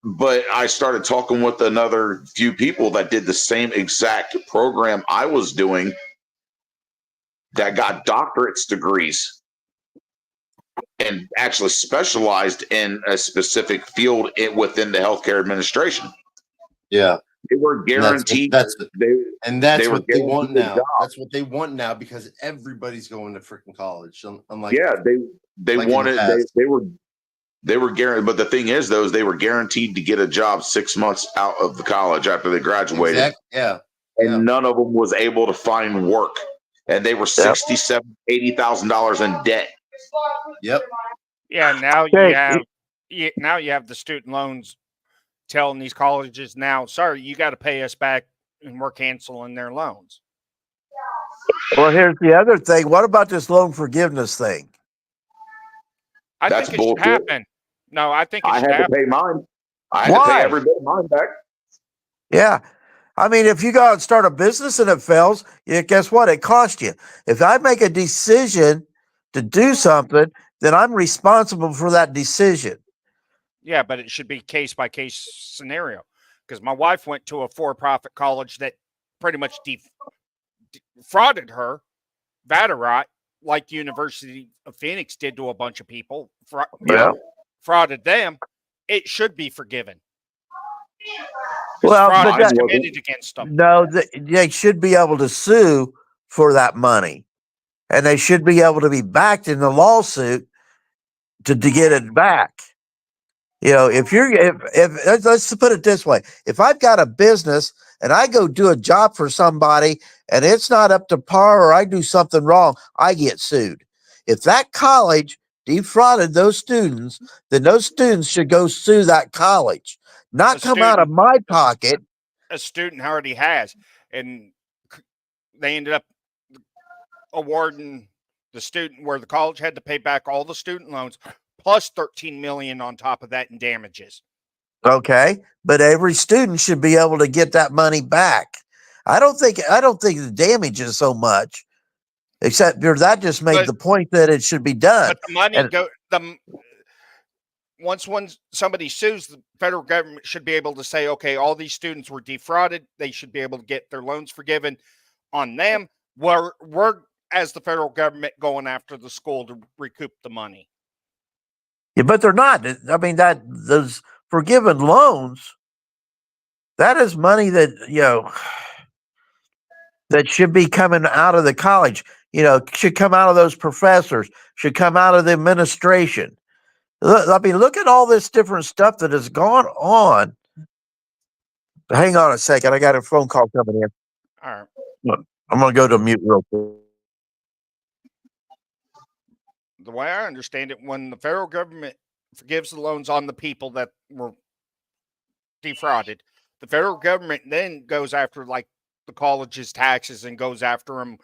But I started talking with another few people that did the same exact program I was doing that got doctorate's degrees and actually specialized in a specific field within the healthcare administration. Yeah. They were guaranteed. That's what they want now. Job. That's what they want now because everybody's going to freaking college. Unlike they wanted they were guaranteed. But the thing is, though, is they were guaranteed to get a job 6 months out of the college after they graduated. Exactly. Yeah. And none of them was able to find work, and they were $67,000, $80,000 in debt. Yep. Yeah, now Okay. now you have the student loans telling these colleges now, sorry, you got to pay us back, and we're canceling their loans. Well, here's the other thing. What about this loan forgiveness thing? I That's think it should bullshit. happen. No, I think it I should had to happen. pay mine. I had to pay Why? every bit of mine back. Yeah. I mean, if you go out and start a business and it fails, guess what? It cost you. If I make a decision to do something, then I'm responsible for that decision. Yeah, but it should be case by case scenario. Because my wife went to a for-profit college that pretty much defrauded her, Vatterott, like the University of Phoenix did to a bunch of people, Yeah. frauded them. It should be forgiven. Well, Fraud but was that, committed against them. no, they should be able to sue for that money, and they should be able to be backed in the lawsuit to get it back. You know, if let's put it this way, if I've got a business and I go do a job for somebody and it's not up to par or I do something wrong, I get sued. If that college defrauded those students, then those students should go sue that college, not come out of my pocket. A student already has, and they ended up awarding the student where the college had to pay back all the student loans plus 13 million on top of that in damages. Okay, but every student should be able to get that money back. I don't think the damage is so much, except that just made the point that it should be done. But the money once somebody sues, the federal government should be able to say, okay, all these students were defrauded. They should be able to get their loans forgiven on them. We're as the federal government going after the school to recoup the money. Yeah, but they're not. I mean, those forgiven loans, that is money that, that should be coming out of the college, should come out of those professors, should come out of the administration. I mean, look at all this different stuff that has gone on. Hang on a second. I got a phone call coming in. All right. Look, I'm going to go to mute real quick. The way I understand it, when the federal government forgives the loans on the people that were defrauded, the federal government then goes after like the college's taxes and goes after them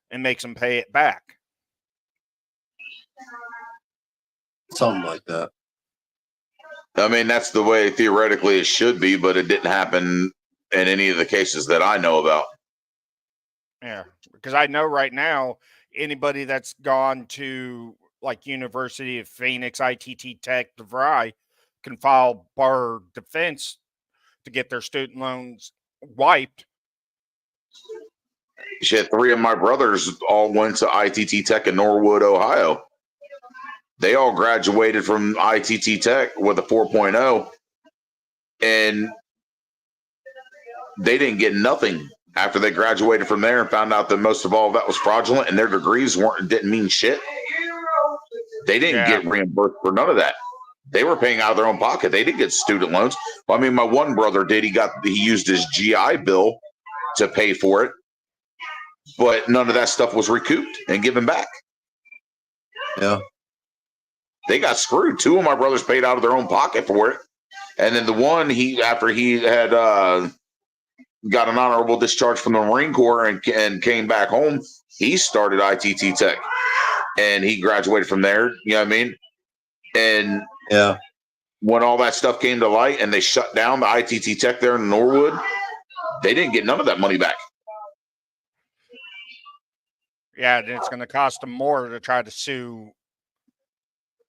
and makes them pay it back. Something like that. I mean, that's the way theoretically it should be, but it didn't happen in any of the cases that I know about. Yeah, because I know right now anybody that's gone to like University of Phoenix, ITT Tech, DeVry can file bar defense to get their student loans wiped. Shit, 3 of my brothers all went to ITT Tech in Norwood, Ohio. They all graduated from ITT Tech with a 4.0, and they didn't get nothing after they graduated from there and found out that most of all of that was fraudulent and their degrees didn't mean shit. They didn't get reimbursed for none of that. They were paying out of their own pocket. They didn't get student loans. Well, I mean, my one brother did. He used his GI Bill to pay for it, but none of that stuff was recouped and given back. Yeah. They got screwed. 2 of my brothers paid out of their own pocket for it. And then the one, after he had got an honorable discharge from the Marine Corps and came back home, he started ITT Tech. And he graduated from there, you know what I mean? And yeah, when all that stuff came to light and they shut down the ITT Tech there in Norwood, they didn't get none of that money back. Yeah, and it's going to cost them more to try to sue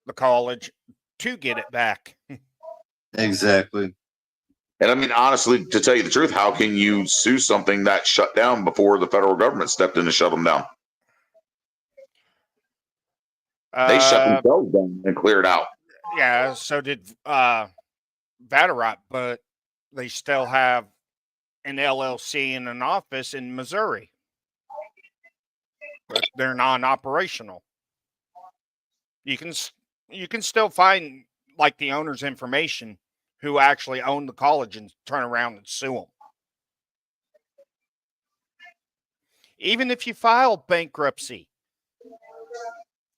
the college to get it back. exactly. And I mean, honestly, to tell you the truth, how can you sue something that shut down before the federal government stepped in to shut them down? They shut themselves down and cleared out. Yeah, so did Vatterott, but they still have an LLC and an office in Missouri. But they're non-operational. You can still find like the owner's information who actually own the college and turn around and sue them. Even if you file bankruptcy,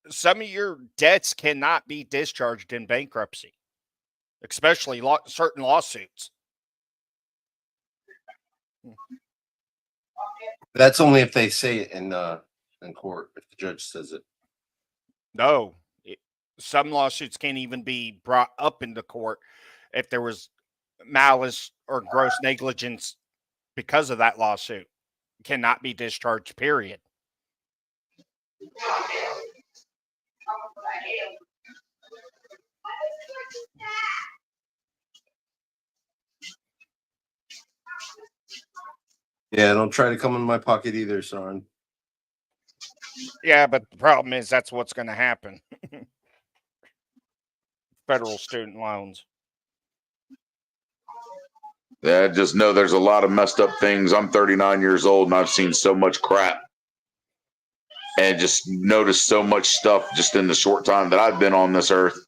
some of your debts cannot be discharged in bankruptcy, especially certain lawsuits. That's only if they say it in court. If the judge says it. No, some lawsuits can't even be brought up into court if there was malice or gross negligence because of that lawsuit. It cannot be discharged, period. Yeah, don't try to come in my pocket either, son. Yeah, but the problem is that's what's going to happen. Federal student loans. Yeah, just know there's a lot of messed up things. I'm 39 years old and I've seen so much crap and just noticed so much stuff just in the short time that I've been on this earth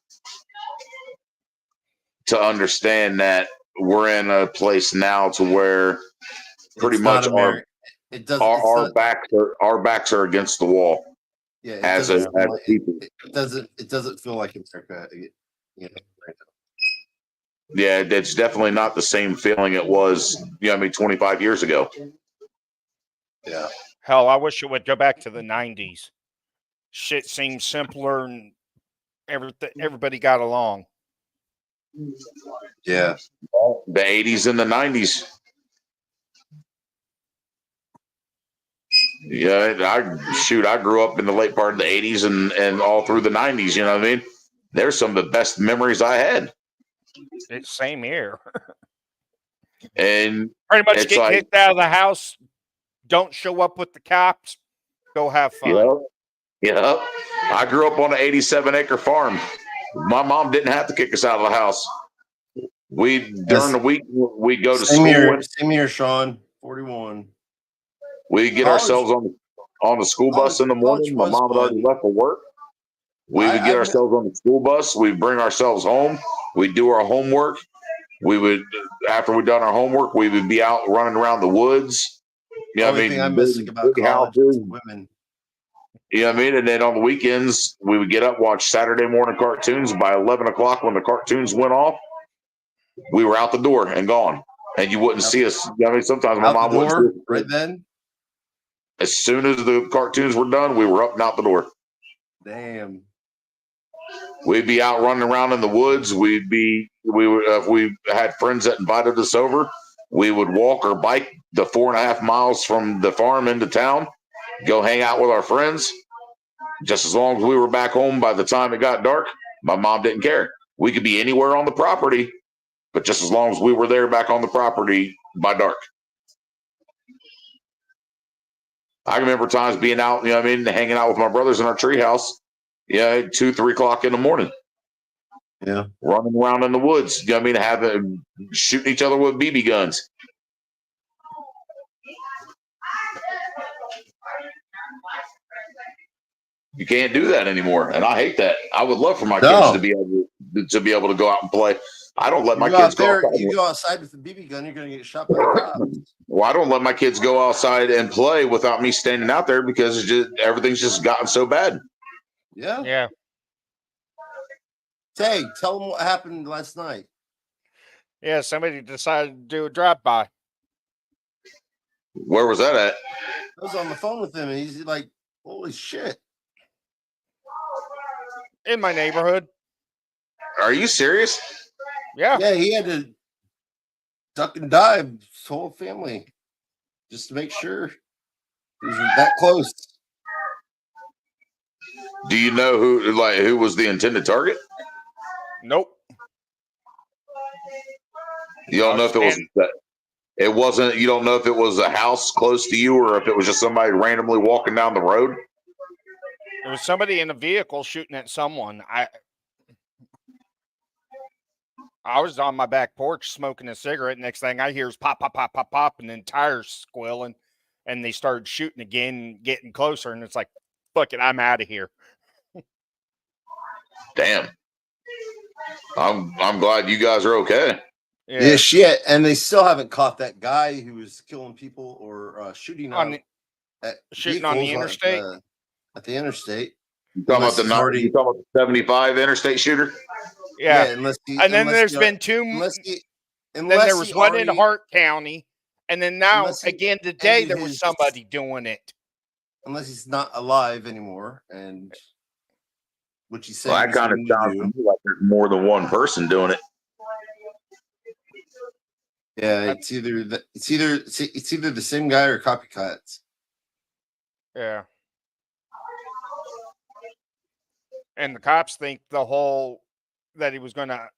to understand that we're in a place now to where pretty much our backs are against the wall. Yeah, as people. It doesn't feel like America. You know, right now. Yeah, it's definitely not the same feeling it was, 25 years ago. Yeah. Hell, I wish it would go back to the 90s. Shit seemed simpler and everybody got along. Yeah. The 80s and the 90s. Yeah, I grew up in the late part of the 80s and all through the 90s, you know what I mean? There's some of the best memories I had. It's same here. And pretty much get kicked out of the house, don't show up with the cops, go have fun. Yep. I grew up on an 87-acre farm. My mom didn't have to kick us out of the house. During the week, we'd go to school. Same year, Sean. 41. We get ourselves on the school bus in the morning. My mom had already left for work. We would get ourselves on the school bus. We'd bring ourselves home. We'd do our homework. After we'd done our homework, we would be out running around the woods. The only thing I'm missing about college is women. You know what I mean? And then on the weekends, we would get up, watch Saturday morning cartoons. By 11 o'clock, when the cartoons went off, we were out the door and gone. And you wouldn't see us. You know what I mean? Sometimes my mom wouldn't see us. Right then? As soon as the cartoons were done, we were up and out the door. Damn. We'd be out running around in the woods. If we had friends that invited us over, we would walk or bike the 4.5 miles from the farm into town, go hang out with our friends. Just as long as we were back home by the time it got dark, my mom didn't care. We could be anywhere on the property, but just as long as we were there back on the property by dark. I remember times being out, hanging out with my brothers in our treehouse. 2, 3 o'clock in the morning. Yeah. Running around in the woods. Shooting each other with BB guns. You can't do that anymore, and I hate that. I would love for my kids to be able to go out and play. I don't let my kids go outside. You go outside with a BB gun, you're going to get shot by the cops. Well, I don't let my kids go outside and play without me standing out there because everything's just gotten so bad. Yeah. Yeah. Hey, tell them what happened last night. Yeah, somebody decided to do a drive-by. Where was that at? I was on the phone with him, and he's like, holy shit. In my neighborhood. Are you serious? Yeah. Yeah, he had to duck and dive his whole family just to make sure he was that close. Do you know who was the intended target? Nope. You don't know if it was that. It wasn't. You don't know if it was a house close to you or if it was just somebody randomly walking down the road. There was somebody in a vehicle shooting at someone. I was on my back porch smoking a cigarette. Next thing I hear is pop, pop, pop, pop, pop, and then tires squealing. And they started shooting again, getting closer. And it's like, fuck it, I'm out of here. Damn. I'm glad you guys are okay. Yeah, shit. And they still haven't caught that guy who was killing people or shooting on the interstate. At the interstate. You talking about you talking about the 75 interstate shooter? Yeah. Unless he, And then unless there's he, been two. unless he, Then unless there was he one in already, Hart County, and then now unless he again today ended there was his- somebody doing it. unless he's not alive anymore, and which he said Well, he that was kind of going to sounds do. to me like there's more than one person doing it. Yeah, it's either the same guy or copycats. Yeah. And the cops think that he was going to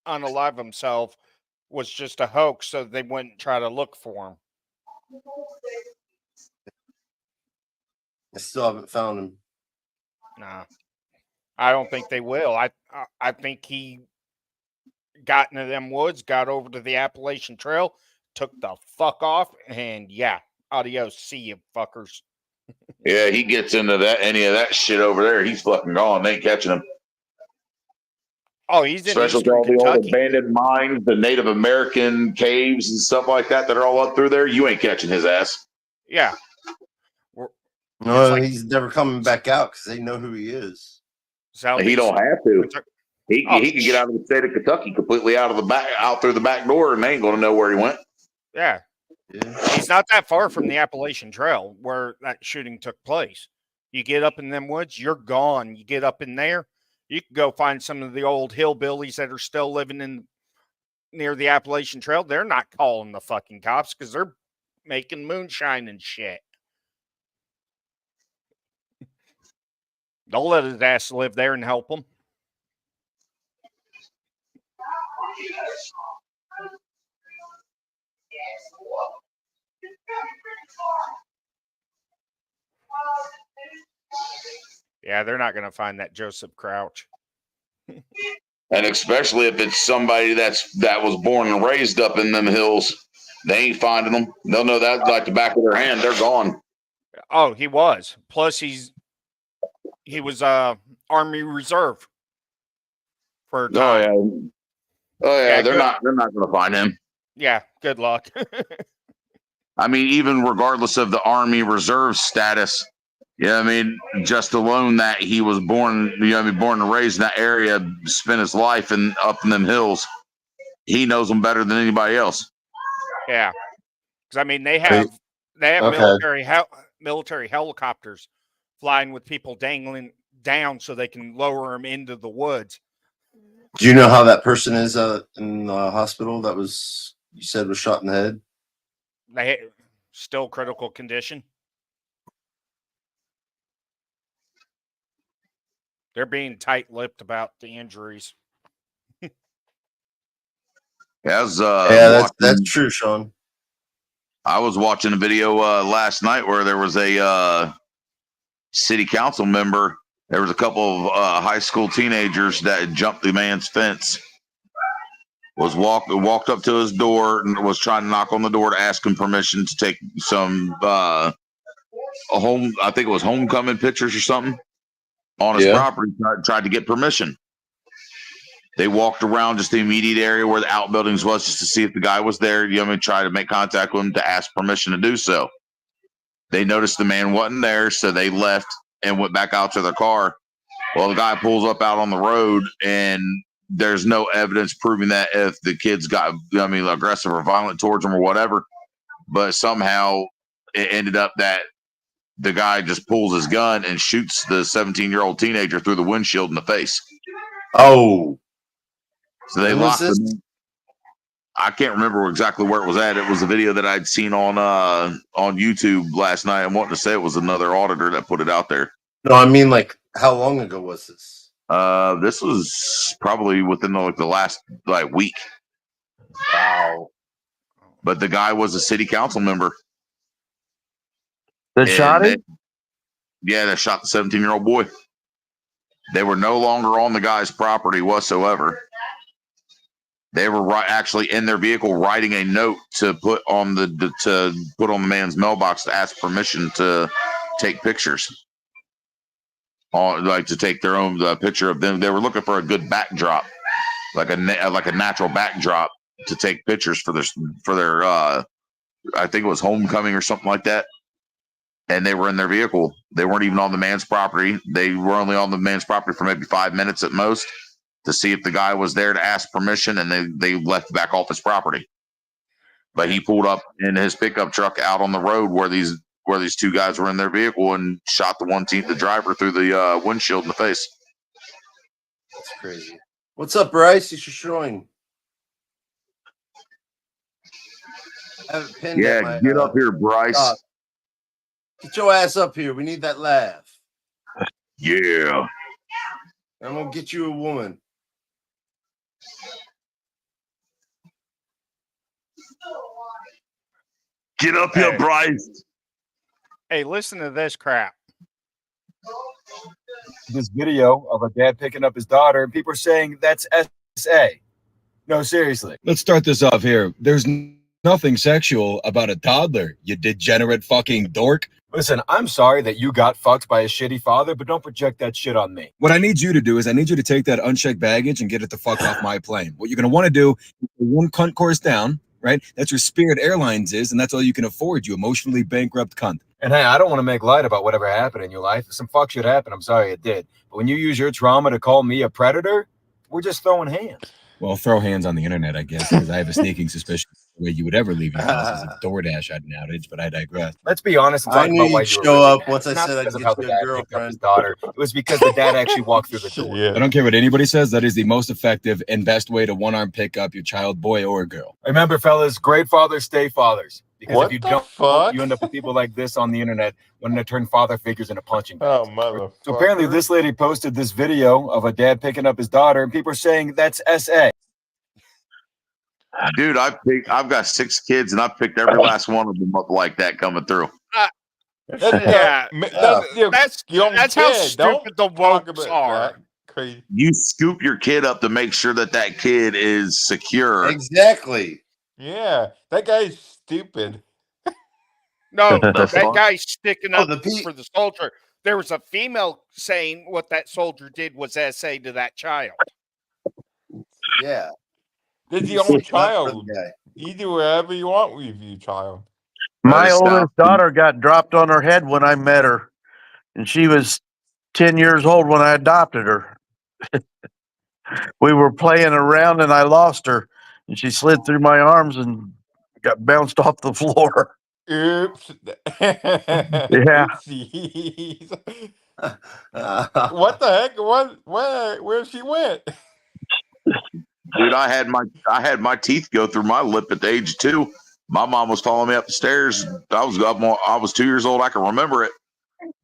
unalive himself was just a hoax, so they wouldn't try to look for him. I still haven't found him. Nah, I don't think they will. I think he got into them woods, got over to the Appalachian Trail, took the fuck off, and yeah, adios, see you fuckers. Yeah, he gets into any of that shit over there, he's fucking gone. They ain't catching him. Oh, he's in Especially with eastern all the old Kentucky. abandoned mines, the Native American caves and stuff like that are all up through there. You ain't catching his ass. Yeah. No, he's never coming back out because they know who he is. He don't have to. He can get out of the state of Kentucky completely out through the back door, and they ain't going to know where he went. Yeah. He's not that far from the Appalachian Trail where that shooting took place. You get up in them woods, you're gone. You get up in there, you can go find some of the old hillbillies that are still living near the Appalachian Trail. They're not calling the fucking cops because they're making moonshine and shit. They'll let his ass live there and help him. Yeah, they're not going to find that Joseph Crouch. And especially if it's somebody that was born and raised up in them hills, they ain't finding them. They'll know that like the back of their hand. They're gone. Oh, he was. Plus, he was Army Reserve for a time. Oh yeah. They're not going to find him. Yeah. Good luck. I mean, even regardless of the Army Reserve status, I mean, just alone that he was born, born and raised in that area, spent his life up in them hills. He knows them better than anybody else. Yeah, because I mean, they have military helicopters flying with people dangling down so they can lower them into the woods. Do you know how that person is in the hospital that you said was shot in the head? They still critical condition. They're being tight-lipped about the injuries. That's true, Sean. I was watching a video last night where there was a city council member. There was a couple of high school teenagers that jumped the man's fence. Walked up to his door and was trying to knock on the door to ask him permission to take some I think it was homecoming pictures or something on his property. Tried to get permission. They walked around just the immediate area where the outbuildings was just to see if the guy was there. Try to make contact with him to ask permission to do so. They noticed the man wasn't there, so they left and went back out to their car. Well, the guy pulls up out on the road, and there's no evidence proving that if the kids got, aggressive or violent towards him or whatever. But somehow it ended up that the guy just pulls his gun and shoots the 17-year-old teenager through the windshield in the face. Oh. So they locked him. I can't remember exactly where it was at. It was a video that I'd seen on YouTube last night. I'm wanting to say it was another auditor that put it out there. No, I mean, like, how long ago was this? This was probably within the last week. Wow. But the guy was a city council member. That shot him? They shot the 17-year-old boy. They were no longer on the guy's property whatsoever. They were actually in their vehicle writing a note to put on the man's mailbox to ask permission to take pictures. To take their own picture of them. They were looking for a good backdrop, like a natural backdrop to take pictures for their I think it was homecoming or something like that. and they were in their vehicle. They weren't even on the man's property. They were only on the man's property for maybe 5 minutes at most to see if the guy was there to ask permission, and they left back off his property. But he pulled up in his pickup truck out on the road where these two guys were in their vehicle and shot the driver through the windshield in the face. That's crazy. What's up, Bryce? You should join. I have it pinned at my, get up here, Bryce. Get your ass up here. We need that laugh. Yeah. I'm gonna get you a woman. Get up here, Bryce. Hey, listen to this crap. This video of a dad picking up his daughter, and people are saying that's SA. No, seriously. Let's start this off here. There's nothing sexual about a toddler, you degenerate fucking dork. Listen, I'm sorry that you got fucked by a shitty father, but don't project that shit on me. What I need you to do is I need you to take that unchecked baggage and get it the fuck off my plane. What you're going to want to do is one cunt course down, right? That's where Spirit Airlines is, and that's all you can afford, you emotionally bankrupt cunt. And hey, I don't want to make light about whatever happened in your life. If some fuck shit happened, I'm sorry it did. But when you use your trauma to call me a predator, we're just throwing hands. Well, throw hands on the internet, I guess, because I have a sneaking suspicion the way you would ever leave your house is if DoorDash had an outage, but I digress. Let's be honest and talk about why you show up once I not said I'd because of get how the you a dad picked up girlfriend. his daughter. It was because the dad actually walked through the door. Yeah. I don't care what anybody says. That is the most effective and best way to one-arm pick up your child, boy or girl. Remember, fellas, great fathers stay fathers. Because What if you the don't, fuck? you end up with people like this on the internet wanting to turn father figures into punching bags. Oh, motherfucker. So apparently this lady posted this video of a dad picking up his daughter, and people are saying that's SA. Dude, I've got 6 kids, and I've picked every last one of them up like that coming through. Yeah, that's how stupid the wokes are. Crazy. You scoop your kid up to make sure that kid is secure. Exactly. Yeah, that guy's stupid. No, The that fuck? guy's sticking up the for the soldier. There was a female saying what that soldier did was SA to that child. Yeah. It's your own Not for child. the guy. You do whatever you want with your child. My oldest daughter got dropped on her head when I met her, and she was 10 years old when I adopted her. We were playing around and I lost her, and she slid through my arms and got bounced off the floor. Oops. Yeah. Oopsies. What the heck? Where she went? Dude, I had my teeth go through my lip at the age of 2. My mom was following me up the stairs. I was 2 years old. I can remember it.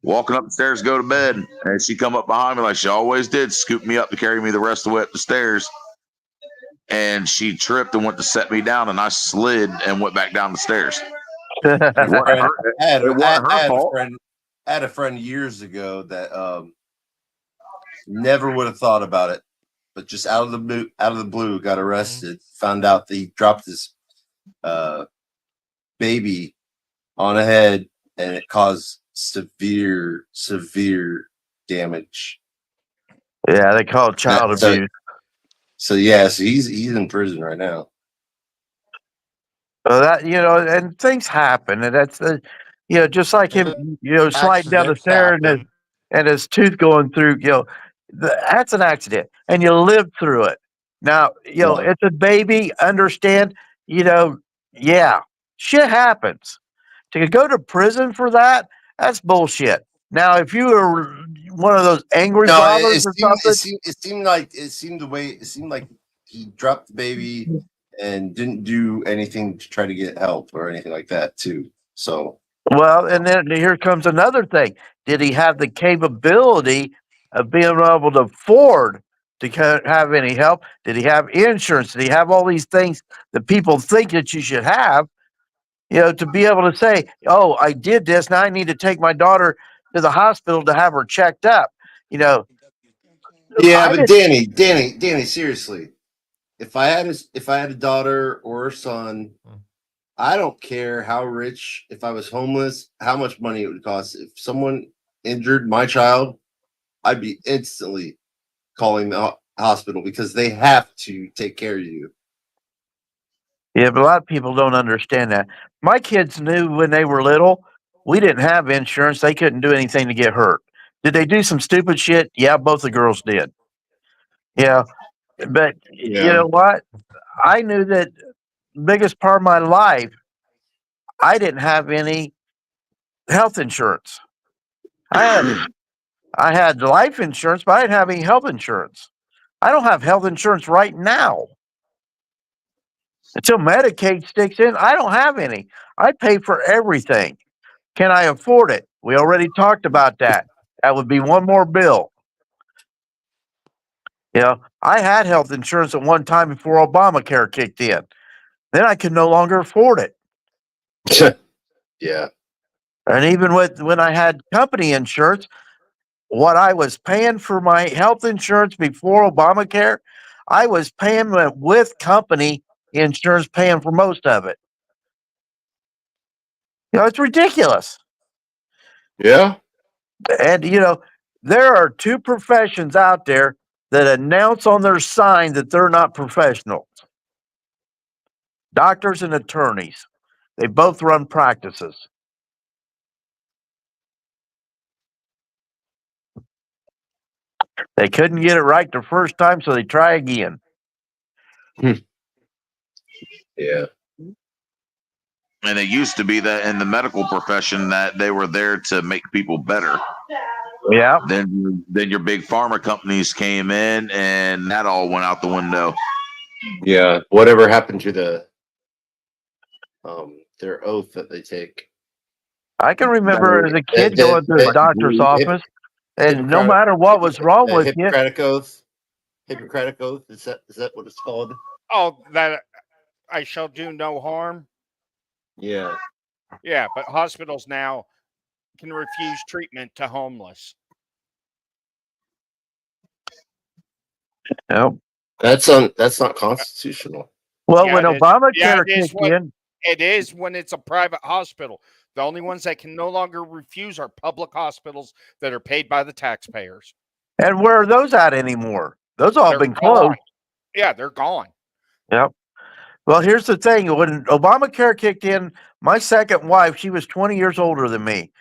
Walking up the stairs to go to bed, and she come up behind me like she always did, scoop me up to carry me the rest of the way up the stairs. And she tripped and went to set me down, and I slid and went back down the stairs. I had It wasn't her fault. I had a friend years ago that never would have thought about it, but just out of the blue got arrested. Found out that he dropped his baby on a head, and it caused severe damage. Yeah, they call it child abuse. So he's in prison right now. So that, and things happen, and that's just like him, sliding down the Accidents stairs happen. and his tooth going through, that's an accident, and you live through it. Now, it's a baby. Understand, yeah, shit happens. To go to prison for that's bullshit. Now, if you were one of those angry fathers or something, it seemed like he dropped the baby and didn't do anything to try to get help or anything like that too. So well, and then here comes another thing. Did he have the capability of being able to afford to have any help? Did he have insurance? Did he have all these things that people think that you should have? To be able to say, "Oh, I did this. Now I need to take my daughter to the hospital to have her checked up." yeah, but Danny, seriously, if I had a daughter or a son, I don't care how rich. If I was homeless, how much money it would cost. If someone injured my child, I'd be instantly calling the hospital because they have to take care of you. Yeah, but a lot of people don't understand that. My kids knew when they were little we didn't have insurance. They couldn't do anything to get hurt. Did they do some stupid shit? Yeah, both the girls did. Yeah, but you know what? I knew that biggest part of my life, I didn't have any health insurance. I had life insurance, but I didn't have any health insurance. I don't have health insurance right now. Until Medicaid sticks in, I don't have any. I pay for everything. Can I afford it? We already talked about that. That would be one more bill. You know, I had health insurance at one time before Obamacare kicked in. Then I could no longer afford it. Yeah. And even when I had company insurance, what I was paying for my health insurance before Obamacare, I was paying with company insurance, paying for most of it. You know, it's ridiculous. Yeah. And, you know, there are two professions out there that announce on their sign that they're not professionals: doctors and attorneys. They both run practices. They couldn't get it right the first time, so they try again. Yeah. And it used to be that in the medical profession that they were there to make people better. Yeah. Then your big pharma companies came in, and that all went out the window. Yeah. Whatever happened to their oath that they take? I can remember as a kid going to the doctor's office, and no matter what was wrong with you, Hippocratic oath. Hippocratic oath. Is that what it's called? Oh, that I shall do no harm. Yeah. Yeah, but hospitals now can refuse treatment to homeless. No, that's not constitutional. Well, when Obamacare kicked in, it is when it's a private hospital. The only ones that can no longer refuse are public hospitals that are paid by the taxpayers. And where are those at anymore? Those all been closed. Yeah, they're gone. Yep. Well, here's the thing. When Obamacare kicked in, my second wife, she was 20 years older than me.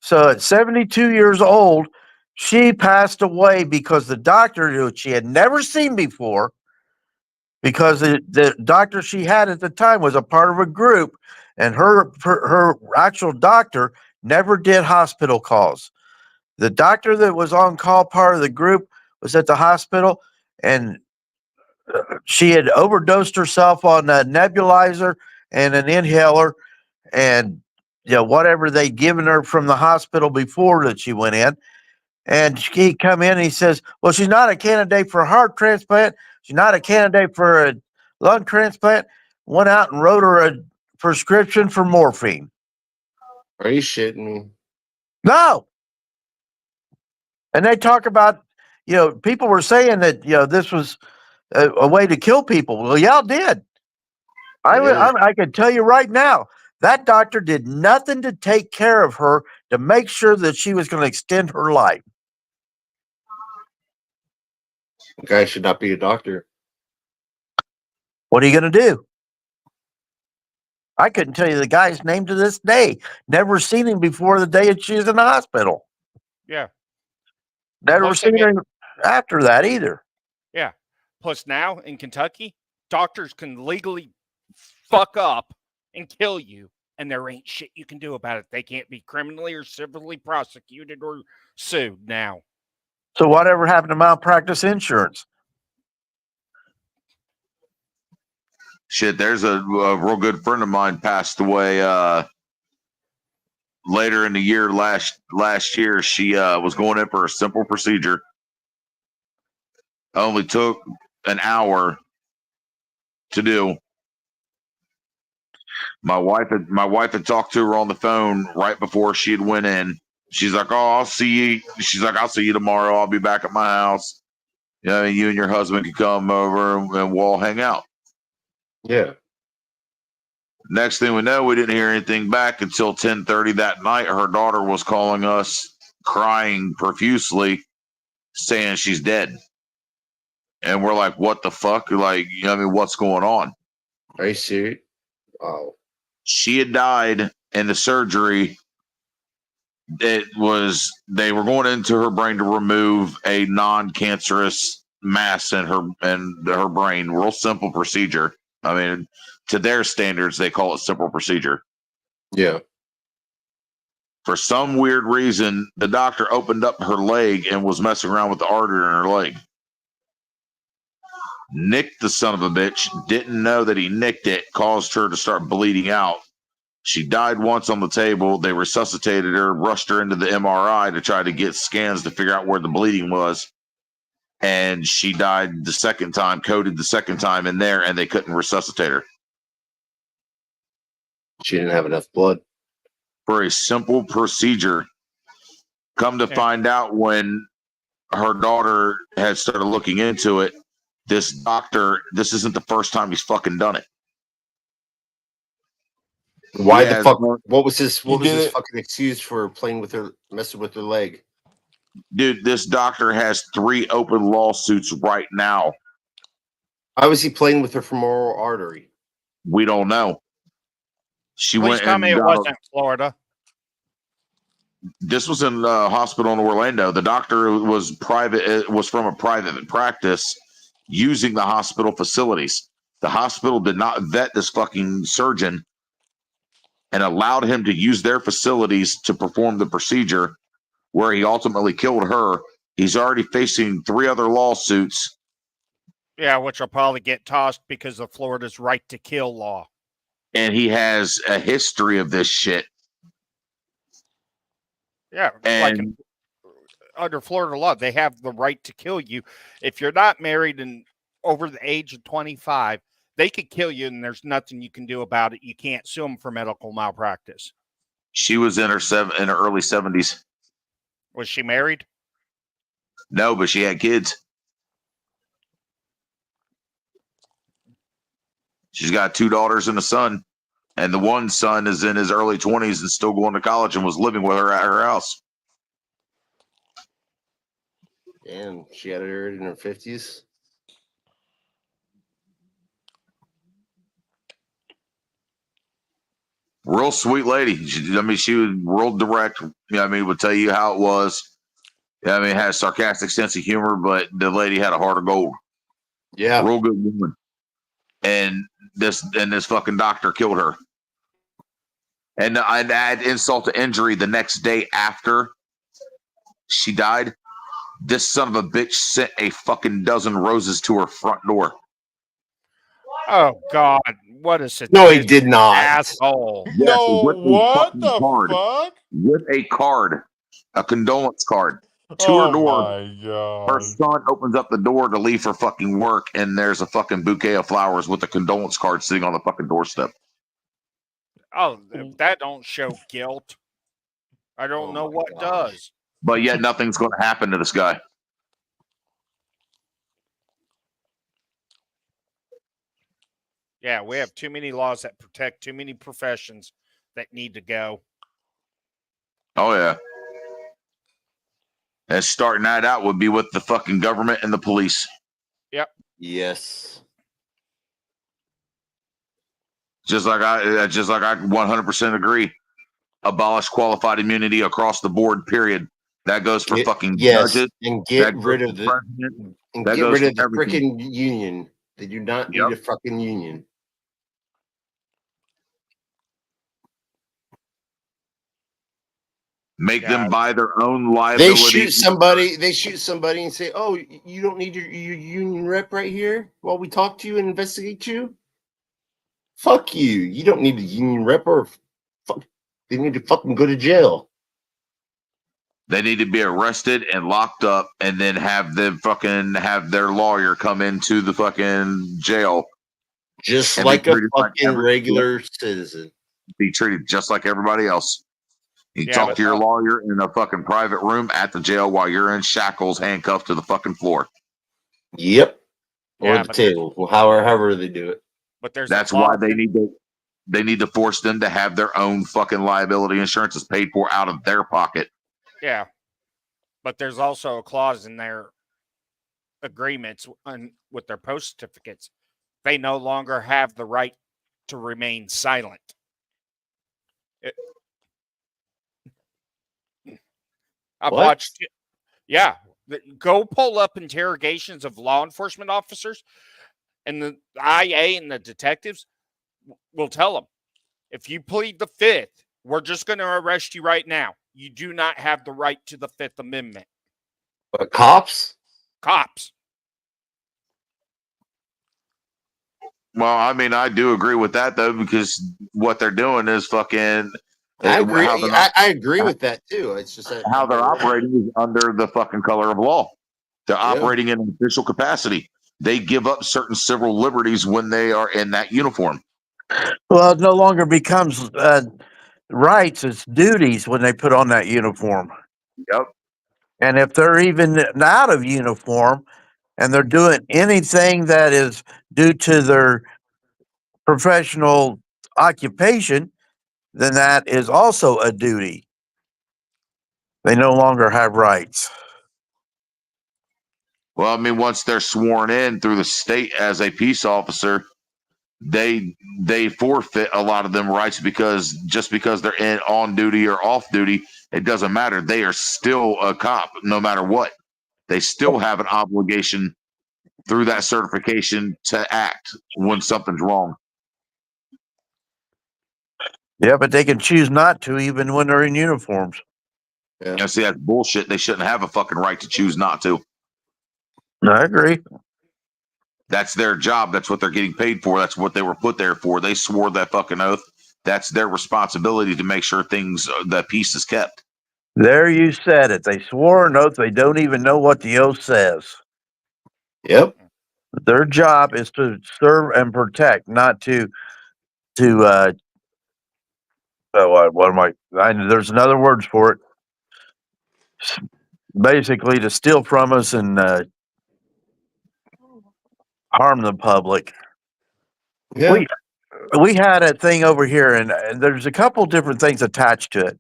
So at 72 years old, she passed away because the doctor, who she had never seen before, because the doctor she had at the time was a part of a group, and her actual doctor never did hospital calls. The doctor that was on call, part of the group, was at the hospital, and she had overdosed herself on a nebulizer and an inhaler, and whatever they'd given her from the hospital before that she went in. And he come in and he says, well, she's not a candidate for a heart transplant. She's not a candidate for a lung transplant. Went out and wrote her a prescription for morphine. Are you shitting me? No. And they talk about, people were saying that, this was a way to kill people. Well, y'all did. I can tell you right now, that doctor did nothing to take care of her to make sure that she was going to extend her life. The guy should not be a doctor. What are you going to do? I couldn't tell you the guy's name to this day. Never seen him before the day that she was in the hospital. Yeah. Never seen him after that either. Yeah. Plus now in Kentucky, doctors can legally fuck up and kill you, and there ain't shit you can do about it. They can't be criminally or civilly prosecuted or sued now. So whatever happened to malpractice insurance? Shit, there's a real good friend of mine passed away later in the year last year. She was going in for a simple procedure. Only took an hour to do. My wife had talked to her on the phone right before she had went in. She's like, "Oh, I'll see you." She's like, "I'll see you tomorrow. I'll be back at my house. You know, you and your husband can come over and we'll all hang out." Yeah. Next thing we know, we didn't hear anything back until 10:30 that night. Her daughter was calling us, crying profusely, saying she's dead. And we're like, "What the fuck? Like, what's going on?" Are you serious? Wow. She had died in the surgery they were going into her brain to remove a non-cancerous mass in her brain. Real simple procedure. I mean, to their standards, they call it simple procedure. Yeah. For some weird reason, the doctor opened up her leg and was messing around with the artery in her leg. Nicked the son of a bitch, didn't know that he nicked it, caused her to start bleeding out. She died once on the table. They resuscitated her, rushed her into the MRI to try to get scans to figure out where the bleeding was. And she died the second time, coded the second time in there, and they couldn't resuscitate her. She didn't have enough blood. For a simple procedure. Come to find out, when her daughter had started looking into it, this doctor, this isn't the first time he's fucking done it. Why the fuck? What was his fucking excuse for playing with her, messing with her leg? Dude, this doctor has 3 open lawsuits right now. How was he playing with her femoral artery? We don't know. She Please went tell and me it wasn't Florida. This was in a hospital in Orlando. The doctor was private. It was from a private practice using the hospital facilities. The hospital did not vet this fucking surgeon and allowed him to use their facilities to perform the procedure, where he ultimately killed her. He's already facing 3 other lawsuits. Yeah, which will probably get tossed because of Florida's right to kill law. And he has a history of this shit. Yeah, and under Florida law, they have the right to kill you. If you're not married and over the age of 25, they could kill you and there's nothing you can do about it. You can't sue them for medical malpractice. She was in her early 70s. Was she married? No, but she had kids. She's got 2 daughters and a son. And the one son is in his early 20s and still going to college and was living with her at her house. Damn, she had her in her 50s. Real sweet lady. She was real direct. Would tell you how it was. Had a sarcastic sense of humor, but the lady had a heart of gold. Yeah. Real good woman. And this fucking doctor killed her. And I'd add insult to injury, the next day after she died, this son of a bitch sent a fucking dozen roses to her front door. Oh God! What a sadistic No, he did not. Asshole. Yes, No, with what the card. fuck? With a card, a condolence card to Oh her door. my god! Her son opens up the door to leave for fucking work, and there's a fucking bouquet of flowers with a condolence card sitting on the fucking doorstep. Oh, that don't show guilt. I don't know what does. But yet nothing's going to happen to this guy. Yeah, we have too many laws that protect too many professions that need to go. Oh, yeah. And starting that out would be with the fucking government and the police. Yep. Yes. Just like I 100% agree. Abolish qualified immunity across the board, period. That goes for fucking judges. And get rid of the freaking union. They do not need a fucking union. Make them buy their own liability. They shoot somebody and say, "Oh, you don't need your union rep right here while we talk to you and investigate you." Fuck you! You don't need a union rep, or they need to fucking go to jail. They need to be arrested and locked up, and then have them fucking have their lawyer come into the fucking jail, just like a fucking regular citizen. Be treated just like everybody else. You talk to your lawyer in a fucking private room at the jail while you're in shackles, handcuffed to the fucking floor. Yep. Or the table. Well, however they do it. But that's why they need to force them to have their own fucking liability insurances paid for out of their pocket. Yeah. But there's also a clause in their agreements with their post certificates. They no longer have the right to remain silent. I've What? watched. Yeah, go pull up interrogations of law enforcement officers, and the IA and the detectives will tell them, if you plead the Fifth, we're just going to arrest you right now. You do not have the right to the Fifth Amendment. Cops? Cops. Well, I mean, I do agree with that though, because what they're doing is fucking. I agree. How they're, I agree with that too. It's just that how they're operating is under the fucking color of law. They're operating in an official capacity. They give up certain civil liberties when they are in that uniform. Well, it no longer becomes rights; it's duties when they put on that uniform. Yep. And if they're even out of uniform and they're doing anything that is due to their professional occupation, then that is also a duty. They no longer have rights. Well, I mean, once they're sworn in through the state as a peace officer, they forfeit a lot of them rights, because just because they're in on duty or off duty, it doesn't matter. They are still a cop no matter what. They still have an obligation through that certification to act when something's wrong. Yeah, but they can choose not to even when they're in uniforms. Yeah, see, that's bullshit. They shouldn't have a fucking right to choose not to. I agree. That's their job. That's what they're getting paid for. That's what they were put there for. They swore that fucking oath. That's their responsibility to make sure the peace is kept. There you said it. They swore an oath. They don't even know what the oath says. Yep. Their job is to serve and protect, not to what am there's another word for it. Basically to steal from us and harm the public. Yeah. We had a thing over here, and there's a couple different things attached to it.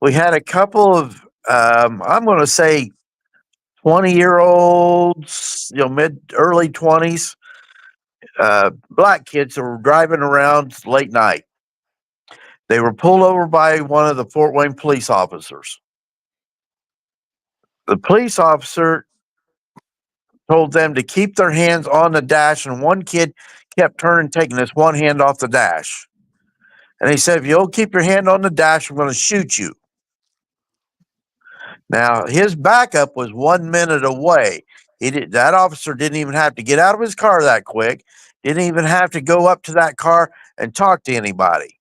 We had a couple of I'm going to say 20-year-olds, early 20s, black kids that were driving around late night. They were pulled over by one of the Fort Wayne police officers. The police officer told them to keep their hands on the dash, and one kid kept taking this one hand off the dash. And he said, if you don't keep your hand on the dash, I'm going to shoot you. Now, his backup was 1 minute away. That officer didn't even have to get out of his car that quick, didn't even have to go up to that car and talk to anybody.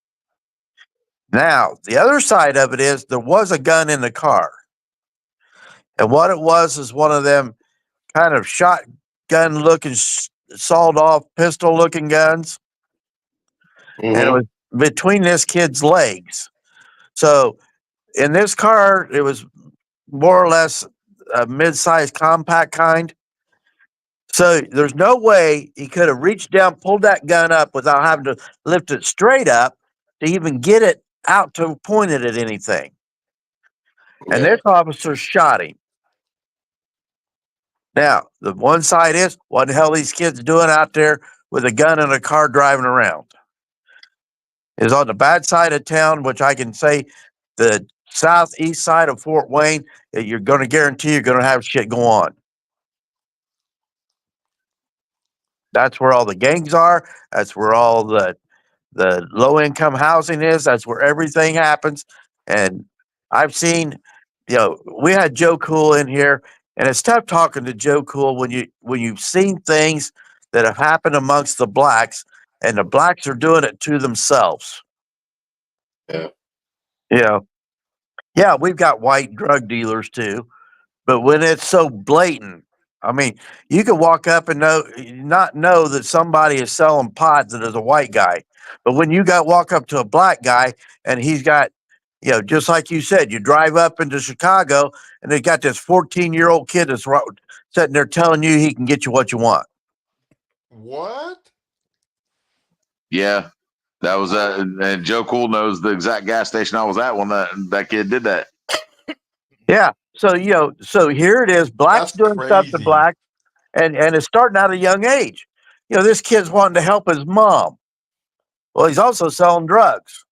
Now, the other side of it is there was a gun in the car. And what it was is one of them kind of shotgun looking, sawed off pistol looking guns. And it was between this kid's legs. So in this car, it was more or less a mid-sized compact kind. So there's no way he could have reached down, pulled that gun up without having to lift it straight up to even get it out to point it at anything. And this officer shot him. Now, the one side is, what the hell are these kids doing out there with a gun in a car driving around? Is on the bad side of town, which I can say the southeast side of Fort Wayne, you're going to guarantee you're going to have shit go on. That's where all the gangs are. That's where all the low income housing is. That's where everything happens. And I've seen, we had Joe Cool in here, and it's tough talking to Joe Cool when you've seen things that have happened amongst the blacks, and the blacks are doing it to themselves. Yeah. Yeah, we've got white drug dealers too, but when it's so blatant, I mean, you could walk up and not know that somebody is selling pot that is a white guy, but when you walk up to a black guy and he's got, just like you said, you drive up into Chicago and they got this 14-year-old kid that's sitting there telling you he can get you what you want. What? Yeah, that was and Joe Cool knows the exact gas station I was at when that kid did that. Yeah. So, so here it is, blacks doing stuff to blacks, and it's starting at a young age. This kid's wanting to help his mom. Well, he's also selling drugs.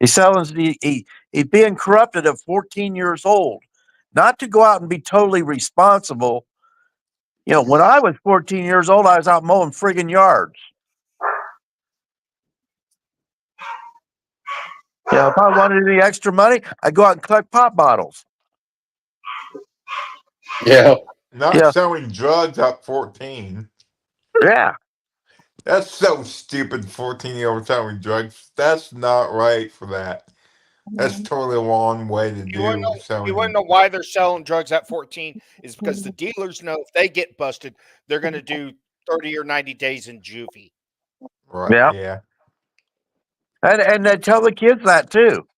He's selling He's being corrupted at 14 years old. Not to go out and be totally responsible. You know, when I was 14 years old, I was out mowing friggin' yards. You know, if I wanted any extra money, I'd go out and collect pop bottles. Yeah. Not selling drugs at 14. Yeah. That's so stupid. 14-year-old selling drugs. That's not right for that. That's totally a wrong way to You want do selling. to know why they're selling drugs at 14? Is because the dealers know if they get busted, they're going to do 30 or 90 days in juvie. Right. Yeah. Yeah. And they tell the kids that too.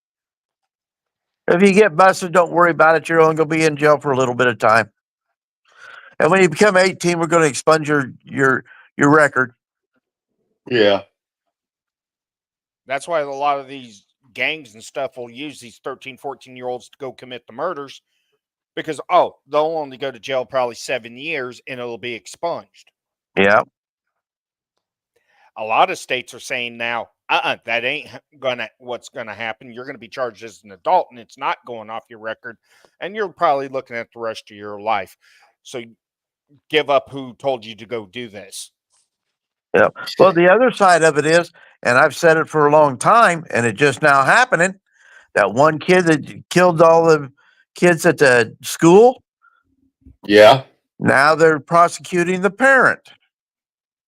If you get busted, don't worry about it. You're only going to be in jail for a little bit of time. And when you become 18, we're going to expunge your record. Yeah. That's why a lot of these gangs and stuff will use these 13, 14-year-olds to go commit the murders because, they'll only go to jail probably 7 years and it'll be expunged. Yeah. A lot of states are saying now, that ain't what's gonna happen. You're gonna be charged as an adult, and it's not going off your record, and you're probably looking at the rest of your life. So give up who told you to go do this. Yeah. Well, the other side of it is, and I've said it for a long time, and it just now happening, that one kid that killed all the kids at the school. Yeah. Now they're prosecuting the parent.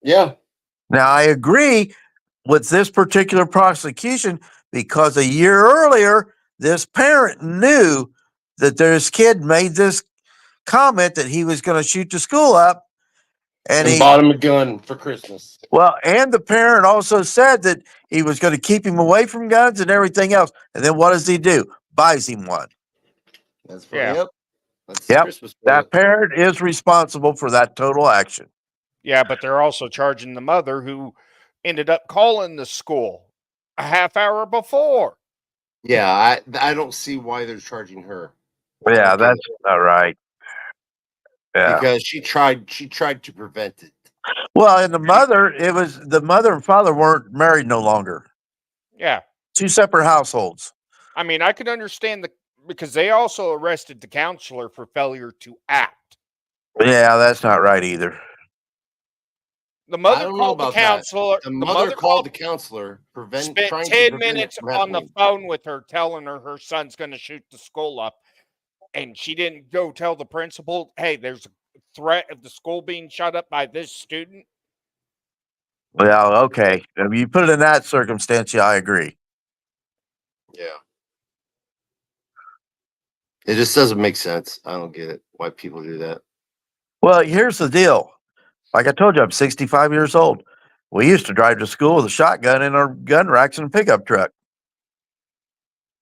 Yeah. Now I agree with this particular prosecution because a year earlier, this parent knew that this kid made this comment that he was going to shoot the school up. And he bought him a gun for Christmas. Well, and the parent also said that he was going to keep him away from guns and everything else. And then what does he do? Buys him one. That's Yeah. Yep. That's Yep. Christmas. That parent is responsible for that total action. Yeah, but they're also charging the mother who ended up calling the school a half hour before. Yeah, I don't see why they're charging her. Yeah, that's not right. Yeah. Because she tried to prevent it. Well, and the mother and father weren't married no longer. Yeah. Two separate households. I mean, I could understand because they also arrested the counselor for failure to act. Yeah, that's not right either. The mother I don't know called the about that. counselor. The mother called the counselor, spent trying to 10 prevent minutes it from on the happening. phone with her, telling her son's going to shoot the school up. And she didn't go tell the principal, hey, there's a threat of the school being shot up by this student. Well, okay. If you put it in that circumstance, yeah, I agree. Yeah. It just doesn't make sense. I don't get it. Why people do that. Well, here's the deal. Like I told you, I'm 65 years old. We used to drive to school with a shotgun in our gun racks in a pickup truck.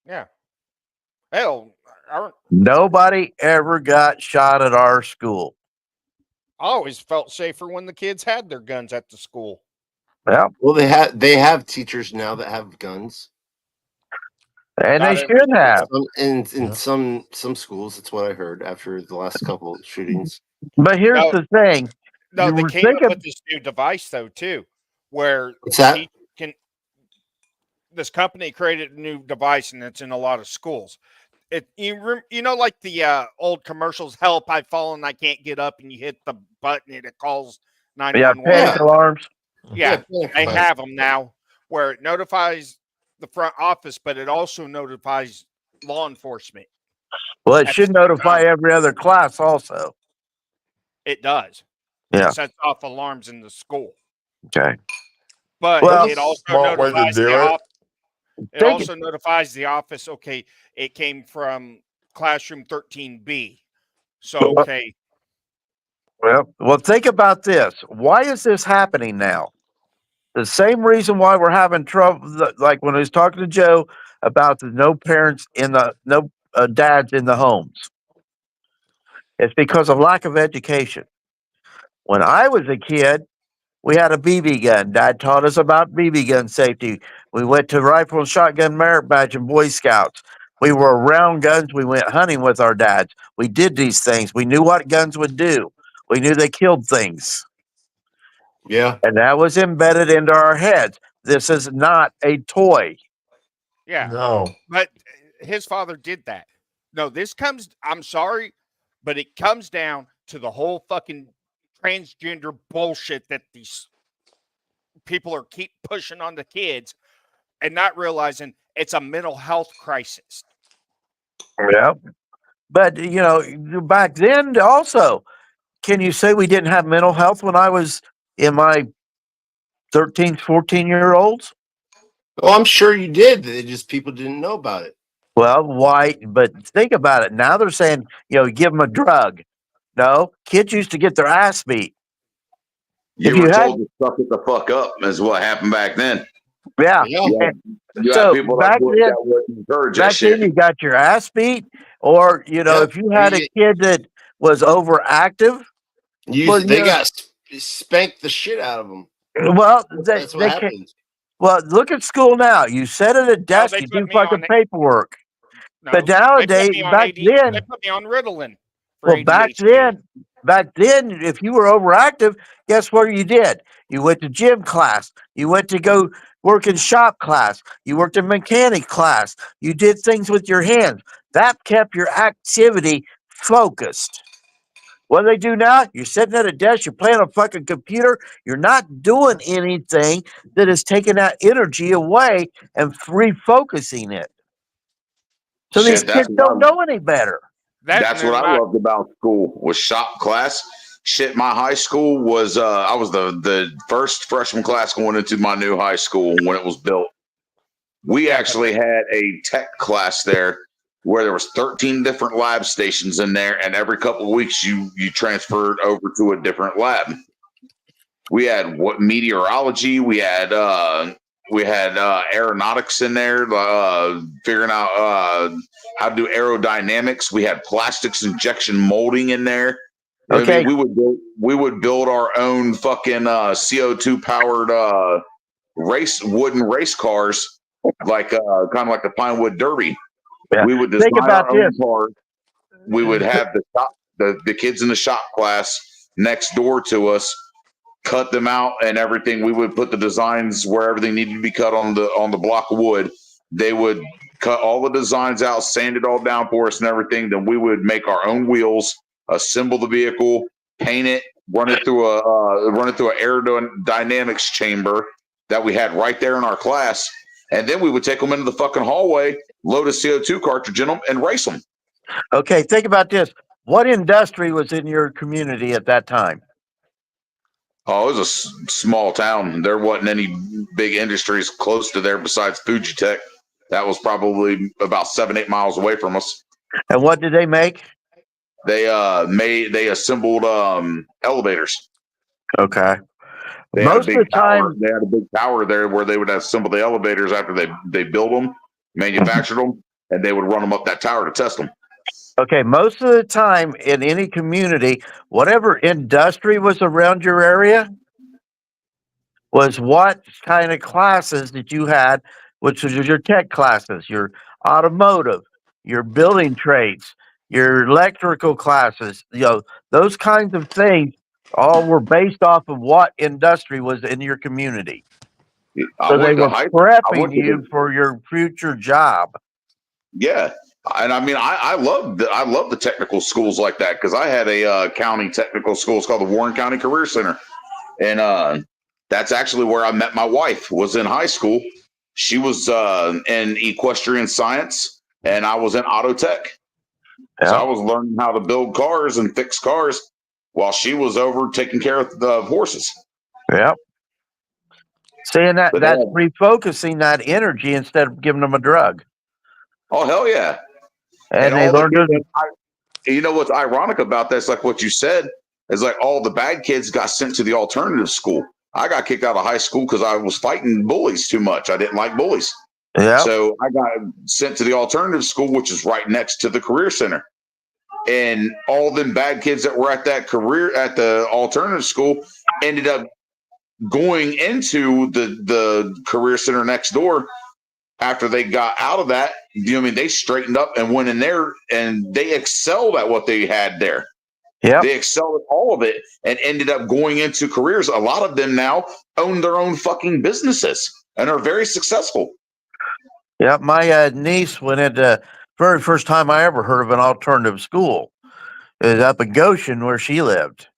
Yeah. Hell, Nobody ever got shot at our school. I always felt safer when the kids had their guns at the school. Yeah. Well, they have teachers now that have guns. And they should have. In some schools, that's what I heard after the last couple of shootings. But here's the thing. No, they came up with this new device though too, where What's that? This company created a new device, and it's in a lot of schools. You know, like the old commercials, "Help! I've fallen, I can't get up," and you hit the button and it calls 911. Yeah, panic alarms. Yeah, they have them now, where it notifies the front office, but it also notifies law enforcement. Well, it should notify every other class also. It does. Yeah. It sets off alarms in the school. Okay. But it also notifies the office. Okay, it came from classroom 13B. So okay. Well, think about this. Why is this happening now? The same reason why we're having trouble, like when I was talking to Joe about the no dads in the homes. It's because of lack of education. When I was a kid, we had a BB gun. Dad taught us about BB gun safety. We went to rifle and shotgun merit badge and Boy Scouts. We were around guns. We went hunting with our dads. We did these things. We knew what guns would do. We knew they killed things. Yeah. And that was embedded into our heads. This is not a toy. Yeah. No. But his father did that. No, I'm sorry, but it comes down to the whole fucking transgender bullshit that these people are keep pushing on the kids and not realizing it's a mental health crisis. Yeah. But, back then also, can you say we didn't have mental health when I was in my 13, 14-year-olds? Well, I'm sure you did. They just people didn't know about it. Well, why? But think about it. Now they're saying, give them a drug. No, kids used to get their ass beat. You If were you had, told to suck it the fuck up, is what happened back then. yeah. You had So people back then, that wouldn't encourage that shit. you got your ass beat, or Yep. if you had a kid that was overactive, They got spanked the shit out of them. well, That's what happens. Well, look at school now. You sit at a desk, they you put do me fucking on paperwork. No, But they nowadays, put me on back then, they put me on Ritalin for well, ADHD. back then, if you were overactive, guess what you did? You went to gym class. You went to go work in shop class. You worked in mechanic class. You did things with your hands. That kept your activity focused. What do they do now? You're sitting at a desk, you're playing a fucking computer, you're not doing anything that is taking that energy away and refocusing it. So these Shit, kids don't know any better. That's what I loved about school was shop class. Shit, my high school was I was the first freshman class going into my new high school when it was built. We actually had a tech class there where there was 13 different lab stations in there, and every couple of weeks you transferred over to a different lab. We had meteorology, we had aeronautics in there, figuring out how to do aerodynamics. We had plastics injection molding in there. Okay. I mean, we would build our own fucking CO2 powered wooden race cars, like kind of like the Pinewood Derby. Yeah. We would Think design about our own this. cars. We would have the kids in the shop class next door to us cut them out and everything. We would put the designs where everything needed to be cut on the block of wood. They would cut all the designs out, sand it all down for us and everything. Then we would make our own wheels, assemble the vehicle, paint it, run it through an aerodynamics chamber that we had right there in our class. And then we would take them into the fucking hallway, load a CO2 cartridge in them, and race them. Okay, think about this. What industry was in your community at that time? Oh, it was a small town. There wasn't any big industries close to there besides Fujitech. That was probably about 7-8 miles away from us. And what did they make? They assembled elevators. Okay. They Most had of the time, they had a big tower there where they would assemble the elevators after they built them, manufactured them, and they would run them up that tower to test them. okay, most of the time in any community, whatever industry was around your area was what kind of classes that you had, which was your tech classes, your automotive, your building trades, your electrical classes, those kinds of things all were based off of what industry was in your community. So they were prepping you for your future job. Yeah. And I mean, I love the technical schools like that because I had a county technical school. It's called the Warren County Career Center. And that's actually where I met my wife, was in high school. She was in equestrian science and I was in auto tech. Yeah. So I was learning how to build cars and fix cars while she was over taking care of the horses. Yeah. Saying that's refocusing that energy instead of giving them a drug. Oh, hell yeah. And they learned you know what's ironic about that? It's like what you said is like all the bad kids got sent to the alternative school. I got kicked out of high school because I was fighting bullies too much. I didn't like bullies. Yeah. So I got sent to the alternative school, which is right next to the career center. And all them bad kids that were at the alternative school ended up going into the career center next door. After they got out of that, they straightened up and went in there and they excelled at what they had there. Yeah. They excelled at all of it and ended up going into careers. A lot of them now own their own fucking businesses and are very successful. Yeah, my niece went into very first time I ever heard of an alternative school is up in Goshen where she lived,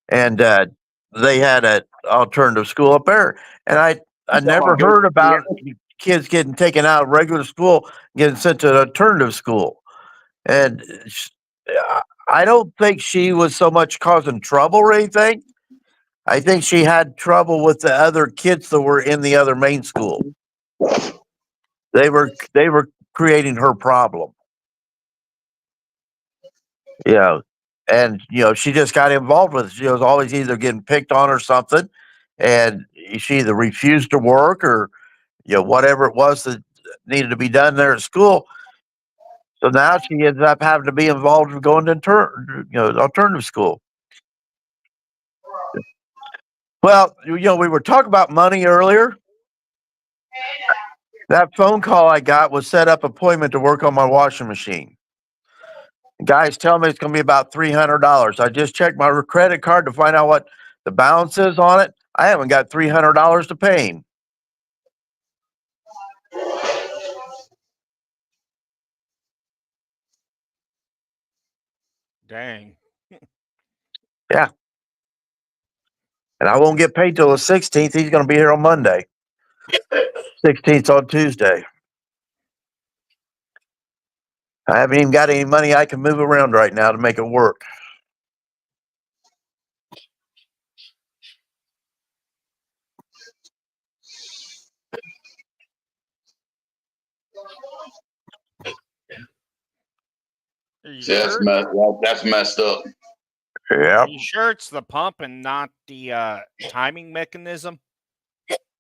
and they had an alternative school up there, and I never heard about kids getting taken out of regular school, getting sent to an alternative school, and I don't think she was so much causing trouble or anything. I think she had trouble with the other kids that were in the other main school. They were creating her problem. Yeah. And she just got involved with it. She was always either getting picked on or something. And she either refused to work or whatever it was that needed to be done there at school. So now she ends up having to be involved in going to alternative school. Well, we were talking about money earlier. That phone call I got was set up appointment to work on my washing machine. The guy's telling me it's going to be about $300. I just checked my credit card to find out what the balance is on it. I haven't got $300 to pay him. Dang. Yeah. And I won't get paid till the 16th. He's going to be here on Monday. 16th on Tuesday. I haven't even got any money I can move around right now to make it work. That's messed up. Yeah. Are you sure it's the pump and not the timing mechanism?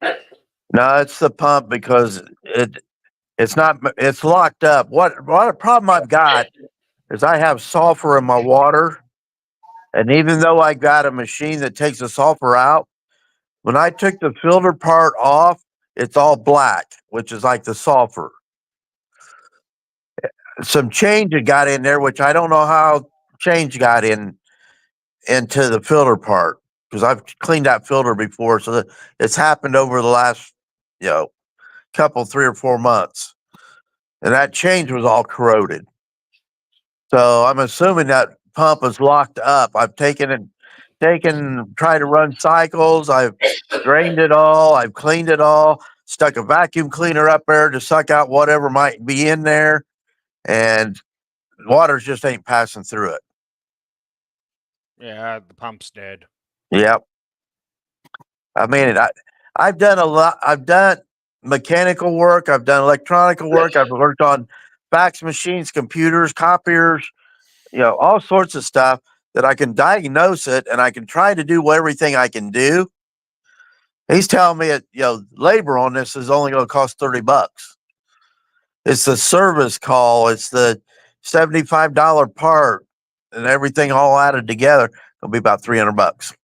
No, it's the pump because it's locked up. What a problem I've got is I have sulfur in my water. And even though I got a machine that takes the sulfur out, when I took the filter part off, it's all black, which is like the sulfur. Some change had got in there, which I don't know how change got into the filter part because I've cleaned that filter before. So it's happened over the last, couple, 3 or 4 months. And that change was all corroded. So I'm assuming that pump is locked up. I've tried to run cycles. I've drained it all. I've cleaned it all, stuck a vacuum cleaner up there to suck out whatever might be in there. And water just ain't passing through it. Yeah, the pump's dead. Yep. I mean, I've done a lot. I've done mechanical work. I've done electronical work. I've worked on fax machines, computers, copiers, all sorts of stuff that I can diagnose it and I can try to do everything I can do. He's telling me that, labor on this is only going to cost $30. It's the service call. It's the $75 part and everything all added together. It'll be about $300.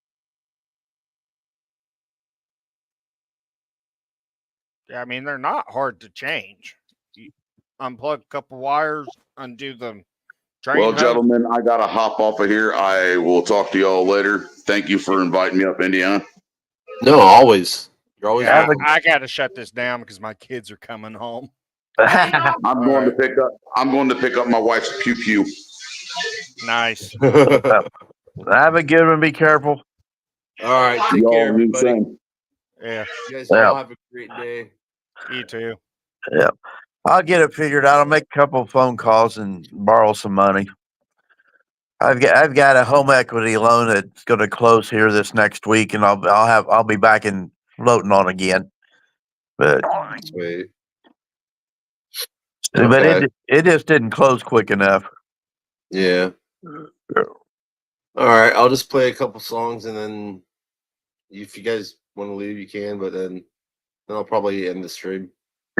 Yeah, I mean, they're not hard to change. You unplug a couple wires, undo the drain Well, hose. gentlemen, I got to hop off of here. I will talk to y'all later. Thank you for inviting me up, Indiana. No, always. You're always. Yeah, I got to shut this down because my kids are coming home. I'm going to pick up my wife's pew pew. Nice. Have a good one. Be careful. All right. Take care, everybody. Yeah. You guys all have a great day. You too. Yeah. I'll get it figured out. I'll make a couple of phone calls and borrow some money. I've got a home equity loan that's going to close here this next week, and I'll be back in floating on again. But Sweet. But Okay. it just didn't close quick enough. Yeah. All right. I'll just play a couple songs, and then if you guys want to leave, you can. But then I'll probably end the stream.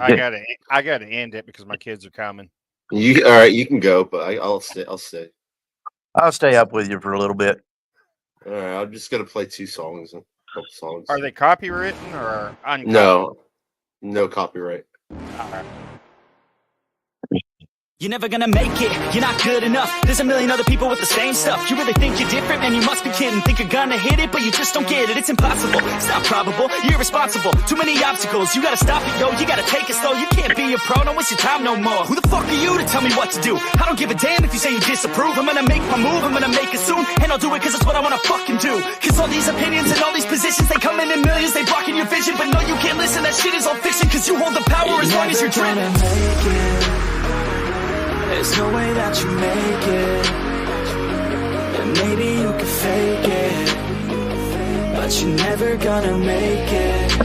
I gotta end it because my kids are coming. All right? You can go, but I'll stay. I'll stay. I'll stay up with you for a little bit. All right. I'm just gonna play 2 songs, a couple songs. Are they copywritten or uncut? No copyright. All right. You're never gonna make it, you're not good enough. There's a million other people with the same stuff. You really think you're different? Man, you must be kidding. Think you're gonna hit it, but you just don't get it. It's impossible, it's not probable, you're irresponsible. Too many obstacles, you gotta stop it, yo. You gotta take it slow, you can't be a pro. Don't waste your time no more. Who the fuck are you to tell me what to do? I don't give a damn if you say you disapprove. I'm gonna make my move, I'm gonna make it soon. And I'll do it cause it's what I wanna fucking do. Cause all these opinions and all these positions, they come in millions, they blocking your vision. But no, you can't listen, that shit is all fiction. Cause you hold the power as long as you're dreaming. There's no way that you make it. And maybe you can fake it, but you're never gonna make it.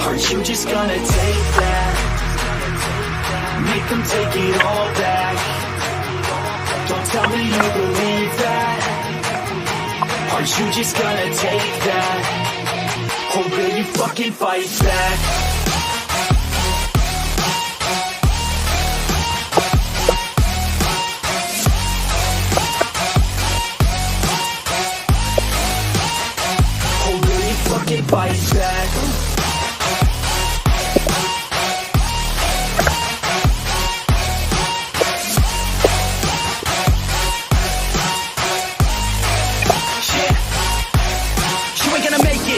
Aren't you just gonna take that? Make them take it all back. Don't tell me you believe that. Aren't you just gonna take that? Or will you fucking fight back? Fight back.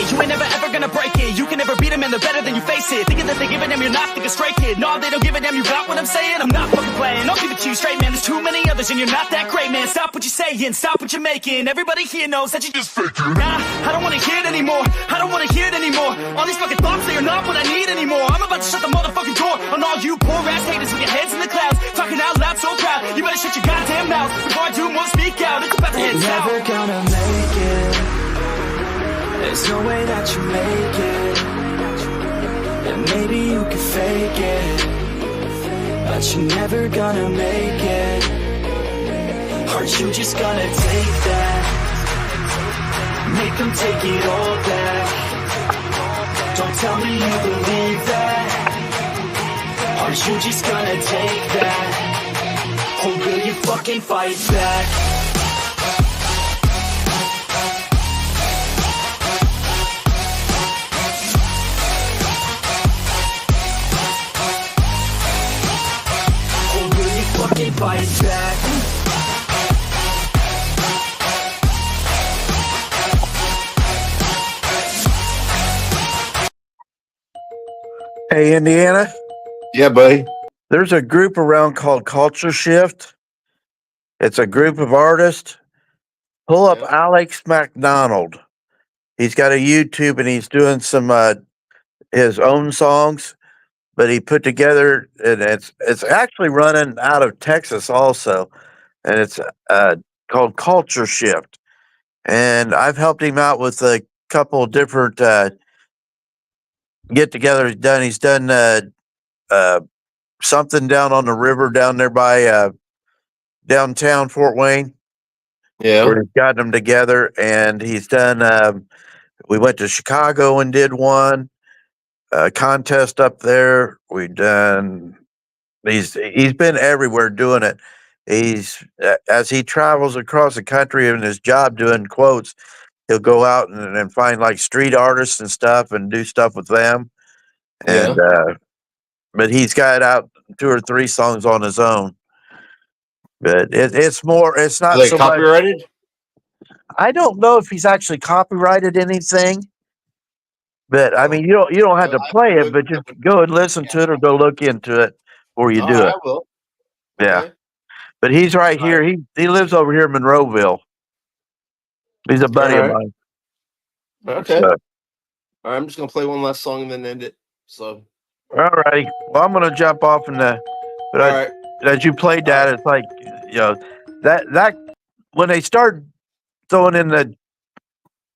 You ain't never ever gonna break it. You can never beat them and they're better than you face it. Thinking that they give a damn, you're not thinking straight, kid. No, they don't give a damn, you got what I'm saying? I'm not fucking playing, I'll give it to you straight, man. There's too many others and you're not that great, man. Stop what you're saying, stop what you're making. Everybody here knows that you just faking. Nah, I don't wanna hear it anymore. I don't wanna hear it anymore. All these fucking thoughts, they are not what I need anymore. I'm about to shut the motherfucking door on all you poor ass haters with your heads in the clouds. Talking out loud so proud, you better shut your goddamn mouth before I do more speak out. It's about to head south. You're never gonna make it. There's no way that you make it. And maybe you can fake it, but you're never gonna make it. Aren't you just gonna take that? Make them take it all back. Don't tell me you believe that. Aren't you just gonna take that? Or will you fucking fight back? Fight back. Hey, Indiana. Yeah, buddy. There's a group around called Culture Shift. It's a group of artists. Pull up Alex McDonald. He's got a YouTube and he's doing some his own songs. But he put together, and it's actually running out of Texas also, and it's called Culture Shift. And I've helped him out with a couple different get-togethers. He's done something down on the river down there by downtown Fort Wayne. Yeah, where he's got them together, and he's done. We went to Chicago and did one. Contest up there. We've done. He's been everywhere doing it. He's as he travels across the country in his job doing quotes, he'll go out and find like street artists and stuff and do stuff with them. And but he's got out 2 or 3 songs on his own. But it's more. It's not like so copyrighted. much, I don't know if he's actually copyrighted anything. But I mean, you don't have to play it, but just go and listen to it or go look into it before you do it. I will. Yeah. Okay. But he's right here. He lives over here in Monroeville. He's a buddy of mine. Okay. So, All right, I'm just gonna play one last song and then end it. So. all righty. Well, I'm gonna jump off and but as you played that, it's like that when they start throwing in the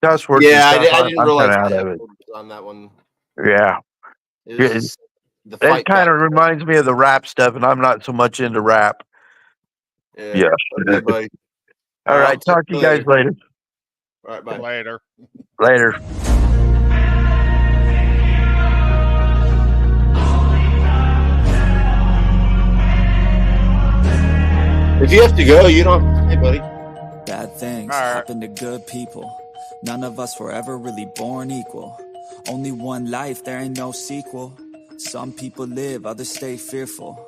cuss words. Yeah, and stuff, I didn't realize out the of it. on that one. Yeah. It kind of reminds me of the rap stuff, and I'm not so much into rap. Yeah. Okay, buddy. All right. Talk to you guys later. All right. Bye. Later. Later. If you have to go, you don't. Hey, buddy. Bad things happen to good people. None of us were ever really born equal. Only one life, there ain't no sequel. Some people live, others stay fearful.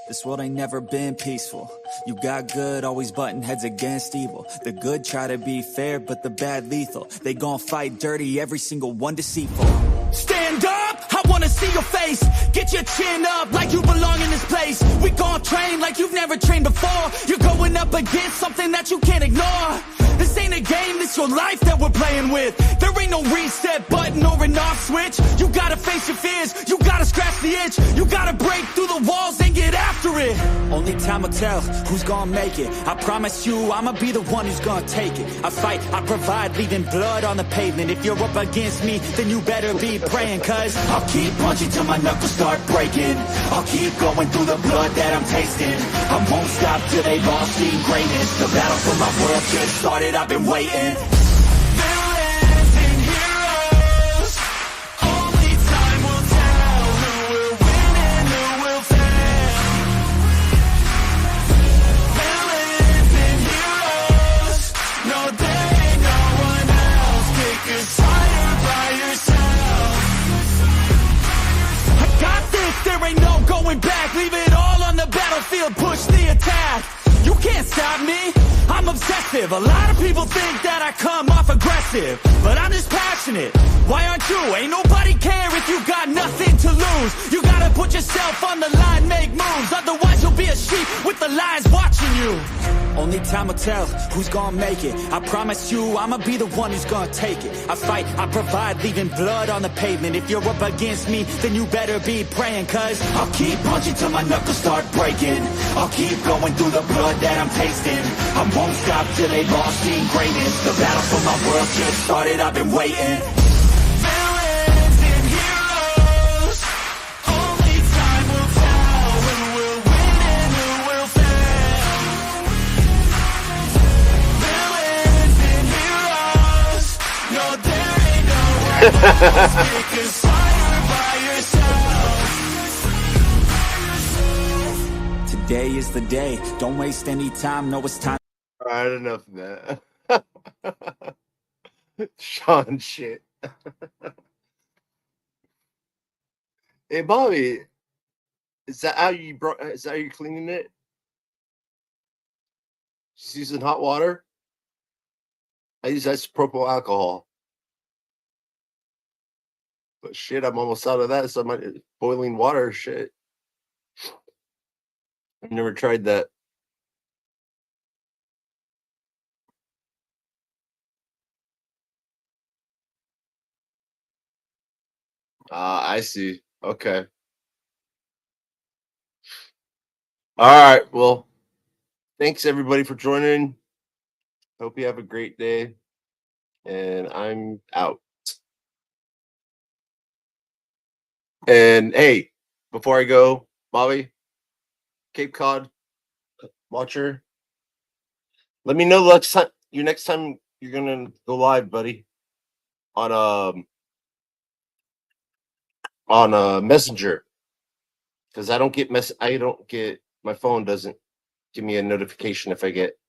This world ain't never been peaceful. You got good, always butting heads against evil. The good try to be fair, but the bad lethal. They gon' fight dirty, every single one deceitful. Stand up, I wanna see your face. Get your chin up like you belong in this place. We gon' train like you've never trained before. You're going up against something that you can't ignore. This ain't a game, this your life that we're playing with. There ain't no reset button or an off switch. You gotta face your fears, you gotta scratch the itch. You gotta break through the walls and get after it. Only time will tell who's gonna make it. I promise you, I'ma be the one who's gonna take it. I fight, I provide, leaving blood on the pavement. If you're up against me, then you better be praying. Cause I'll keep punching till my knuckles start breaking. I'll keep going through the blood that I'm tasting. I won't stop till they've all seen greatness. The battle for my world just started, I've been waiting. Villains and heroes, only time will tell who will win and who will fail. Villains and heroes, no there ain't no one else. Pick a side by yourself. I got this, there ain't no going back. Leave it all on the battlefield, push the attack. You can't stop me, I'm obsessive. A lot of people think that I come off aggressive, but I'm just passionate. Why aren't you? Ain't nobody care if you got nothing to lose. You gotta put yourself on the line, make moves. Otherwise you'll be a sheep with the lions watching you. Only time will tell who's gonna make it. I promise you, I'ma be the one who's gonna take it. I fight, I provide, leaving blood on the pavement. If you're up against me, then you better be praying. Cause I'll keep punching till my knuckles start breaking. I'll keep going through the blood that I'm tasting. I won't stop till they've all seen greatness. The battle for my world just started, I've been waiting. Villains and heroes, only time will tell who will win and who will fail. Villains and heroes, no there ain't no one else. Pick a side by yourself. Today is the day, don't waste any time, no it's time. All right, enough of that. Sean shit. Hey Bobby, is that how you cleaning it? Just using hot water? I use isopropyl alcohol. But shit, I'm almost out of that, so I might boiling water shit. I've never tried that. I see. Okay. All right. Well, thanks everybody for joining. Hope you have a great day. And I'm out. And hey, before I go, Bobby, Cape Cod watcher, let me know next time you're gonna go live, buddy, on Messenger, because I don't get my phone doesn't give me a notification if I get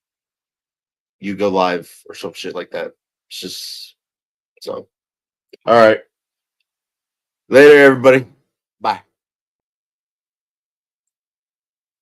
you go live or some shit like that. It's just so. All right. Later, everybody. Bye.